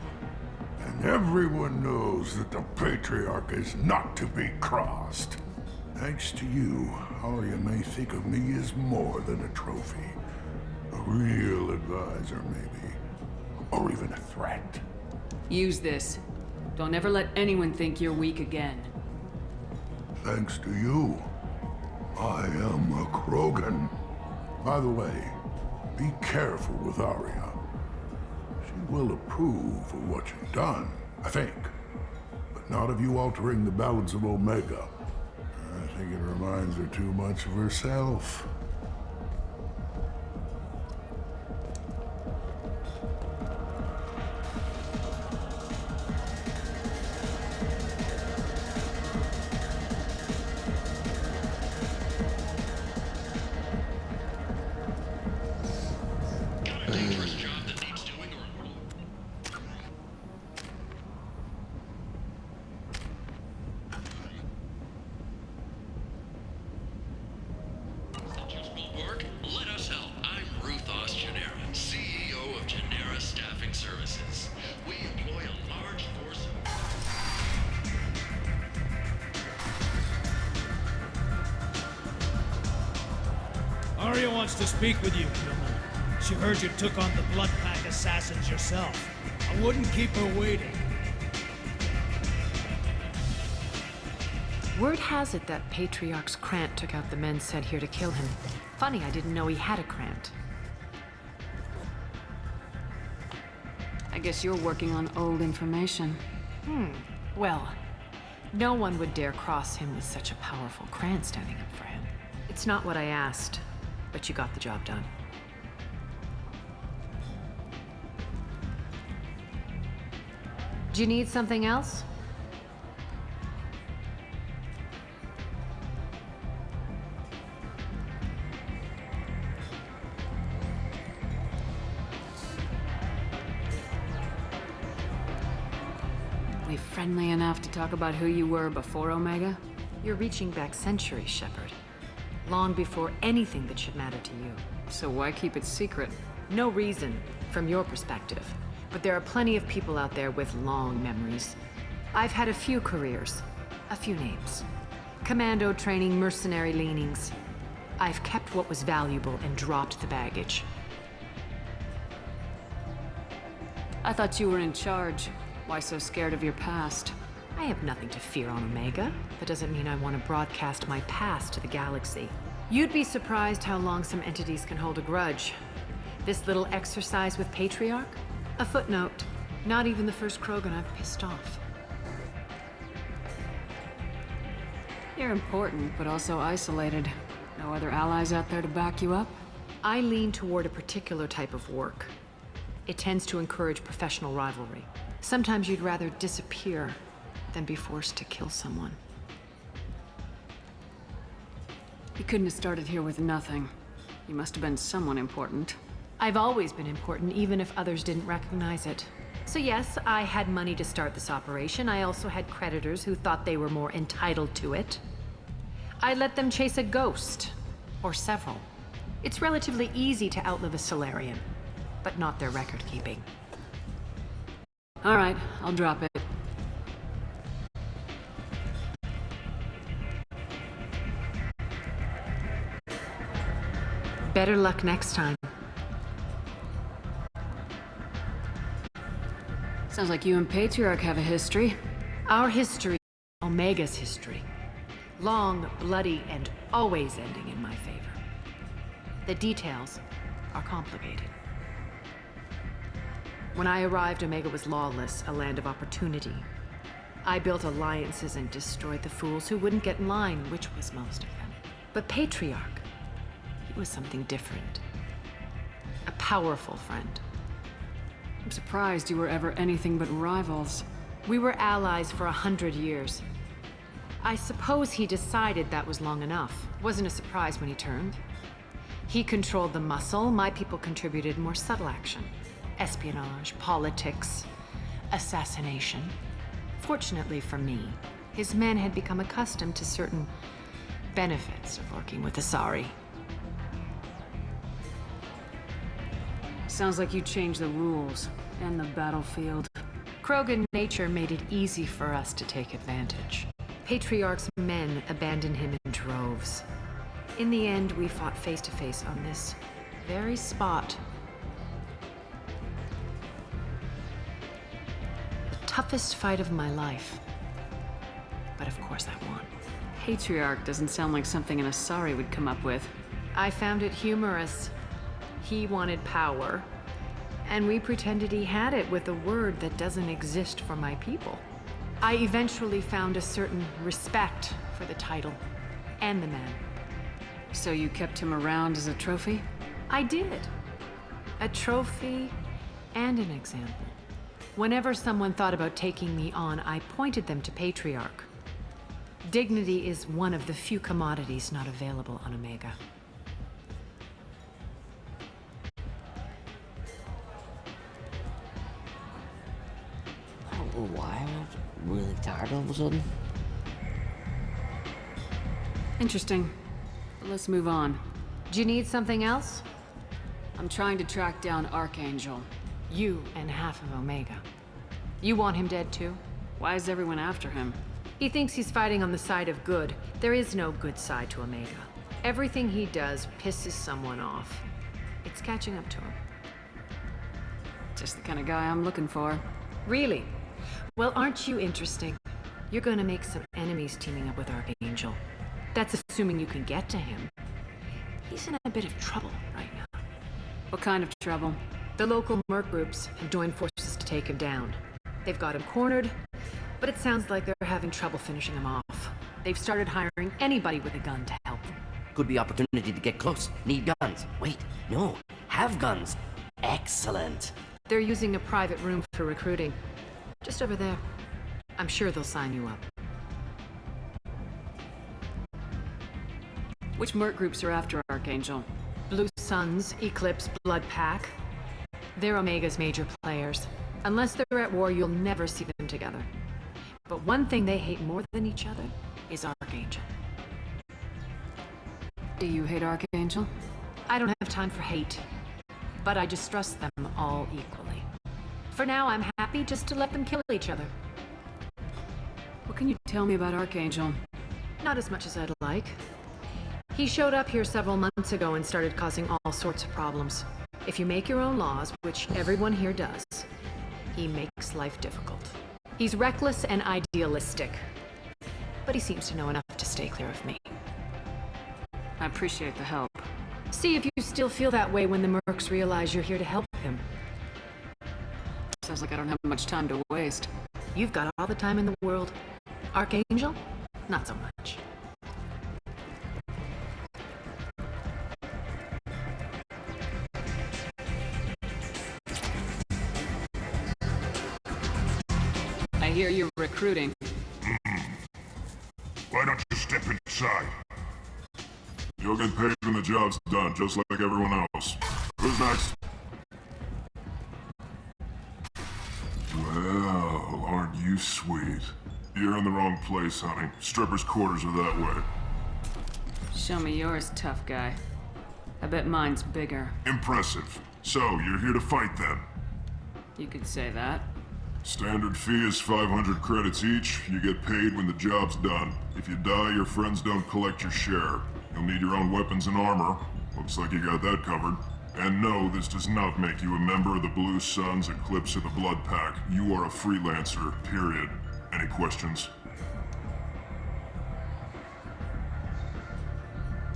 And everyone knows that the Patriarch is not to be crossed. Thanks to you, Arya may think of me as more than a trophy. A real advisor, maybe. Or even a threat. Use this. Don't ever let anyone think you're weak again. Thanks to you, I am a Krogan. By the way, be careful with Arya. She will approve of what you've done, I think. But not of you altering the balance of Omega. I think it reminds her too much of herself. Arya wants to speak with you, human. She heard you took on the Blood Pack assassins yourself. I wouldn't keep her waiting. Word has it that Patriarch's Krant took out the men sent here to kill him. Funny, I didn't know he had a Krant. I guess you're working on old information. Well, no one would dare cross him with such a powerful Krant standing up for him. It's not what I asked, but you got the job done. Do you need something else? We friendly enough to talk about who you were before Omega? You're reaching back centuries, Shepard. Long before anything that should matter to you. So why keep it secret? No reason, from your perspective. But there are plenty of people out there with long memories. I've had a few careers, a few names. Commando training, mercenary leanings. I've kept what was valuable and dropped the baggage. I thought you were in charge. Why so scared of your past? I have nothing to fear on Omega. That doesn't mean I want to broadcast my past to the galaxy. You'd be surprised how long some entities can hold a grudge. This little exercise with Patriarch? A footnote. Not even the first Krogan I've pissed off. You're important, but also isolated. No other allies out there to back you up? I lean toward a particular type of work. It tends to encourage professional rivalry. Sometimes you'd rather disappear than be forced to kill someone. You couldn't have started here with nothing. You must have been someone important. I've always been important, even if others didn't recognize it. So yes, I had money to start this operation. I also had creditors who thought they were more entitled to it. I let them chase a ghost, or several. It's relatively easy to outlive a Solarian, but not their record-keeping. All right, I'll drop it. Better luck next time. Sounds like you and Patriarch have a history. Our history, Omega's history. Long, bloody, and always ending in my favor. The details are complicated. When I arrived, Omega was lawless, a land of opportunity. I built alliances and destroyed the fools who wouldn't get in line, which was most of them. But Patriarch, he was something different. A powerful friend. I'm surprised you were ever anything but rivals. We were allies for 100 years. I suppose he decided that was long enough. Wasn't a surprise when he turned. He controlled the muscle, my people contributed more subtle action. Espionage, politics, assassination. Fortunately for me, his men had become accustomed to certain benefits of working with Asari. Sounds like you changed the rules and the battlefield. Krogan nature made it easy for us to take advantage. Patriarch's men abandoned him in droves. In the end, we fought face to face on this very spot. The toughest fight of my life. But of course I won. Patriarch doesn't sound like something an Asari would come up with. I found it humorous. He wanted power, and we pretended he had it with a word that doesn't exist for my people. I eventually found a certain respect for the title and the man. So you kept him around as a trophy? I did. A trophy and an example. Whenever someone thought about taking me on, I pointed them to Patriarch. Dignity is one of the few commodities not available on Omega. Why I was really tired all of a sudden. Interesting. But let's move on. Do you need something else? I'm trying to track down Archangel. You and half of Omega. You want him dead too? Why is everyone after him? He thinks he's fighting on the side of good. There is no good side to Omega. Everything he does pisses someone off. It's catching up to him. Just the kind of guy I'm looking for. Really? Well, aren't you interesting? You're gonna make some enemies teaming up with Archangel. That's assuming you can get to him. He's in a bit of trouble right now. What kind of trouble? The local merc groups have joined forces to take him down. They've got him cornered, but it sounds like they're having trouble finishing him off. They've started hiring anybody with a gun to help them. Could be opportunity to get close. Need guns. Wait, no. Have guns. Excellent. They're using a private room for recruiting. Just over there. I'm sure they'll sign you up. Which merc groups are after Archangel? Blue Suns, Eclipse, Blood Pack. They're Omega's major players. Unless they're at war, you'll never see them together. But one thing they hate more than each other is Archangel. Do you hate Archangel? I don't have time for hate. But I distrust them all equally. For now, I'm happy just to let them kill each other. What can you tell me about Archangel? Not as much as I'd like. He showed up here several months ago and started causing all sorts of problems. If you make your own laws, which everyone here does, he makes life difficult. He's reckless and idealistic. But he seems to know enough to stay clear of me. I appreciate the help. See if you still feel that way when the mercs realize you're here to help him. Sounds like I don't have much time to waste. You've got all the time in the world. Archangel? Not so much. I hear you're recruiting. Why don't you step inside? You'll get paid when the job's done, just like everyone else. Who's next? Well, aren't you sweet? You're in the wrong place, honey. Strippers' quarters are that way. Show me yours, tough guy. I bet mine's bigger. Impressive. So, you're here to fight then? You could say that. Standard fee is 500 credits each. You get paid when the job's done. If you die, your friends don't collect your share. You'll need your own weapons and armor. Looks like you got that covered. And no, this does not make you a member of the Blue Suns, Eclipse, or the Blood Pack. You are a freelancer, period. Any questions?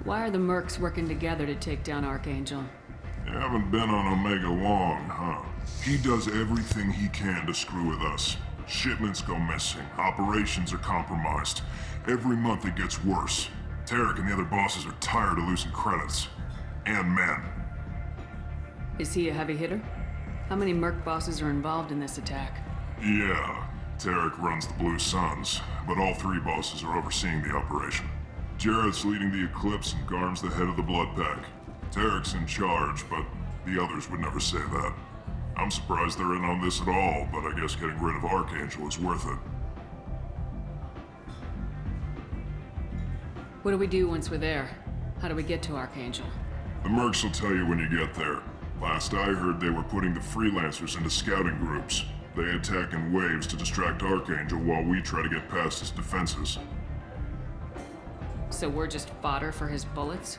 Why are the mercs working together to take down Archangel? You haven't been on Omega long, huh? He does everything he can to screw with us. Shipments go missing, operations are compromised. Every month it gets worse. Tarek and the other bosses are tired of losing credits. And men. Is he a heavy hitter? How many merc bosses are involved in this attack? Yeah, Tarek runs the Blue Suns, but all three bosses are overseeing the operation. Jarrett's leading the Eclipse and Garm's the head of the Blood Pack. Tarek's in charge, but the others would never say that. I'm surprised they're in on this at all, but I guess getting rid of Archangel is worth it. What do we do once we're there? How do we get to Archangel? The mercs will tell you when you get there. Last I heard, they were putting the freelancers into scouting groups. They attack in waves to distract Archangel while we try to get past his defenses. So we're just fodder for his bullets?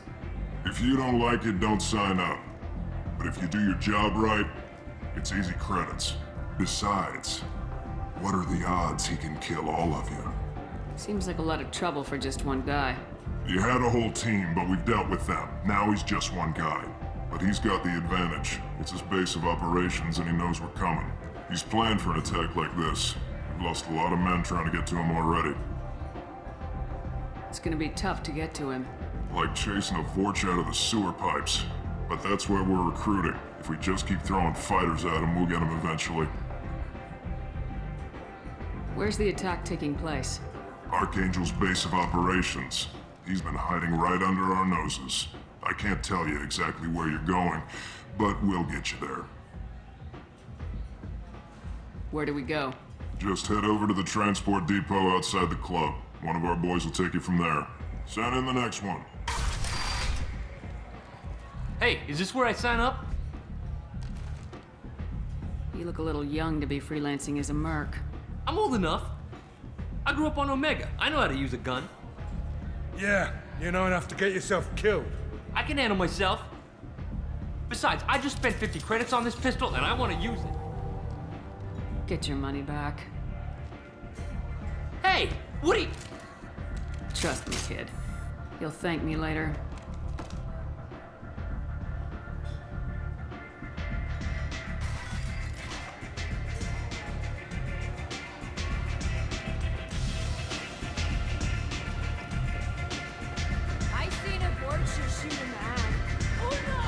If you don't like it, don't sign up. But if you do your job right, it's easy credits. Besides, what are the odds he can kill all of you? Seems like a lot of trouble for just one guy. You had a whole team, but we've dealt with them. Now he's just one guy. But he's got the advantage. It's his base of operations and he knows we're coming. He's planned for an attack like this. We've lost a lot of men trying to get to him already. It's gonna be tough to get to him. Like chasing a Vorch out of the sewer pipes. But that's where we're recruiting. If we just keep throwing fighters at him, we'll get him eventually. Where's the attack taking place? Archangel's base of operations. He's been hiding right under our noses. I can't tell you exactly where you're going, but we'll get you there. Where do we go? Just head over to the transport depot outside the club. One of our boys will take you from there. Send in the next one. Hey, is this where I sign up? You look a little young to be freelancing as a merc. I'm old enough. I grew up on Omega. I know how to use a gun. Yeah, you know enough to get yourself killed. I can handle myself. Besides, I just spent 50 credits on this pistol and I want to use it. Get your money back. Hey, what are you... Trust me, kid. You'll thank me later. I seen a Vorcha shoot a man. Oh no!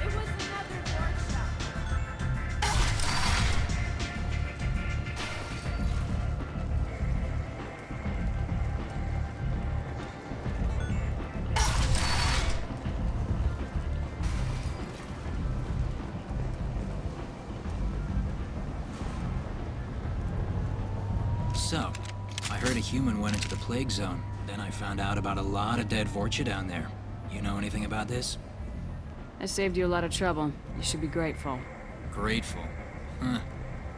It was another Vorcha. So, I heard a human went into the plague zone. Then I found out about a lot of dead Vorcha down there. You know anything about this? I saved you a lot of trouble. You should be grateful. Grateful. Huh.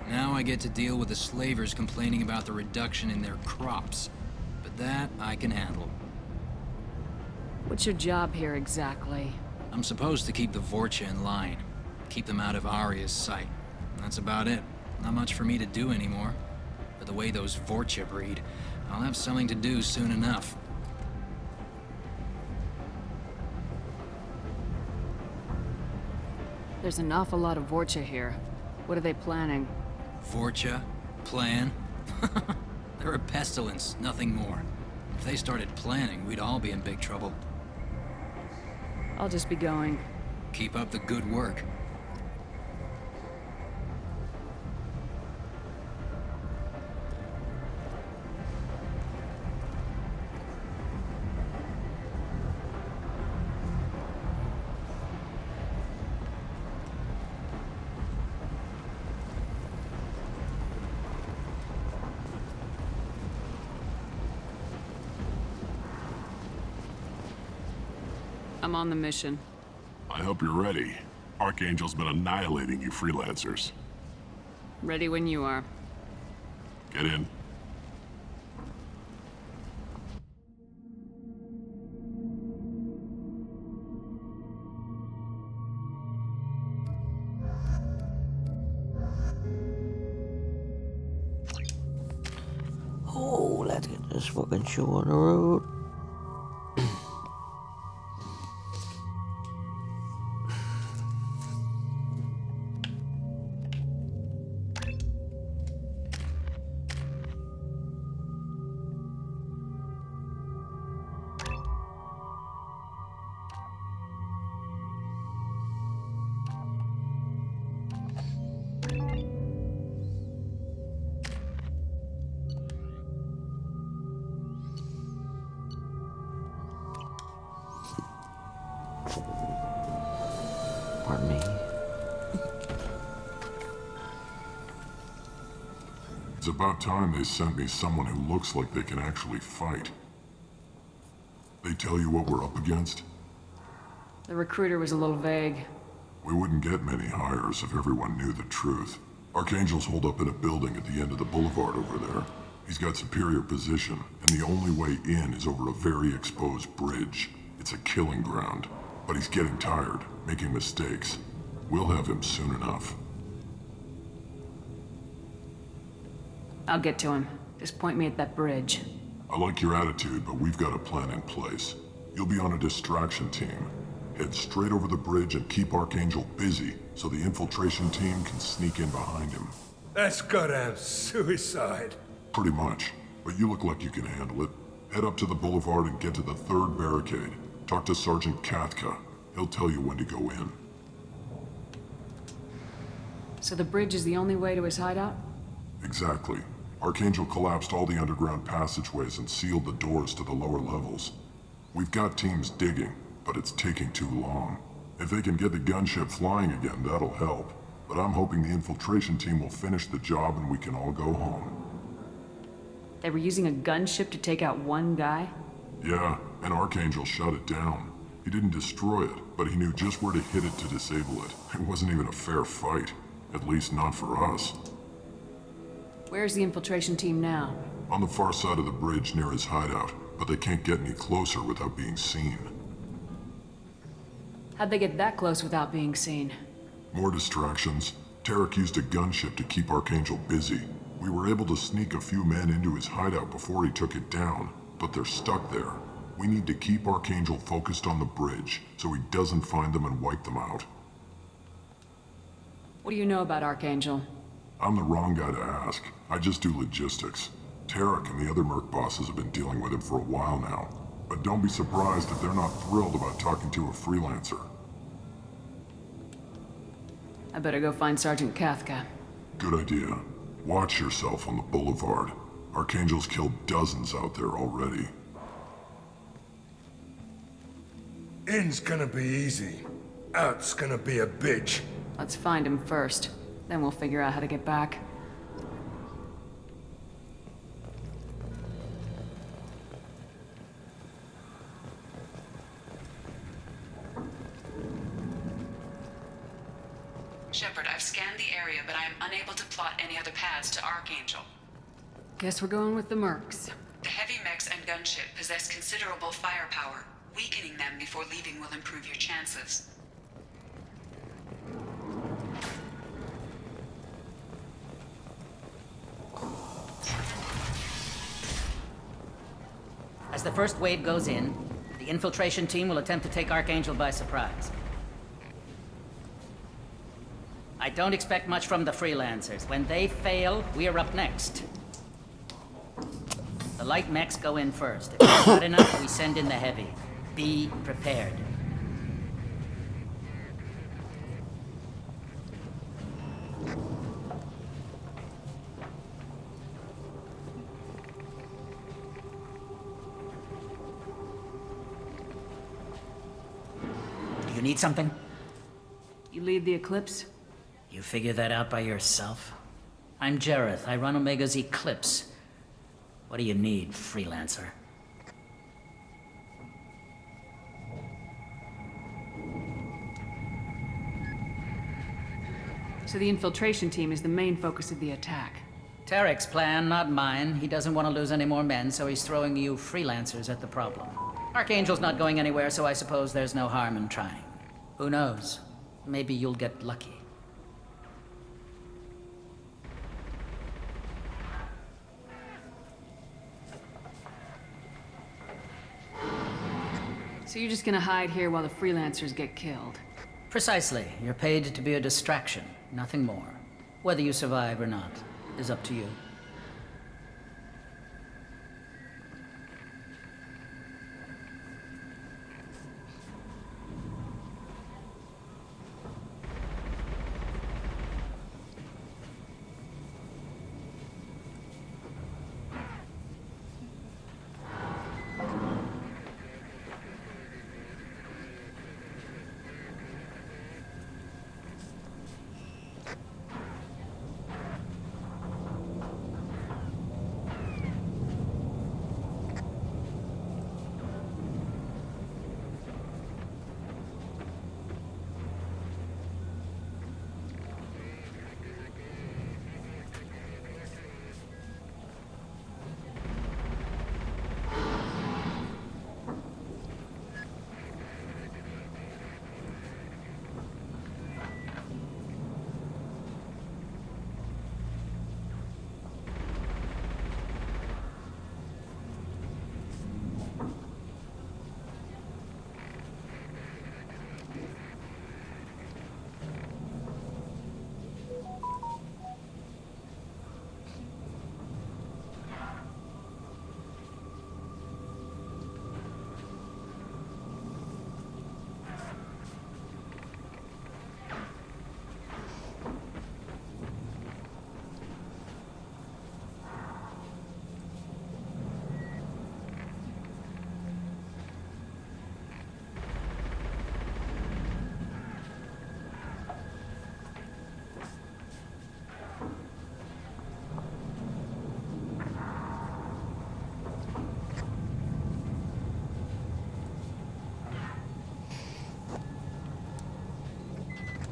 Now I get to deal with the slavers complaining about the reduction in their crops. But that I can handle. What's your job here exactly? I'm supposed to keep the Vorcha in line. Keep them out of Aria's sight. That's about it. Not much for me to do anymore. But the way those Vorcha breed, I'll have something to do soon enough. There's an awful lot of Vorcha here. What are they planning? Vorcha? Plan? They're a pestilence, nothing more. If they started planning, we'd all be in big trouble. I'll just be going. Keep up the good work. I'm on the mission. I hope you're ready. Archangel's been annihilating you freelancers. Ready when you are. Get in. Oh, let's get this fucking show on the road. Pardon me. It's about time they sent me someone who looks like they can actually fight. They tell you what we're up against? The recruiter was a little vague. We wouldn't get many hires if everyone knew the truth. Archangel's holed up in a building at the end of the boulevard over there. He's got superior position, and the only way in is over a very exposed bridge. It's a killing ground. But he's getting tired, making mistakes. We'll have him soon enough. I'll get to him. Just point me at that bridge. I like your attitude, but we've got a plan in place. You'll be on a distraction team. Head straight over the bridge and keep Archangel busy so the infiltration team can sneak in behind him. That's goddamn suicide. Pretty much, but you look like you can handle it. Head up to the boulevard and get to the third barricade. Talk to Sergeant Kathka. He'll tell you when to go in. So the bridge is the only way to his hideout? Exactly. Archangel collapsed all the underground passageways and sealed the doors to the lower levels. We've got teams digging, but it's taking too long. If they can get the gunship flying again, that'll help. But I'm hoping the infiltration team will finish the job and we can all go home. They were using a gunship to take out one guy? Yeah, and Archangel shut it down. He didn't destroy it, but he knew just where to hit it to disable it. It wasn't even a fair fight. At least not for us. Where's the infiltration team now? On the far side of the bridge near his hideout, but they can't get any closer without being seen. How'd they get that close without being seen? More distractions. Tarek used a gunship to keep Archangel busy. We were able to sneak a few men into his hideout before he took it down, but they're stuck there. We need to keep Archangel focused on the bridge, so he doesn't find them and wipe them out. What do you know about Archangel? I'm the wrong guy to ask. I just do logistics. Tarek and the other merc bosses have been dealing with him for a while now. But don't be surprised if they're not thrilled about talking to a freelancer. I better go find Sergeant Kathka. Good idea. Watch yourself on the boulevard. Archangel's killed dozens out there already. In's gonna be easy. Out's gonna be a bitch. Let's find him first. Then we'll figure out how to get back. Shepard, I've scanned the area area, but I am unable to plot any other paths to Archangel. Guess we're going with the Mercs. The heavy mechs and gunship possess considerable firepower. Weakening them before leaving will improve your chances. As the first wave goes in, the infiltration team will attempt to take Archangel by surprise. I don't expect much from the freelancers. When they fail, we are up next. The light mechs go in first. If it's not enough, we send in the heavy. Be prepared. Do you need something? You lead the Eclipse? You figure that out by yourself? I'm Jareth. I run Omega's Eclipse. What do you need, freelancer? So the infiltration team is the main focus of the attack. Tarek's plan, not mine. He doesn't want to lose any more men, so he's throwing you freelancers at the problem. Archangel's not going anywhere, so I suppose there's no harm in trying. Who knows? Maybe you'll get lucky. So you're just gonna hide here while the freelancers get killed? Precisely. You're paid to be a distraction, nothing more. Whether you survive or not is up to you.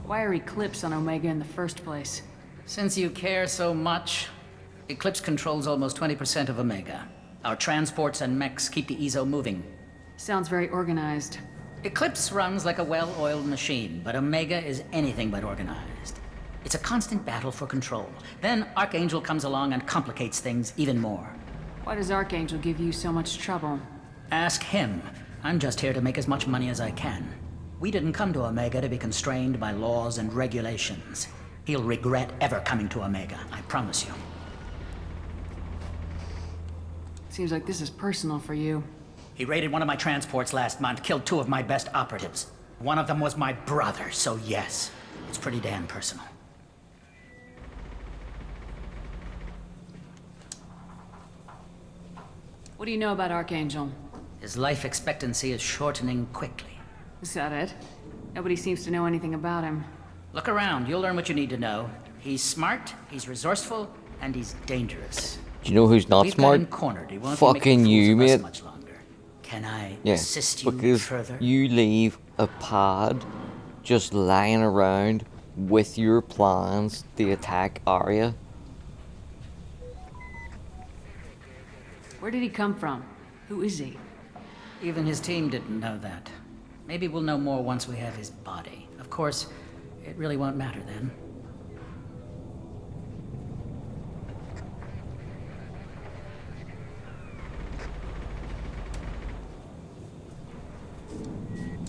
Why are Eclipse on Omega in the first place? Since you care so much, Eclipse controls almost 20% of Omega. Our transports and mechs keep the EZO moving. Sounds very organized. Eclipse runs like a well-oiled machine, but Omega is anything but organized. It's a constant battle for control. Then Archangel comes along and complicates things even more. Why does Archangel give you so much trouble? Ask him. I'm just here to make as much money as I can. We didn't come to Omega to be constrained by laws and regulations. He'll regret ever coming to Omega, I promise you. Seems like this is personal for you. He raided one of my transports last month, killed 2 of my best operatives. One of them was my brother, so yes, it's pretty damn personal. What do you know about Archangel? His life expectancy is shortening quickly. Is that it? Nobody seems to know anything about him. Look around, you'll learn what you need to know. He's smart, he's resourceful, and he's dangerous. Do you know who's not smart? We've got him cornered. He won't Fucking be you, making fools of us mate. much longer. Can I Yeah, assist you because further? you leave a pad just lying around with your plans to attack Arya? Where did he come from? Who is he? Even his team didn't know that. Maybe we'll know more once we have his body. Of course, it really won't matter then.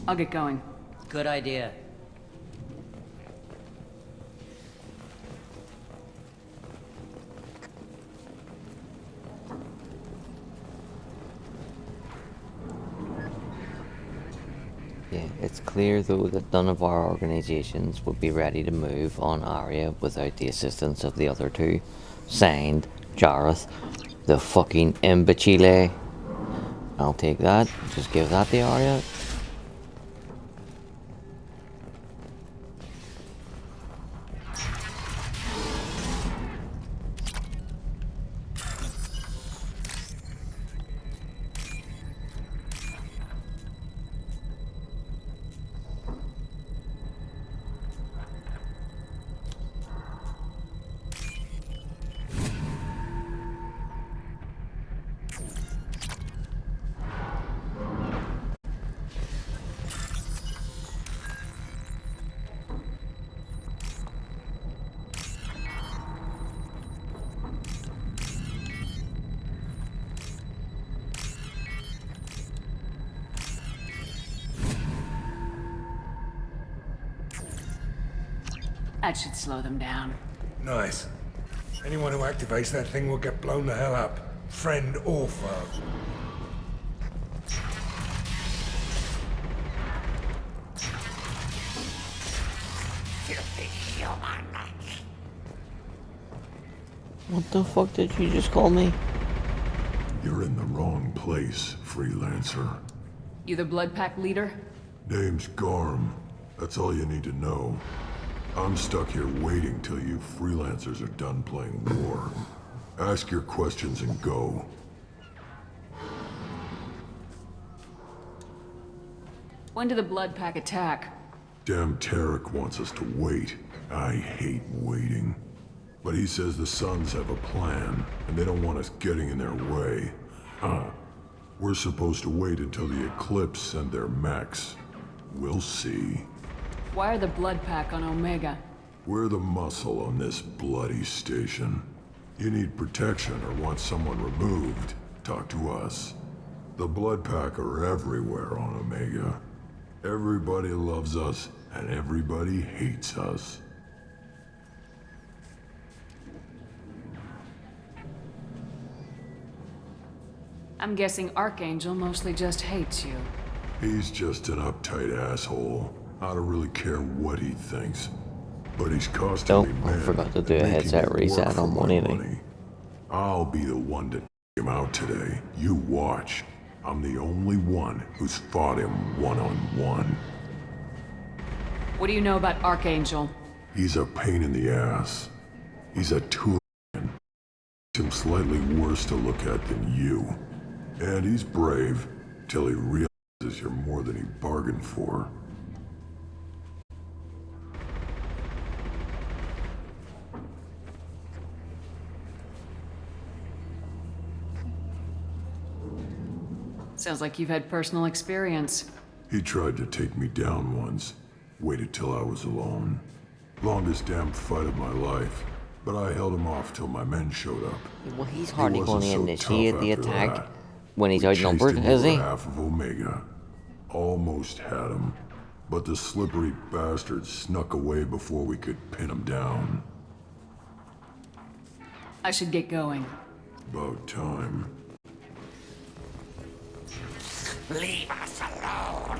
I'll get going. Good idea. Yeah, it's clear though that none of our organizations would be ready to move on Arya without the assistance of the other two. Signed, Garrus, the fucking imbecile. I'll take that. Just give that to Arya. That should slow them down. Nice. Anyone who activates that thing will get blown the hell up. Friend or foe. What the fuck did you just call me? You're in the wrong place, freelancer. You the Blood Pack leader? Name's Garm. That's all you need to know. I'm stuck here waiting till you freelancers are done playing war. Ask your questions and go. When did the Blood Pack attack? Damn Tarek wants us to wait. I hate waiting. But he says the Suns have a plan, and they don't want us getting in their way. We're supposed to wait until the Eclipse send their mechs. We'll see. Why are the Blood Pack on Omega? We're the muscle on this bloody station. You need protection or want someone removed, talk to us. The Blood Pack are everywhere on Omega. Everybody loves us, and everybody hates us. I'm guessing Archangel mostly just hates you. He's just an uptight asshole. I don't really care what he thinks. But he's costing me I forgot to do a headset reset on 180. I'll be the one to take him out today. You watch. I'm the only one who's fought him one-on-one. What do you know about Archangel? He's a pain in the ass. He's a tool. Makes him slightly worse to look at than you. And he's brave, till he realizes you're more than he bargained for. Sounds like you've had personal experience. He tried to take me down once. Waited till I was alone. Longest damn fight of my life. But I held him off till my men showed up. Well, he's hardly going to initiate the attack that. when he's We outnumbered, chased him is he? over half of Omega. Almost had him. But the slippery bastard snuck away before we could pin him down. I should get going. About time. Leave us alone.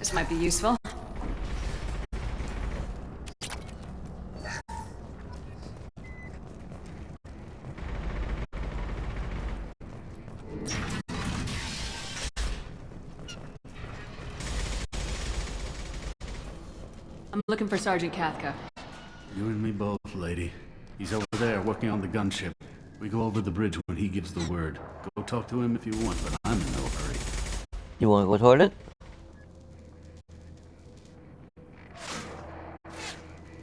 This might be useful. I'm looking for Sergeant Kathka. You and me both, lady. He's over there working on the gunship. We go over the bridge when he gives the word. Go talk to him if you want, but I'm in no hurry. You want to go toilet?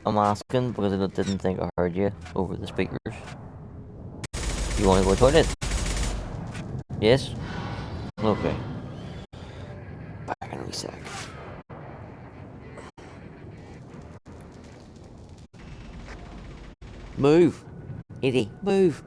I'm asking because I didn't think I heard you over the speakers. You want to go toilet? Yes? Okay. Back in a wee sec. Move! Eddie, move!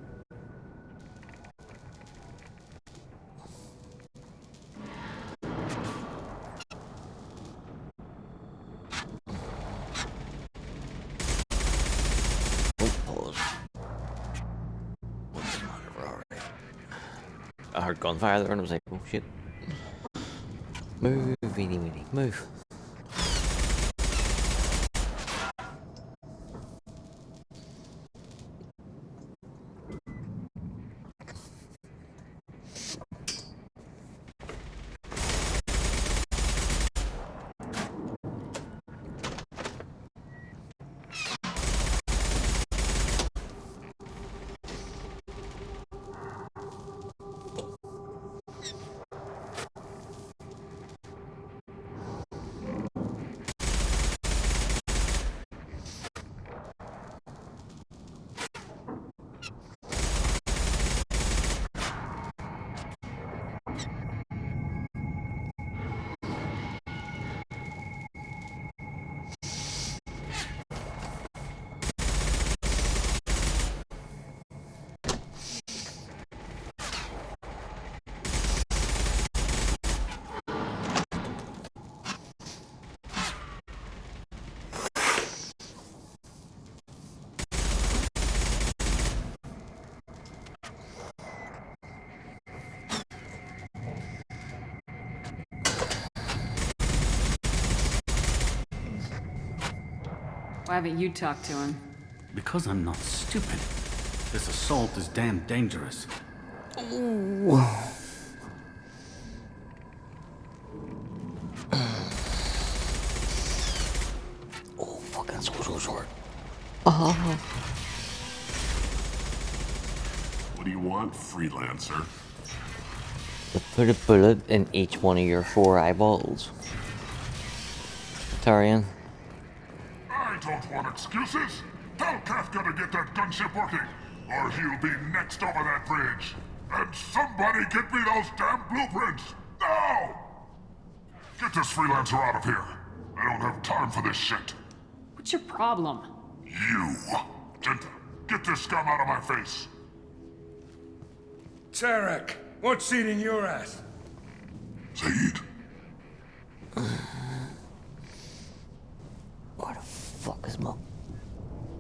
I heard gunfire there and I was like, oh shit. Move, weedy, move. Why haven't you talked to him? Because I'm not stupid. This assault is damn dangerous. Ooh. Oh, fuck, that's so short. What do you want, freelancer? To put a bullet in each one of your 4 eyeballs. Tarian. I don't want excuses. Tell Kafka to get that gunship working, or he'll be next over that bridge. And somebody get me those damn blueprints! Now! Get this freelancer out of here. I don't have time for this shit. What's your problem? You! Jinta, get this scum out of my face! Tarek, what's seating your ass? Zaid. What the fuck is my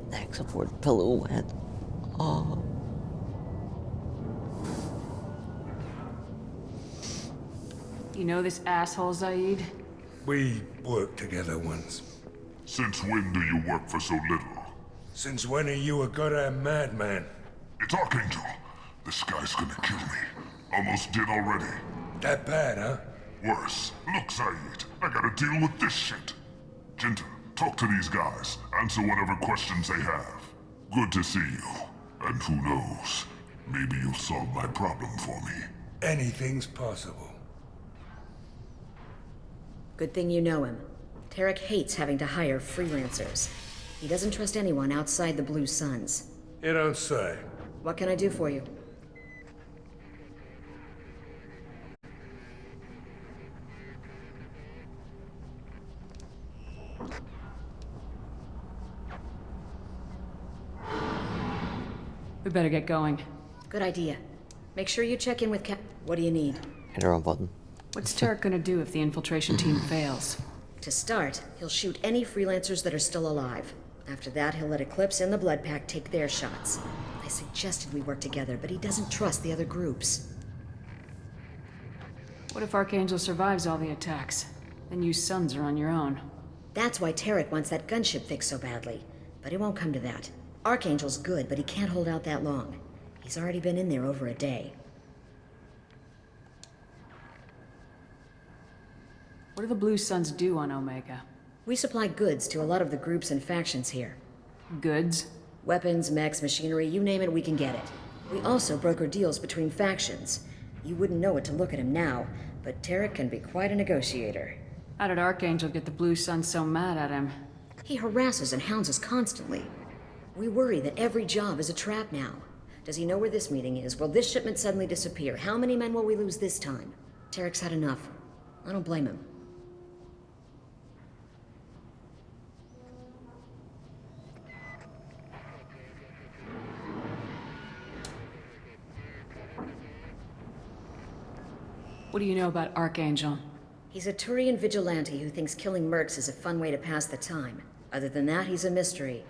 neck support pillow wet? Oh. You know this asshole, Zaid? We worked together once. Since when do you work for so little? Since when are you a goddamn madman? It's Archangel. This guy's gonna kill me. Almost did already. That bad, huh? Worse. Look, Zaid, I gotta deal with this shit. Jinta, talk to these guys. Answer whatever questions they have. Good to see you. And who knows, maybe you'll solve my problem for me. Anything's possible. Good thing you know him. Tarek hates having to hire freelancers. He doesn't trust anyone outside the Blue Suns. You don't say. What can I do for you? We better get going. Good idea. Make sure you check in with What do you need? Hit the wrong button. What's Tarek gonna do if the infiltration team fails? To start, he'll shoot any freelancers that are still alive. After that, he'll let Eclipse and the Blood Pack take their shots. I suggested we work together, but he doesn't trust the other groups. What if Archangel survives all the attacks? Then you sons are on your own. That's why Tarek wants that gunship fixed so badly. But it won't come to that. Archangel's good, but he can't hold out that long. He's already been in there over a day. What do the Blue Suns do on Omega? We supply goods to a lot of the groups and factions here. Goods? Weapons, mechs, machinery, you name it, we can get it. We also broker deals between factions. You wouldn't know it to look at him now, but Tarek can be quite a negotiator. How did Archangel get the Blue Suns so mad at him? He harasses and hounds us constantly. We worry that every job is a trap now. Does he know where this meeting is? Will this shipment suddenly disappear? How many men will we lose this time? Tarek's had enough. I don't blame him. What do you know about Archangel? He's a Turian vigilante who thinks killing mercs is a fun way to pass the time. Other than that, he's a mystery.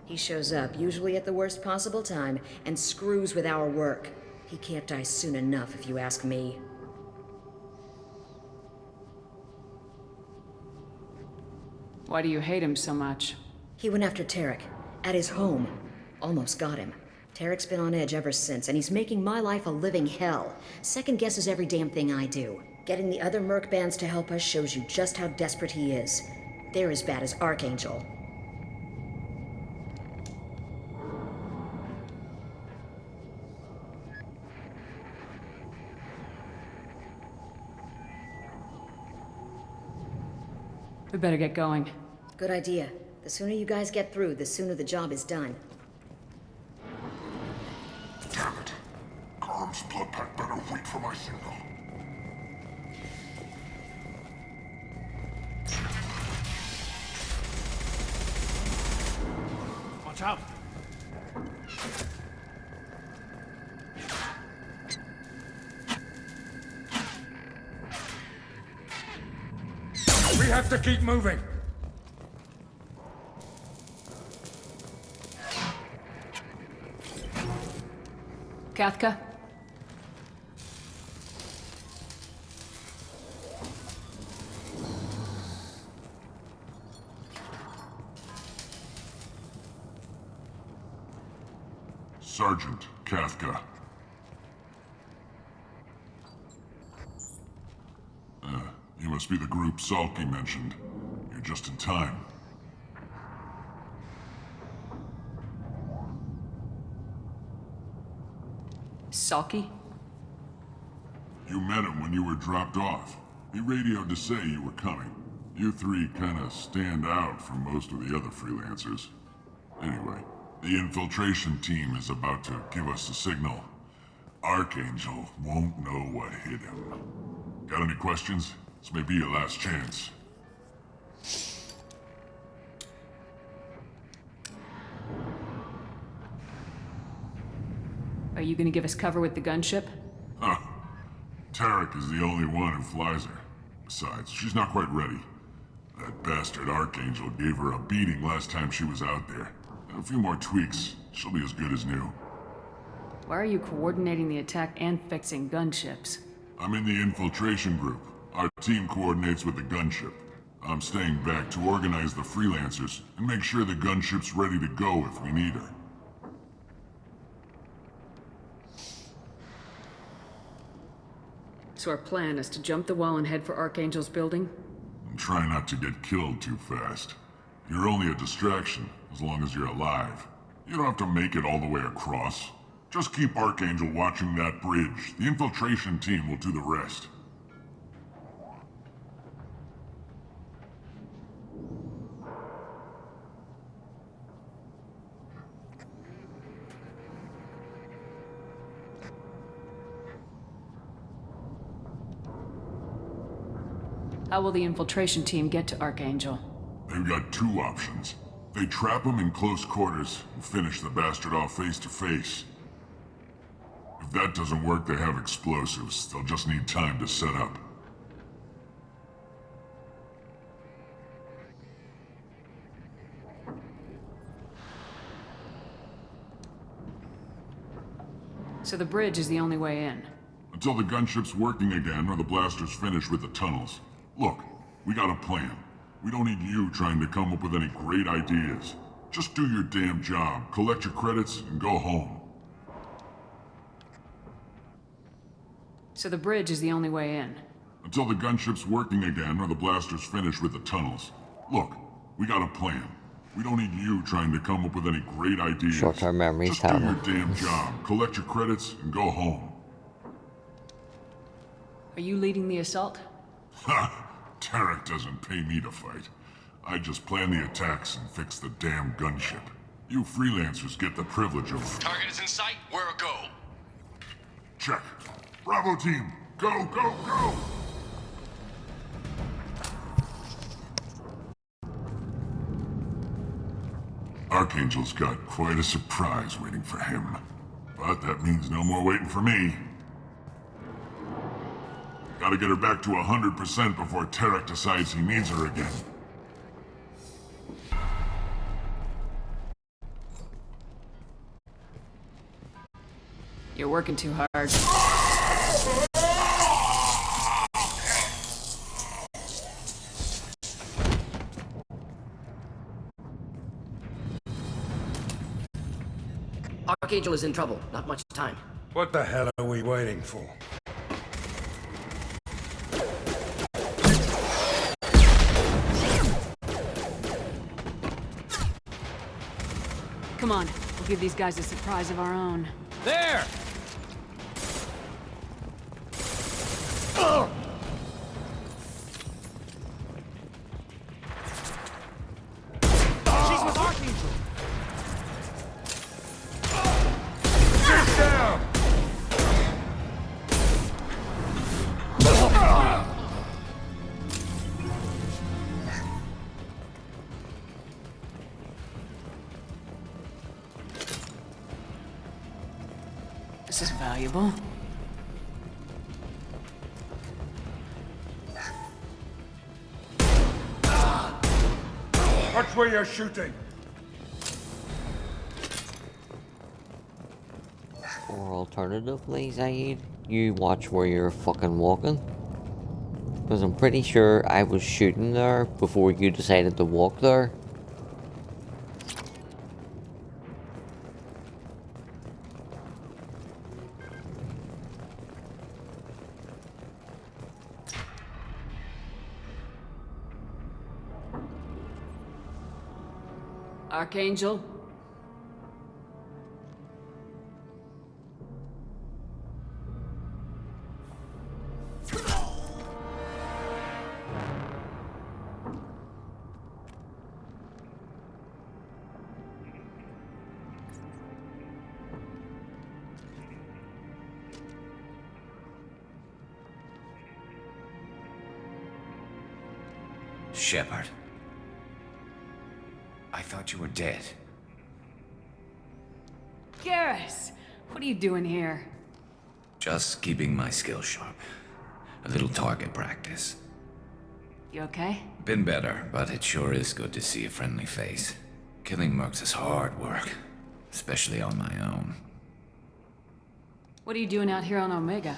He shows up, usually at the worst possible time, and screws with our work. He can't die soon enough, if you ask me. Why do you hate him so much? He went after Tarek, at his home. Almost got him. Tarek's been on edge ever since, and he's making my life a living hell. Second guesses every damn thing I do. Getting the other merc bands to help us shows you just how desperate he is. They're as bad as Archangel. We better get going. Good idea. The sooner you guys get through, the sooner the job is done. Damn it. Garrus blood pack better wait for my signal. Watch out! We have to keep moving. Kathka? Sergeant Kathka. You must be the group Salky mentioned. You're just in time. Salky? You met him when you were dropped off. He radioed to say you were coming. You three kinda stand out from most of the other freelancers. Anyway, the infiltration team is about to give us a signal. Archangel won't know what hit him. Got any questions? This may be your last chance. Are you gonna give us cover with the gunship? Huh. Tarek is the only one who flies her. Besides, she's not quite ready. That bastard Archangel gave her a beating last time she was out there. A few more tweaks, she'll be as good as new. Why are you coordinating the attack and fixing gunships? I'm in the infiltration group. Our team coordinates with the gunship. I'm staying back to organize the freelancers and make sure the gunship's ready to go if we need her. So our plan is to jump the wall and head for Archangel's building? And try not to get killed too fast. You're only a distraction, as long as you're alive. You don't have to make it all the way across. Just keep Archangel watching that bridge. The infiltration team will do the rest. How will the infiltration team get to Archangel? They've got two options. They trap him in close quarters and finish the bastard off face to face. If that doesn't work, they have explosives. They'll just need time to set up. So the bridge is the only way in? Until the gunship's working again or the blasters finish with the tunnels. Look, We got a plan. We don't need you trying to come up with any great ideas. Just do your damn job, collect your credits, and go home. So the bridge is the only way in. Until the gunship's working again or the blasters finish with the tunnels. Look, we got a plan. We don't need you trying to come up with any great ideas. Short-term memory is Just do terrible. your damn job, collect your credits, and go home. Are you leading the assault? Ha! Tarek doesn't pay me to fight. I just plan the attacks and fix the damn gunship. You freelancers get the privilege of... Target is in sight. Where a go? Check. Bravo team, go, go, go! Archangel's got quite a surprise waiting for him. But that means no more waiting for me. Gotta get her back to 100% before Tarek decides he needs her again. You're working too hard. Archangel is in trouble. Not much time. What the hell are we waiting for? Come on, we'll give these guys a surprise of our own. There! She's with Archangel! Get down! This is valuable. Watch where you're shooting. Or alternatively, Zaid, you watch where you're fucking walking. Because I'm pretty sure I was shooting there before you decided to walk there. Archangel? Shepard. I thought you were dead. Garrus! What are you doing here? Just keeping my skills sharp. A little target practice. You okay? Been better, but it sure is good to see a friendly face. Killing mercs is hard work, especially on my own. What are you doing out here on Omega?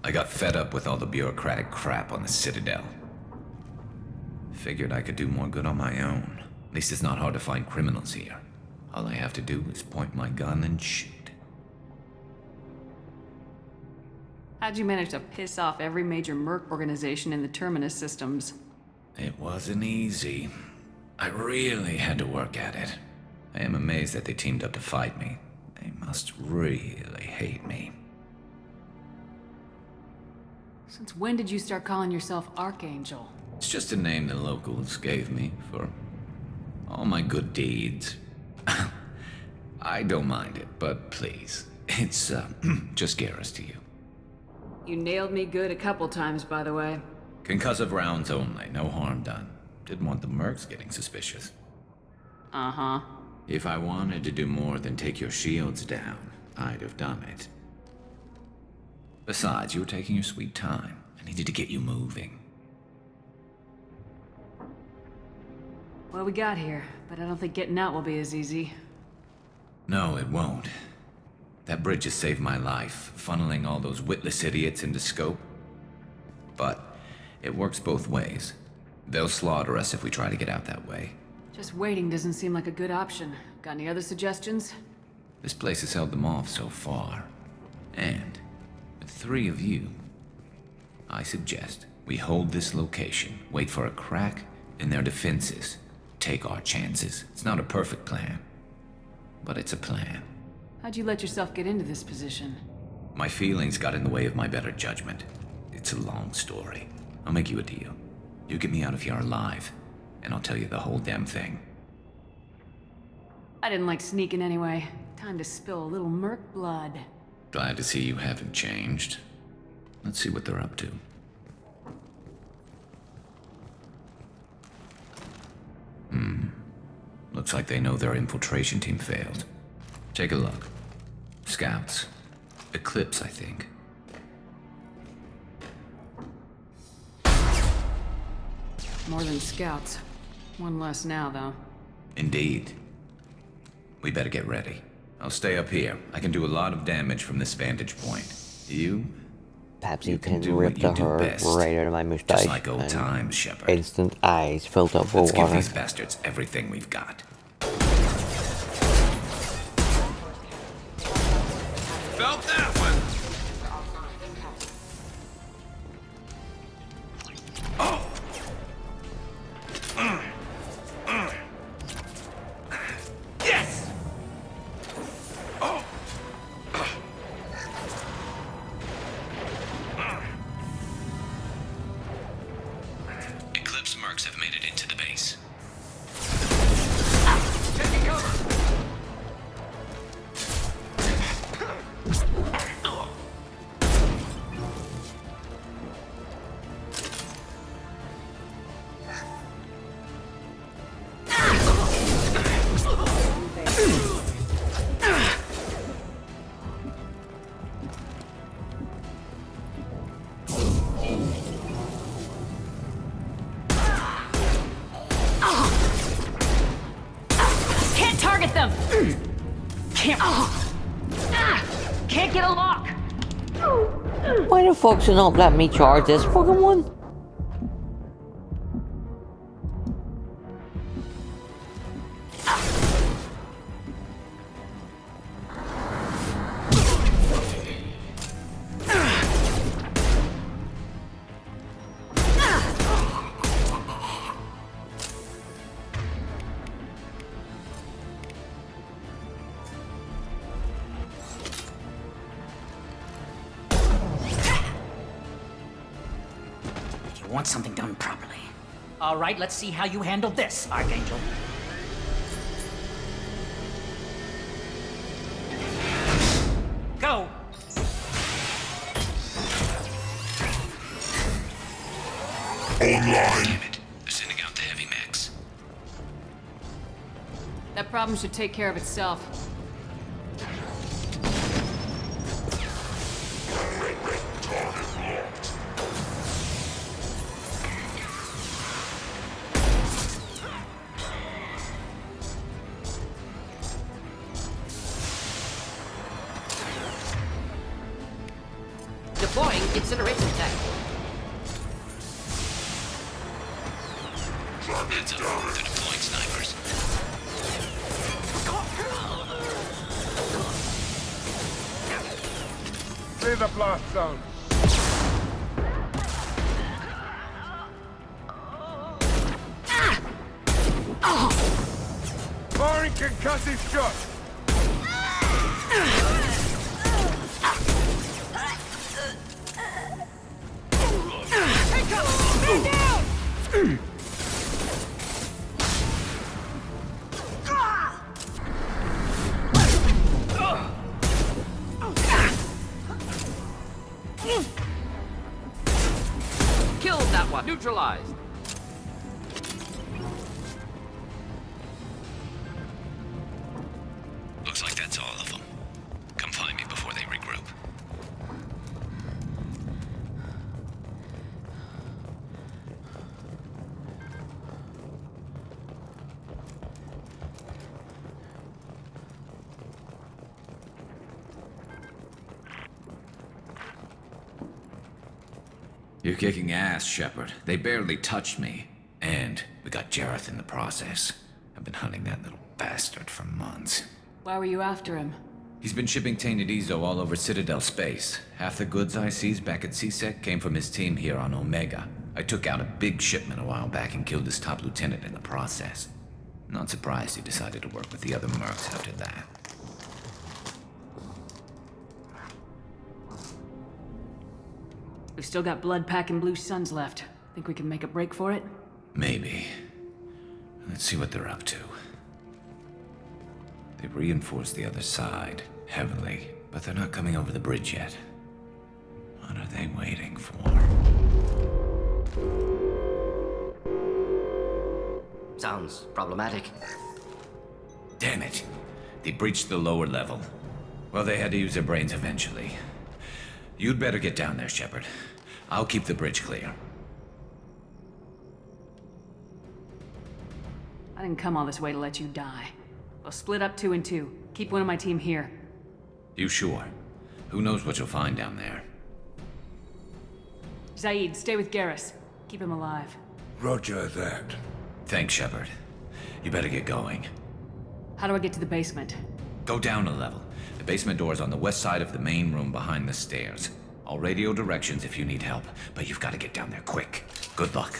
I got fed up with all the bureaucratic crap on the Citadel. Figured I could do more good on my own. At least it's not hard to find criminals here. All I have to do is point my gun and shoot. How'd you manage to piss off every major merc organization in the Terminus systems? It wasn't easy. I really had to work at it. I am amazed that they teamed up to fight me. They must really hate me. Since when did you start calling yourself Archangel? It's just a name the locals gave me for all my good deeds. I don't mind it, but please, it's just Garrus to you. You nailed me good a couple times, by the way. Concussive rounds only, no harm done. Didn't want the mercs getting suspicious. Uh-huh. If I wanted to do more than take your shields down, I'd have done it. Besides, you were taking your sweet time. I needed to get you moving. Well, we got here, but I don't think getting out will be as easy. No, it won't. That bridge has saved my life, funneling all those witless idiots into scope. But it works both ways. They'll slaughter us if we try to get out that way. Just waiting doesn't seem like a good option. Got any other suggestions? This place has held them off so far. And, with 3 of you, I suggest we hold this location, wait for a crack in their defenses, take our chances. It's not a perfect plan, but it's a plan. How'd you let yourself get into this position? My feelings got in the way of my better judgment. It's a long story. I'll make you a deal. You get me out of here alive, and I'll tell you the whole damn thing. I didn't like sneaking anyway. Time to spill a little merc blood. Glad to see you haven't changed. Let's see what they're up to. Looks like they know their infiltration team failed. Take a look. Scouts. Eclipse, I think. More than scouts. One less now, though. Indeed. We better get ready. I'll stay up here. I can do a lot of damage from this vantage point. You? Pepsi can pin do what ripped you the do hair best. right out of my moustache. Just like old and times, Shepard. Instant eyes filled up Let's with give water. these bastards everything we've got. Felt that one! Oh! Yes! Oh! Eclipse mercs have made it into the base. Taking cover! Can't target them! Can't get a lock! Why the fuck's it not let me charge this fucking one? You want something done properly. All right, let's see how you handle this, Archangel. Go! Online. Damn it. They're sending out the heavy mechs. That problem should take care of itself. Deploying incineration tech. Heads up. They're deploying snipers. Clear the blast zone. Firing concussive shot. Killed that one. Neutralized. Looks like that's all of them. Come find me before they regroup. You're kicking ass, Shepard. They barely touched me. Jareth in the process. I've been hunting that little bastard for months. Why were you after him? He's been shipping tainted Ezo all over Citadel space. Half the goods I seized back at CSEC came from his team here on Omega. I took out a big shipment a while back and killed his top lieutenant in the process. Not surprised he decided to work with the other mercs after that. We've still got Blood Pack and Blue Suns left. Think we can make a break for it? Maybe. Let's see what they're up to. They've reinforced the other side, heavily, but they're not coming over the bridge yet. What are they waiting for? Sounds problematic. Damn it. They breached the lower level. Well, they had to use their brains eventually. You'd better get down there, Shepard. I'll keep the bridge clear. I didn't come all this way to let you die. We'll split up 2 and 2. Keep one of my team here. You sure? Who knows what you'll find down there? Zaid, stay with Garrus. Keep him alive. Roger that. Thanks, Shepard. You better get going. How do I get to the basement? Go down a level. The basement door is on the west side of the main room behind the stairs. I'll radio directions if you need help, but you've got to get down there quick. Good luck.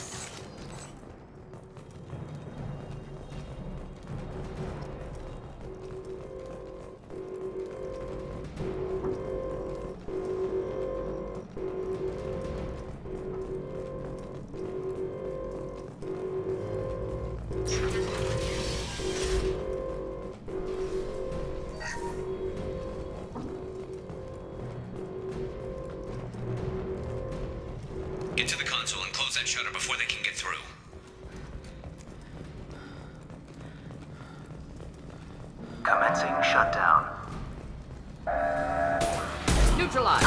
Get to the console and close that shutter before they can get through. Commencing shutdown. Neutralized!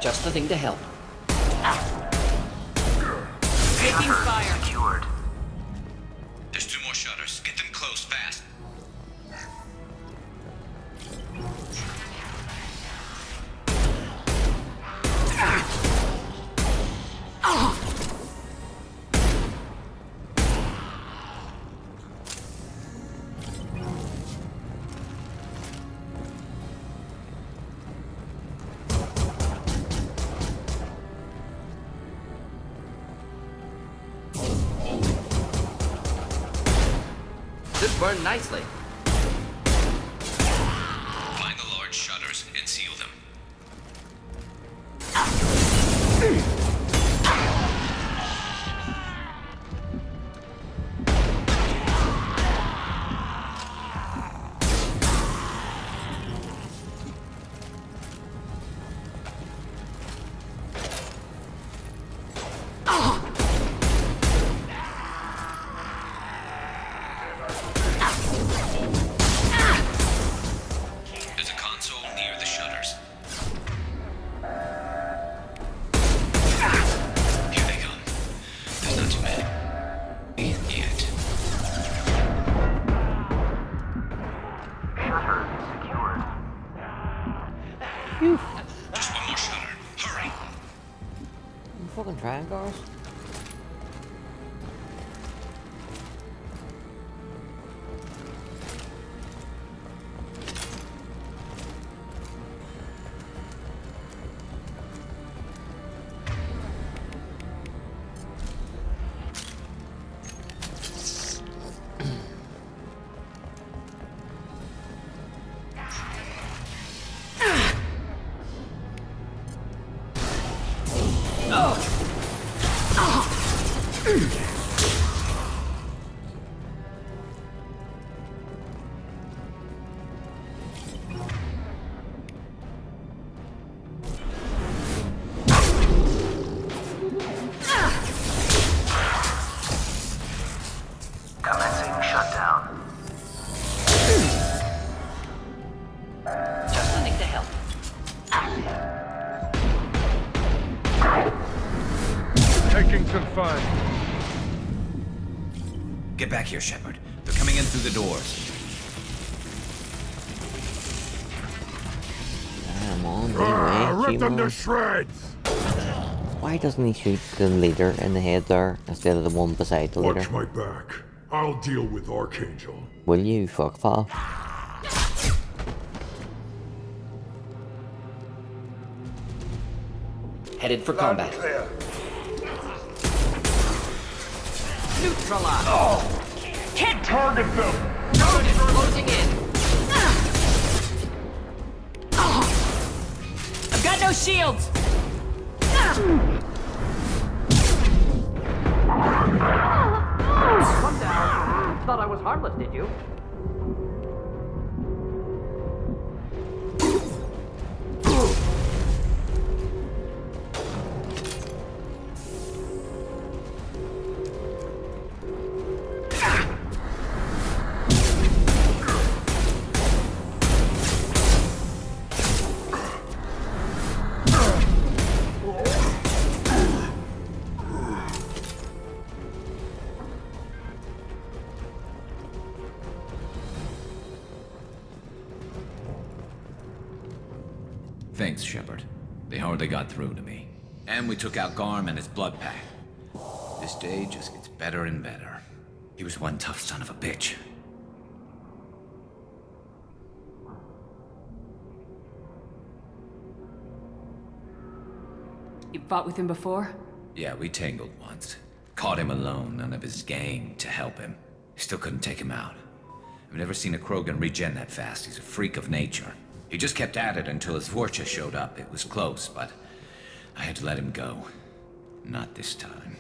Just the thing to help. Taking fire. Secured. There's 2 more shutters. Get them closed fast. This burned nicely. Find the large shutters and seal them. There's a console near the shutters. Here they come. There's not too many. Yet. Shutter secured. Just 1 more shutter. Hurry. I'm fucking trying, Garrus. Commencing shutdown. Just the thing to help. Taking some fun. Get back here, Shepard. They're coming in through the doors. Come on, anyway, Rip them to shreds! Why doesn't he shoot the leader in the head there instead of the one beside the leader? Watch my back. I'll deal with Archangel. Will you, fuckfall? Headed for combat. Neutralize! Oh. Hit! Target them! Mordin closing in! I've got no shields! Come down. Thought I was harmless, did you? Thanks, Shepard. They hardly got through to me. And we took out Garm and his blood pack. This day just gets better and better. He was one tough son of a bitch. You fought with him before? Yeah, we tangled once. Caught him alone, none of his gang to help him. Still couldn't take him out. I've never seen a Krogan regen that fast. He's a freak of nature. He just kept at it until his Vorcha showed up. It was close, but I had to let him go. Not this time.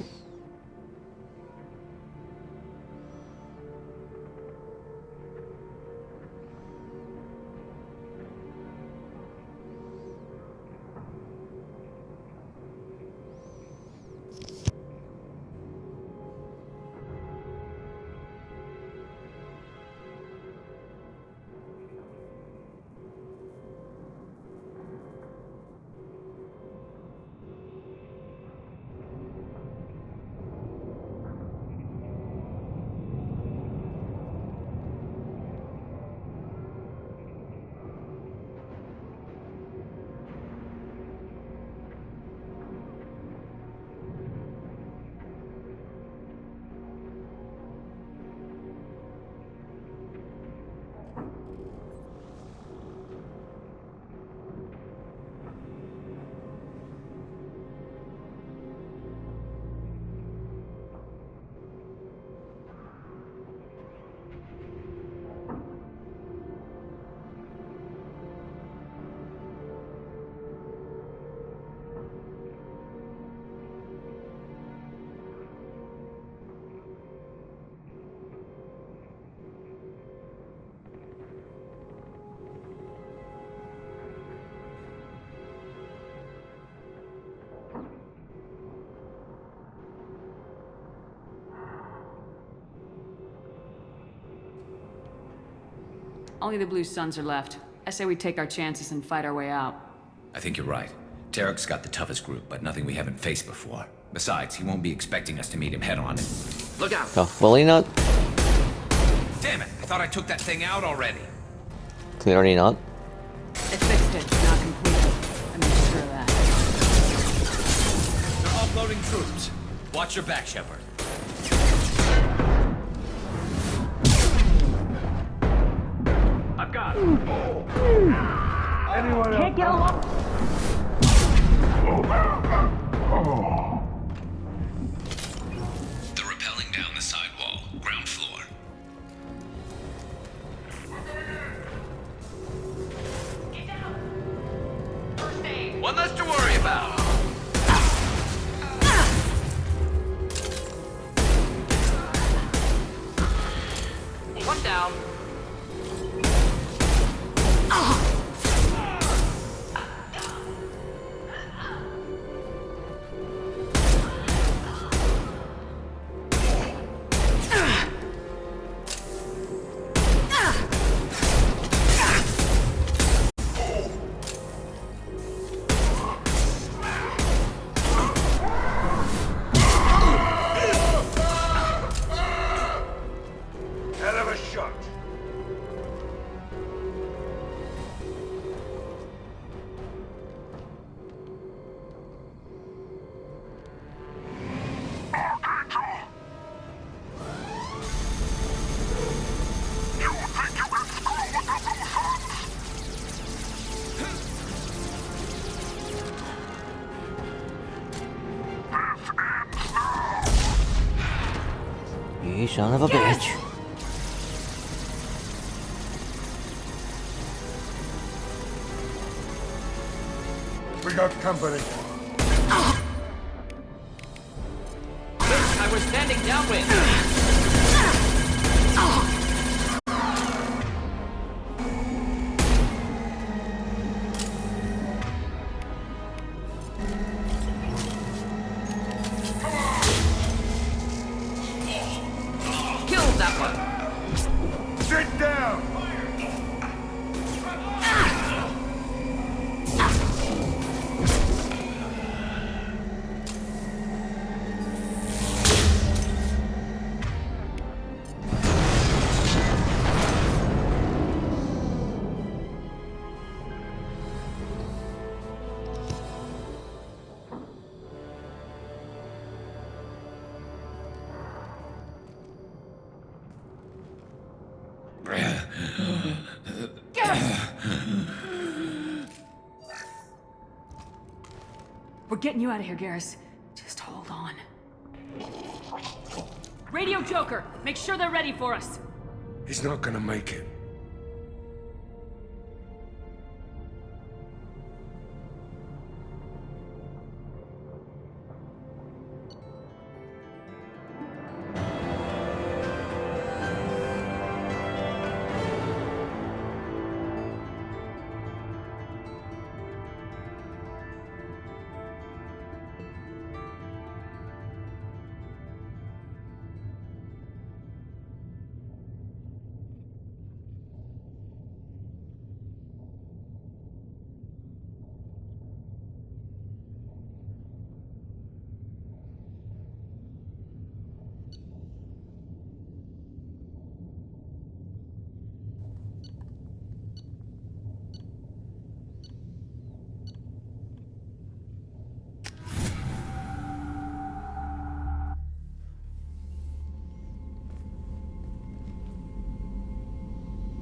Only the Blue Suns are left. I say we take our chances and fight our way out. I think you're right. Tarek's got the toughest group, but nothing we haven't faced before. Besides, he won't be expecting us to meet him head-on. Look out! Oh, will he not? Damn it! I thought I took that thing out already. Clearly not. I fixed it, not completed. I made sure of that. They're offloading troops. Watch your back, Shepard. I've got him. Anyone Can't get along. They're rappelling down the side wall, ground floor. Get down. First aid. One less to worry about. One down. Hell of a shot. You son of a bitch. We got company. I was standing downwind. Killed that one. Sit down. We're getting you out of here, Garrus. Just hold on. Radio Joker, make sure they're ready for us. He's not gonna make it.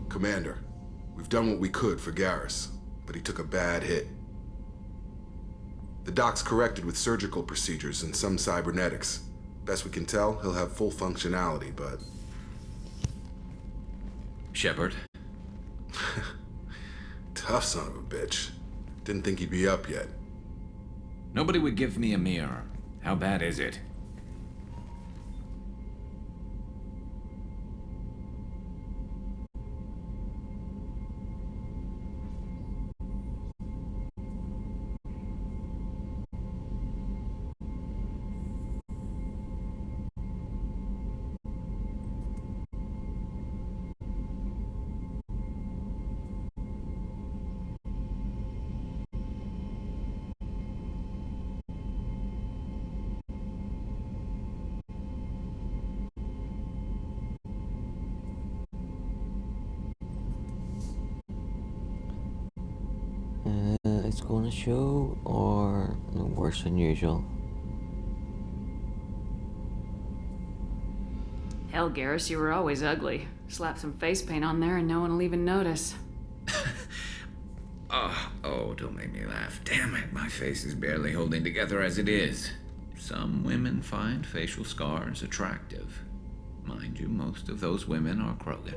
Commander, we've done what we could for Garrus, but he took a bad hit. The doc's corrected with surgical procedures and some cybernetics. Best we can tell, he'll have full functionality, but... Shepard? Tough son of a bitch. Didn't think he'd be up yet. Nobody would give me a mirror. How bad is it? It's gonna show, or no, worse than usual. Hell, Garrus, you were always ugly. Slap some face paint on there and no one will even notice. Oh, don't make me laugh. Damn it, my face is barely holding together as it is. Some women find facial scars attractive. Mind you, most of those women are Krogan.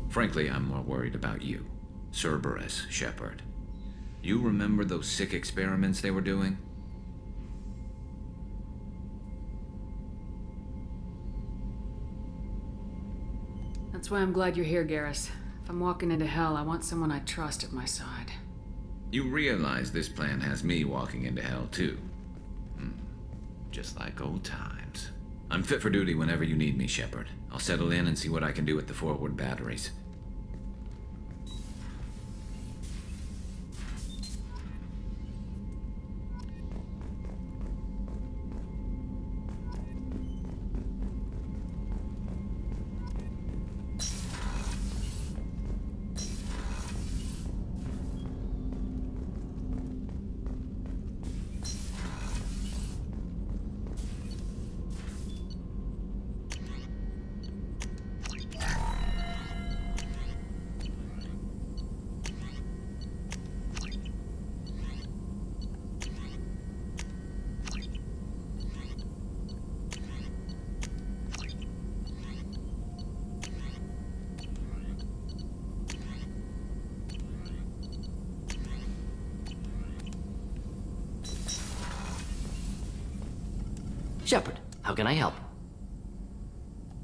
Frankly, I'm more worried about you. Cerberus, Shepard. You remember those sick experiments they were doing? That's why I'm glad you're here, Garrus. If I'm walking into hell, I want someone I trust at my side. You realize this plan has me walking into hell, too. Just like old times. I'm fit for duty whenever you need me, Shepard. I'll settle in and see what I can do with the forward batteries. Shepard, how can I help?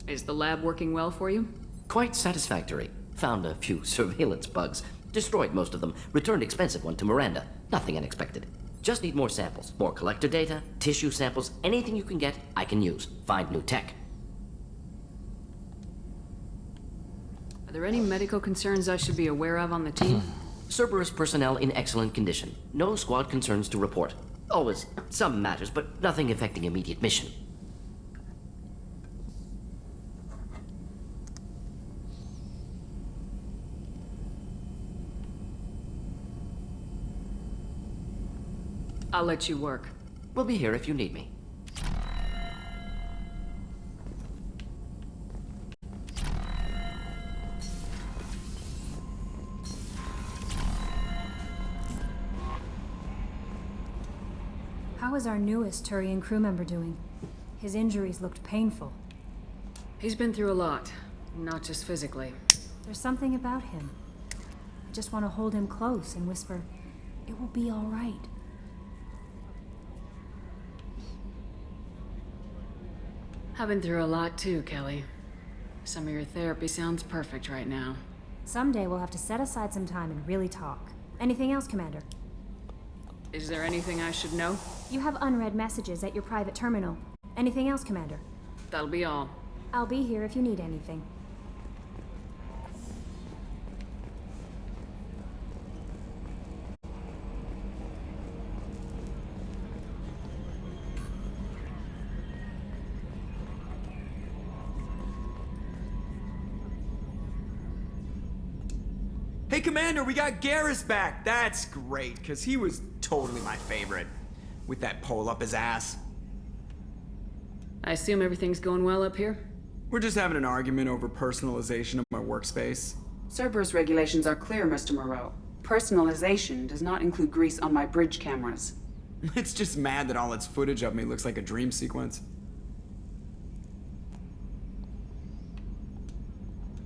Is the lab working well for you? Quite satisfactory. Found a few surveillance bugs. Destroyed most of them. Returned expensive one to Miranda. Nothing unexpected. Just need more samples. More collector data, tissue samples, anything you can get, I can use. Find new tech. Are there any medical concerns I should be aware of on the team? Cerberus personnel in excellent condition. No squad concerns to report. Always some matters, but nothing affecting immediate mission. I'll let you work. We'll be here if you need me. How is our newest Turian crew member doing? His injuries looked painful. He's been through a lot, not just physically. There's something about him. I just want to hold him close and whisper, "It will be all right." I've been through a lot too, Kelly. Some of your therapy sounds perfect right now. Someday we'll have to set aside some time and really talk. Anything else, Commander? Is there anything I should know? You have unread messages at your private terminal. Anything else, Commander? That'll be all. I'll be here if you need anything. Hey, Commander, we got Garrus back. That's great, because he was totally my favorite. With that pole up his ass. I assume everything's going well up here? We're just having an argument over personalization of my workspace. Cerberus regulations are clear, Mr. Moreau. Personalization does not include grease on my bridge cameras. It's just mad that all its footage of me looks like a dream sequence.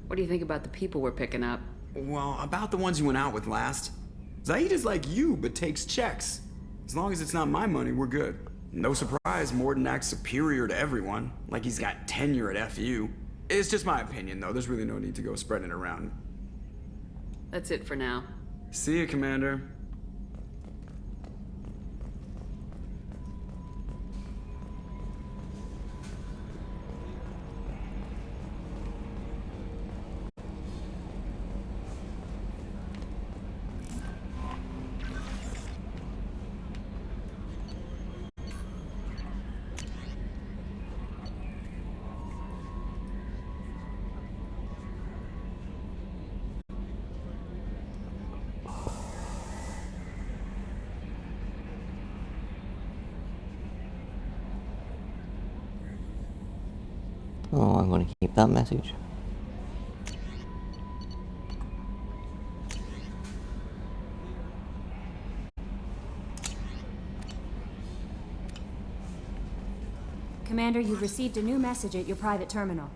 What do you think about the people we're picking up? Well, about the ones you went out with last. Zaid is like you, but takes checks. As long as it's not my money, we're good. No surprise, Mordin acts superior to everyone, like he's got tenure at FU. It's just my opinion, though. There's really no need to go spreading it around. That's it for now. See you, Commander. Oh, I'm going to keep that message. Commander, you've received a new message at your private terminal.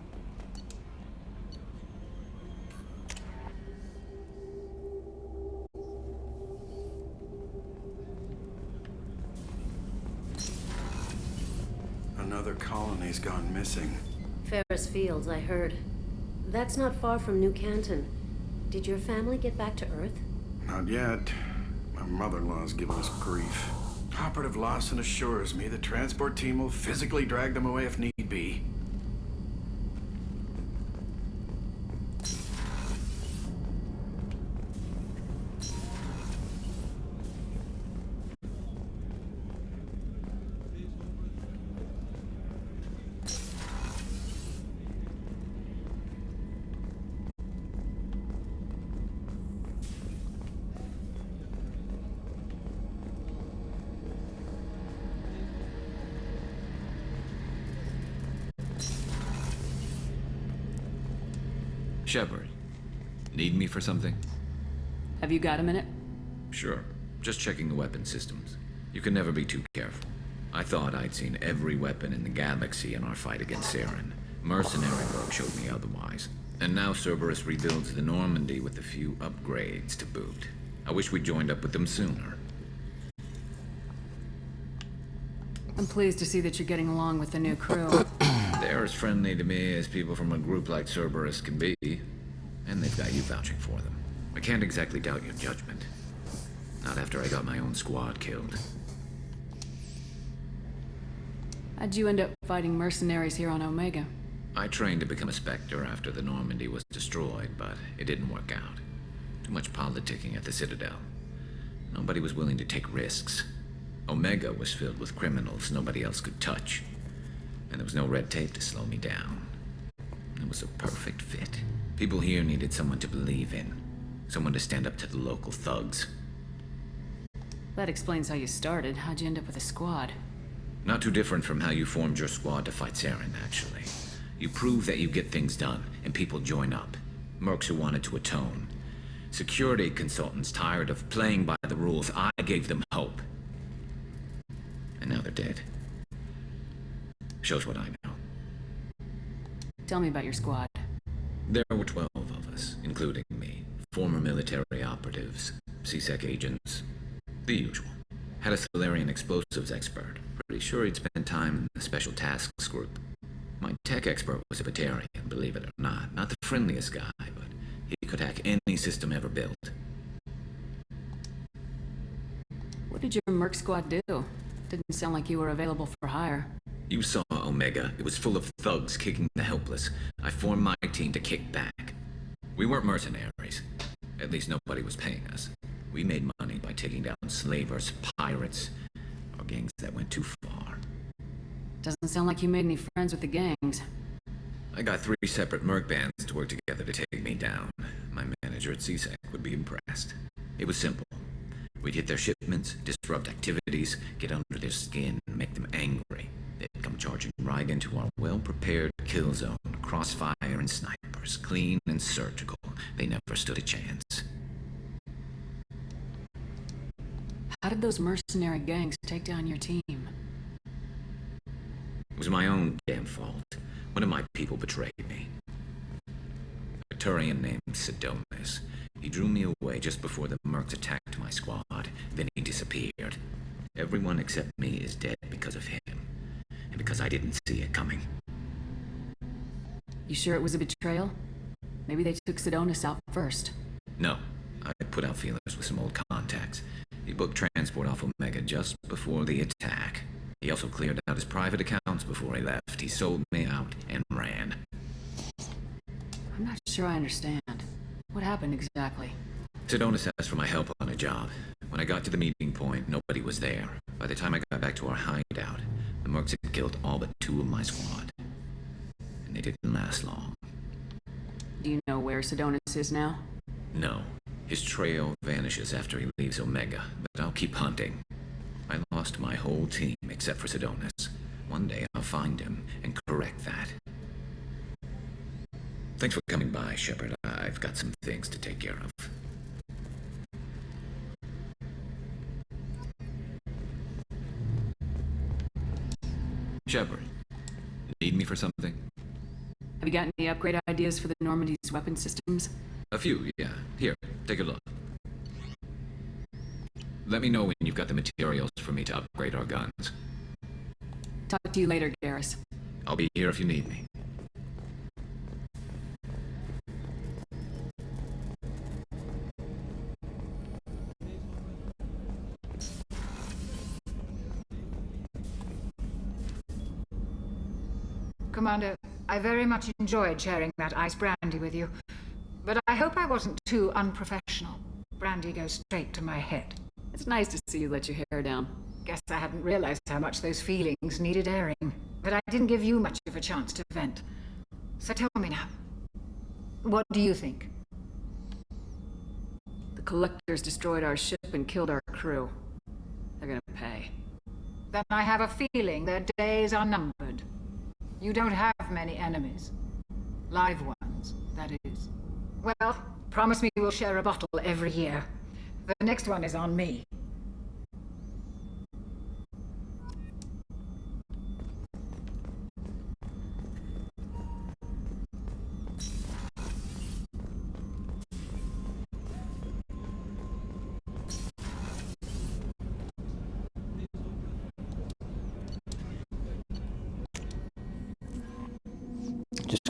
Another colony's gone missing. Ferris Fields, I heard. That's not far from New Canton. Did your family get back to Earth? Not yet. My mother-in-law's giving us grief. Operative Lawson assures me the transport team will physically drag them away if need be. Shepard, need me for something? Have you got a minute? Sure. Just checking the weapon systems. You can never be too careful. I thought I'd seen every weapon in the galaxy in our fight against Saren. Mercenary work showed me otherwise. And now Cerberus rebuilds the Normandy with a few upgrades to boot. I wish we'd joined up with them sooner. I'm pleased to see that you're getting along with the new crew. They're as friendly to me as people from a group like Cerberus can be. And they've got you vouching for them. I can't exactly doubt your judgment. Not after I got my own squad killed. How'd you end up fighting mercenaries here on Omega? I trained to become a Spectre after the Normandy was destroyed, but it didn't work out. Too much politicking at the Citadel. Nobody was willing to take risks. Omega was filled with criminals nobody else could touch. And there was no red tape to slow me down. It was a perfect fit. People here needed someone to believe in. Someone to stand up to the local thugs. That explains how you started. How'd you end up with a squad? Not too different from how you formed your squad to fight Saren, actually. You prove that you get things done, and people join up. Mercs who wanted to atone. Security consultants tired of playing by the rules. I gave them hope. And now they're dead. Shows what I know. Tell me about your squad. There were 12 of us, including me. Former military operatives, CSEC agents, the usual. Had a Solarian explosives expert. Pretty sure he'd spent time in the Special Tasks Group. My tech expert was a Batarian, believe it or not. Not the friendliest guy, but he could hack any system ever built. What did your merc squad do? Didn't sound like you were available for hire. You saw Omega. It was full of thugs kicking the helpless. I formed my team to kick back. We weren't mercenaries. At least nobody was paying us. We made money by taking down slavers, pirates, or gangs that went too far. Doesn't sound like you made any friends with the gangs. I got 3 separate merc bands to work together to take me down. My manager at CSEC would be impressed. It was simple. We'd hit their shipments, disrupt activities, get under their skin, make them angry. They'd come charging right into our well-prepared kill zone, crossfire and snipers, clean and surgical. They never stood a chance. How did those mercenary gangs take down your team? It was my own damn fault. One of my people betrayed me. A Turian named Sidonis. He drew me away just before the mercs attacked my squad. Then he disappeared. Everyone except me is dead because of him. And because I didn't see it coming. You sure it was a betrayal? Maybe they took Sidonis out first. No. I put out feelers with some old contacts. He booked transport off Omega just before the attack. He also cleared out his private accounts before he left. He sold me out and ran. I'm not sure I understand. What happened exactly? Sidonis asked for my help on a job. When I got to the meeting point, nobody was there. By the time I got back to our hideout, the mercs had killed all but 2 of my squad. And they didn't last long. Do you know where Sidonis is now? No. His trail vanishes after he leaves Omega, but I'll keep hunting. I lost my whole team except for Sidonis. One day I'll find him and correct that. Thanks for coming by, Shepard. I've got some things to take care of. Shepard, need me for something? Have you got any upgrade ideas for the Normandy's weapon systems? A few, yeah. Here, take a look. Let me know when you've got the materials for me to upgrade our guns. Talk to you later, Garrus. I'll be here if you need me. Commander, I very much enjoyed sharing that ice brandy with you, but I hope I wasn't too unprofessional. Brandy goes straight to my head. It's nice to see you let your hair down. Guess I hadn't realized how much those feelings needed airing, but I didn't give you much of a chance to vent. So tell me now, what do you think? The Collectors destroyed our ship and killed our crew. They're gonna pay. Then I have a feeling their days are numbered. You don't have many enemies. Live ones, that is. Well, promise me we'll share a bottle every year. The next one is on me.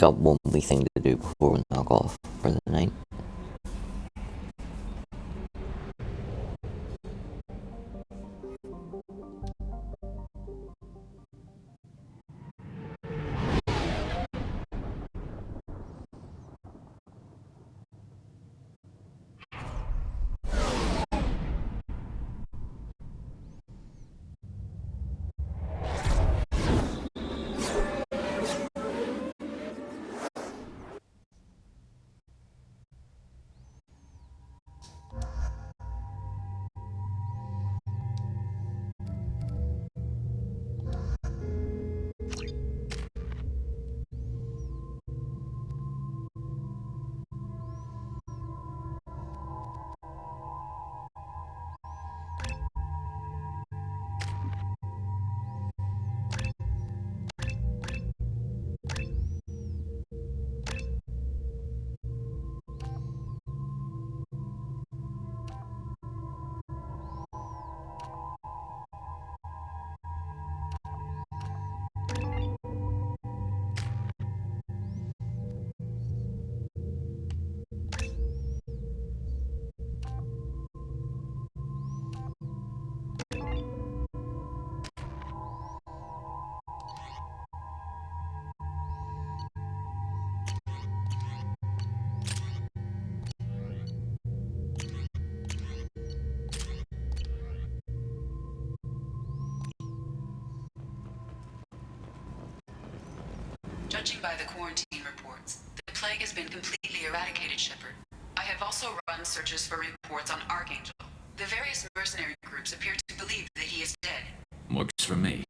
got one wee thing to do before we knock off for the night. Judging by the quarantine reports, the plague has been completely eradicated, Shepard. I have also run searches for reports on Archangel. The various mercenary groups appear to believe that he is dead. Works for me.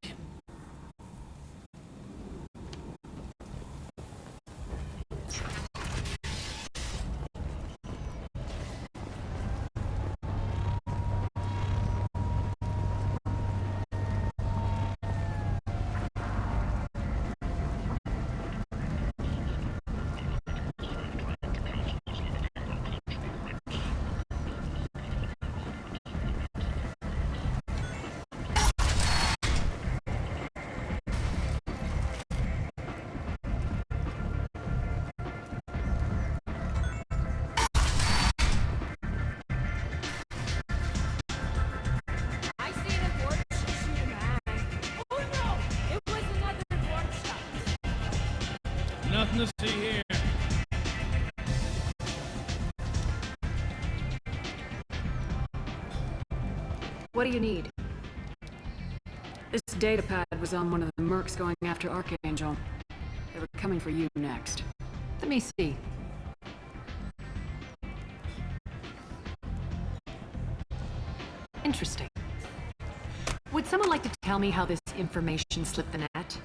Nothing to see here. What do you need? This data pad was on one of the mercs going after Archangel. They were coming for you next. Let me see. Interesting. Would someone like to tell me how this information slipped the net?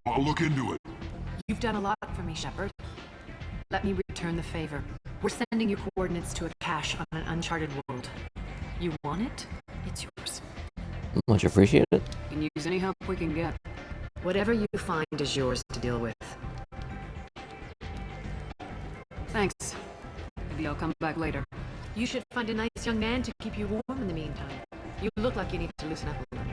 I'll look into it. You've done a lot for me, Shepard. Let me return the favor. We're sending your coordinates to a cache on an uncharted world. You want it? It's yours. Much appreciated. You can use any help we can get. Whatever you find is yours to deal with. Thanks. Maybe I'll come back later. You should find a nice young man to keep you warm in the meantime. You look like you need to loosen up a little.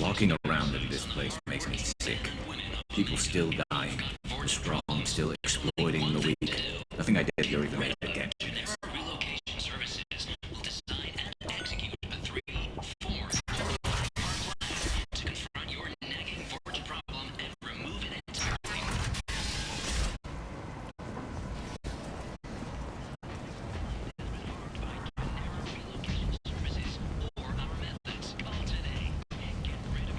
Walking around in this place makes me sick. People still dying. The strong still exploiting the weak. Nothing I did here even made a dent. Relocation services will design and execute a 3, 4, 5 plan to confront your nagging forge problem and remove it entirely. Relocation services or our methods. Call today and get rid of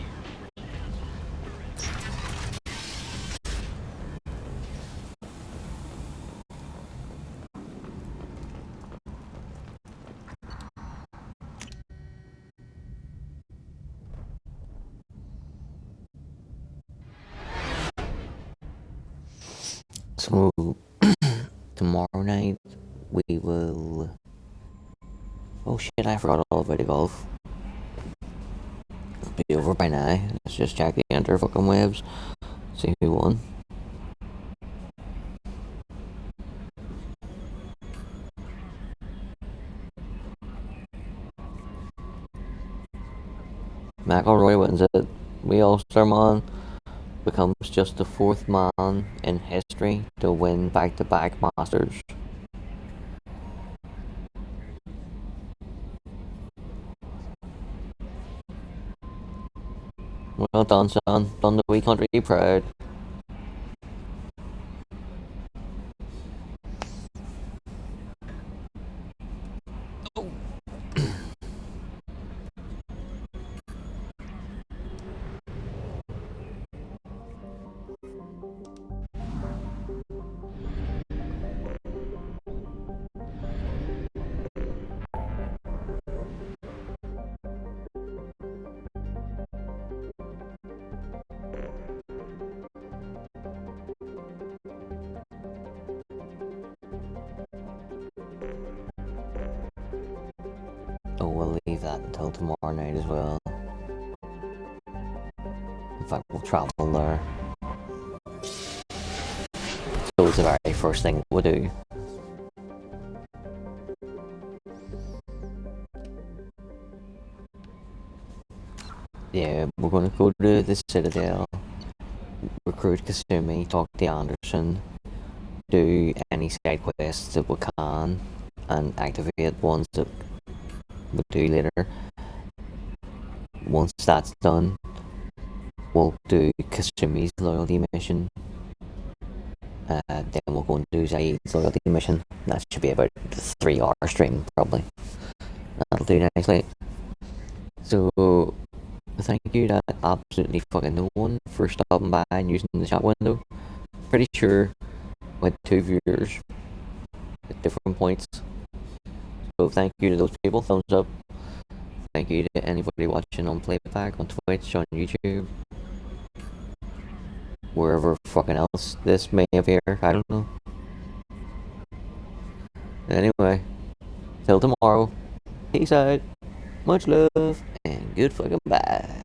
So, tomorrow night, we will... Oh shit, I forgot all about the golf. It'll be over by now. Let's just check the fucking webs. See who won. McElroy wins it. We All-Star Man becomes just the 4th man in history to win back-to-back Masters. Well done, son. Done the wee country proud. Oh, we'll leave that until tomorrow night as well. In fact, we'll travel there. So it's the very first thing we'll do. Yeah, we're gonna go to the Citadel, recruit Kasumi, talk to Anderson, do any side quests that we can, and activate ones that we'll do later. Once that's done, we'll do Kasumi's loyalty mission. Then we'll go and do Zaid's loyalty mission. That should be about a 3-hour stream, probably. That'll do nicely. So, thank you to absolutely fucking no one for stopping by and using the chat window. Pretty sure we had 2 viewers at different points. So thank you to those people. Thumbs up. Thank you to anybody watching on playback, on Twitch, on YouTube. Wherever fucking else this may appear, I don't know. Anyway, till tomorrow. Peace out. Much love and good fucking bye.